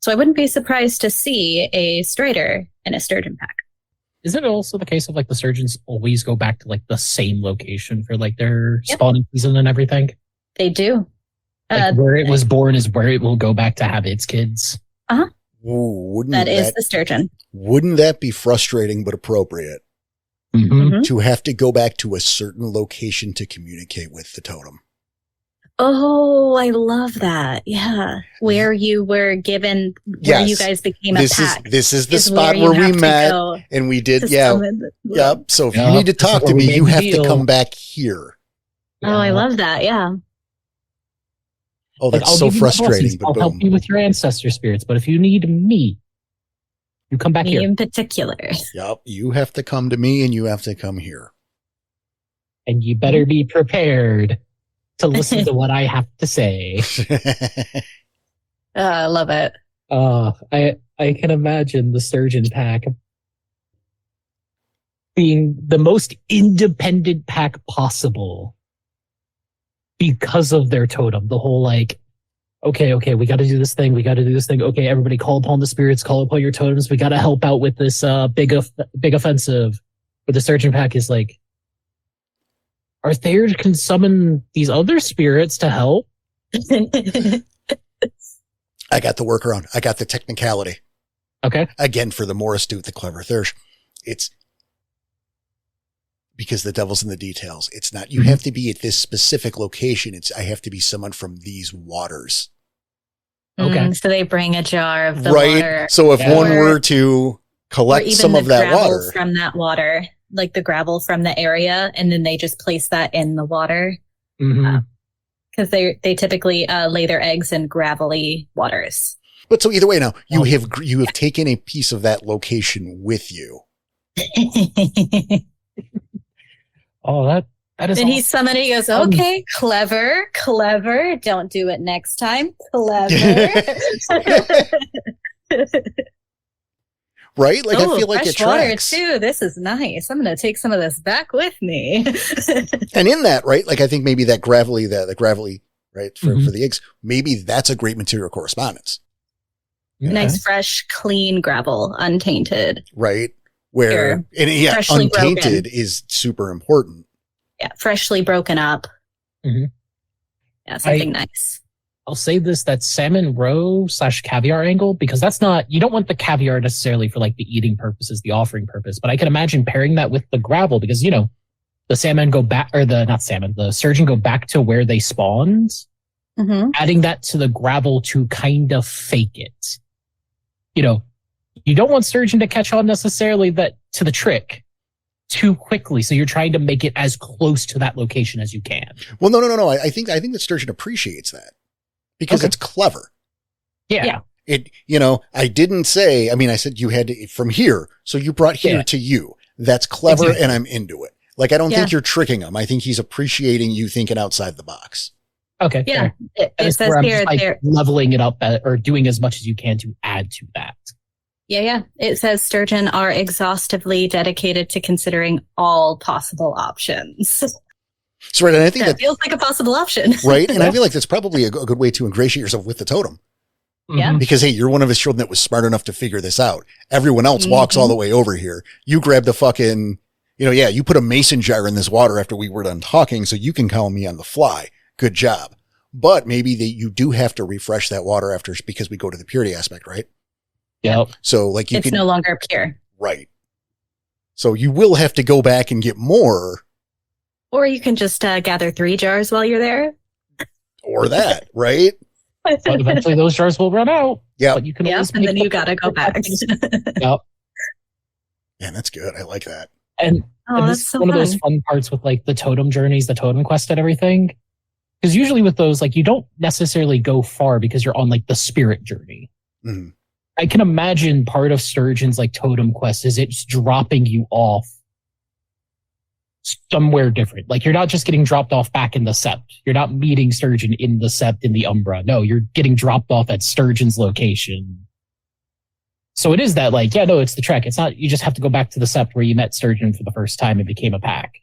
So I wouldn't be surprised to see a strider in a sturgeon pack. Isn't it also the case of like the sturgeons always go back to like the same location for like their spawning season and everything? They do. Like where it was born is where it will go back to have its kids. Uh-huh. Ooh, that is the sturgeon. Wouldn't that be frustrating but appropriate? Mm-hmm. To have to go back to a certain location to communicate with the totem. Oh, I love that. Yeah. Where you were given, where you guys became a pack. This is the spot where we met and we did, Yep. So if you need to talk to me, you have to come back here. Oh, I love that. Yeah. Oh, that's so frustrating. I'll help you with your ancestor spirits, but if you need me, you come back here. Me in particular. Yep. You have to come to me and you have to come here. And you better be prepared to listen to what I have to say. I love it. I can imagine the sturgeon pack being the most independent pack possible because of their totem. The whole like, okay, we got to do this thing. Okay, everybody call upon the spirits, call upon your totems. We got to help out with this big offensive. But the sturgeon pack is like, our Thayers can summon these other spirits to help. I got the workaround. I got the technicality. Okay. Again, for the more astute, the clever Thayers, it's because the devil's in the details. It's not, you have to be at this specific location. It's, I have to be someone from these waters. Okay. So they bring a jar of the water. So if one were to collect some of that water from that water, like the gravel from the area, and then they just place that in the water. Because they typically lay their eggs in gravelly waters. But so either way, now you have taken a piece of that location with you. Oh, that is. And he's summoned. He goes, "Okay, clever. Don't do it next time. Clever." Right? Like, I feel like it tracks. Water too. This is nice. I'm going to take some of this back with me. And in that, right? Like, I think maybe that gravelly, right? For the eggs, maybe that's a great material correspondence. Okay. Nice, fresh, clean gravel, untainted. Right. Where, untainted broken. Is super important. Yeah. Freshly broken up. Mm-hmm. Yeah. Something nice. I'll say this, that salmon roe / caviar angle, because that's not, you don't want the caviar necessarily for like the eating purposes, the offering purpose, but I can imagine pairing that with the gravel because, you know, the salmon go back, or the sturgeon go back to where they spawned, adding that to the gravel to kind of fake it. You know, you don't want sturgeon to catch on necessarily to the trick too quickly. So you're trying to make it as close to that location as you can. Well, no. I think that sturgeon appreciates that. Because it's clever. Yeah. It, I didn't say, I said you had to, from here. So you brought here to you. That's clever. Exactly. And I'm into it. Like, I don't think you're tricking him. I think he's appreciating you thinking outside the box. Okay. Yeah. It says here, they're leveling it up or doing as much as you can to add to that. Yeah. It says sturgeon are exhaustively dedicated to considering all possible options. So, right, and I think that feels like a possible option. Right. And I feel like that's probably a good way to ingratiate yourself with the totem. Yeah. Because, hey, you're one of his children that was smart enough to figure this out. Everyone else walks all the way over here. You grab the fucking, you put a mason jar in this water after we were done talking so you can call me on the fly. Good job. But maybe you do have to refresh that water after, because we go to the purity aspect, right? Yep. So like it's no longer pure. Right. So you will have to go back and get more. Or you can just gather 3 jars while you're there. Or that, right? But eventually those jars will run out. Yeah. But you can and then you got to go back. Yep. Man, that's good. I like that. And this is one of those fun parts with like the totem journeys, the totem quest and everything. Because usually with those, like you don't necessarily go far because you're on like the spirit journey. Mhm. I can imagine part of Sturgeon's like totem quest is it's dropping you off somewhere different. Like you're not just getting dropped off back in the Sept. You're not meeting Sturgeon in the Sept in the Umbra. No, you're getting dropped off at Sturgeon's location. So it is that like, yeah, no, it's the trek. It's not, you just have to go back to the Sept where you met Sturgeon for the first time and became a pack.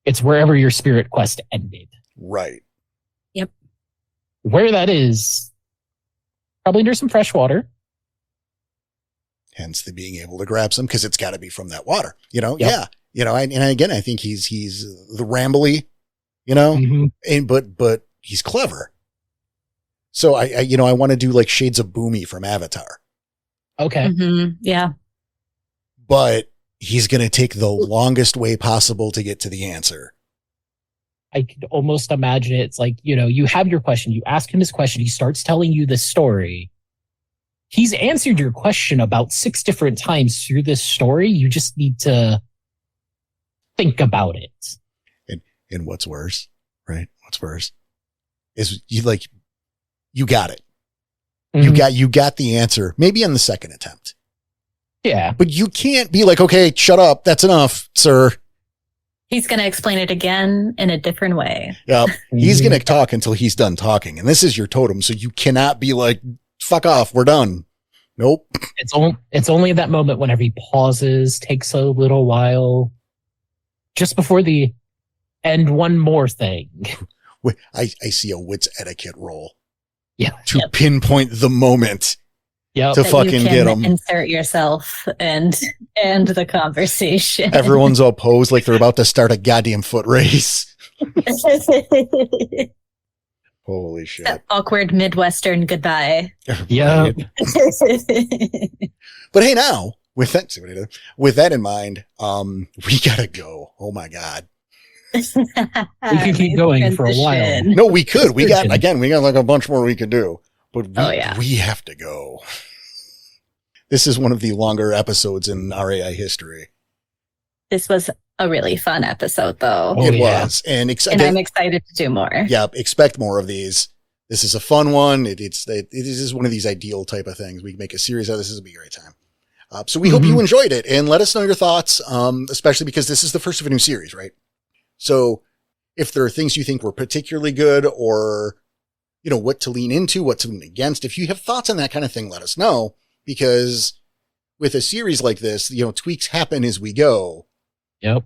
It's wherever your spirit quest ended. Right. Yep. Where that is, probably near some fresh water. Hence the being able to grab some, because it's got to be from that water, you know? Yep. Yeah. You know, and again, I think he's the rambly, you know, Mm-hmm. but he's clever. So I want to do like shades of Boomy from Avatar, Okay. Mm-hmm. Yeah. but he's going to take the longest way possible to get to the answer. I could almost imagine it's like, you know, you have your question, you ask him his question, he starts telling you this story. He's answered your question about 6 different times through this story. You just need to think about it. And what's worse, right? What's worse is you got it. Mhm. You got the answer, maybe on the second attempt, Yeah. but you can't be like, okay, shut up. That's enough, sir. He's going to explain it again in a different way. Yeah. He's Mhm. going to talk until he's done talking. And this is your totem. So you cannot be like, fuck off. We're done. Nope. It's only that moment whenever he pauses, takes a little while, just before the end. One more thing. I see a wits etiquette roll Yeah. to pinpoint the moment Yep. to That fucking you get can him. insert yourself and end the conversation. Everyone's all posed like they're about to start a goddamn foot race. Holy shit. That awkward Midwestern goodbye. Yeah. Right. But hey, now with that in mind, we gotta go. Oh my God. We could keep going for a while. Transition. No, we could. We got like a bunch more we could do, but we have to go. This is one of the longer episodes in RAI history. This was a really fun episode, though. Oh, It yeah. was. And I'm excited to do more. yeah, expect more of these. This is a fun one. It is one of these ideal type of things. We can make a series out of this. This will be a great time. So we hope you enjoyed it, and let us know your thoughts, especially because this is the first of a new series, right? So if there are things you think were particularly good, or, you know, what to lean into, what to lean against, if you have thoughts on that kind of thing, let us know, because with a series like this, you know, tweaks happen as we go, Yep.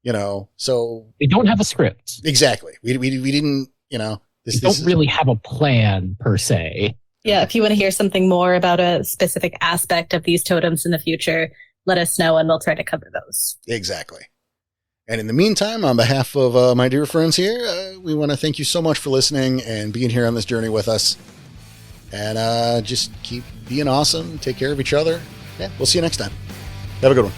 you know, so We don't have a script. exactly. We didn't, you know, We this don't is really have a plan per se. Yeah, if you want to hear something more about a specific aspect of these totems in the future, let us know and we'll try to cover those. exactly. And in the meantime, on behalf of my dear friends here, we want to thank you so much for listening and being here on this journey with us. And just keep being awesome. Take care of each other. Yeah, we'll see you next time. Have a good one.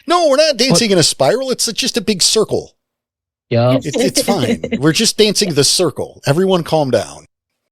No, we're not dancing in a spiral. It's just a big circle. Yep. It's fine. We're just dancing the circle. Everyone calm down.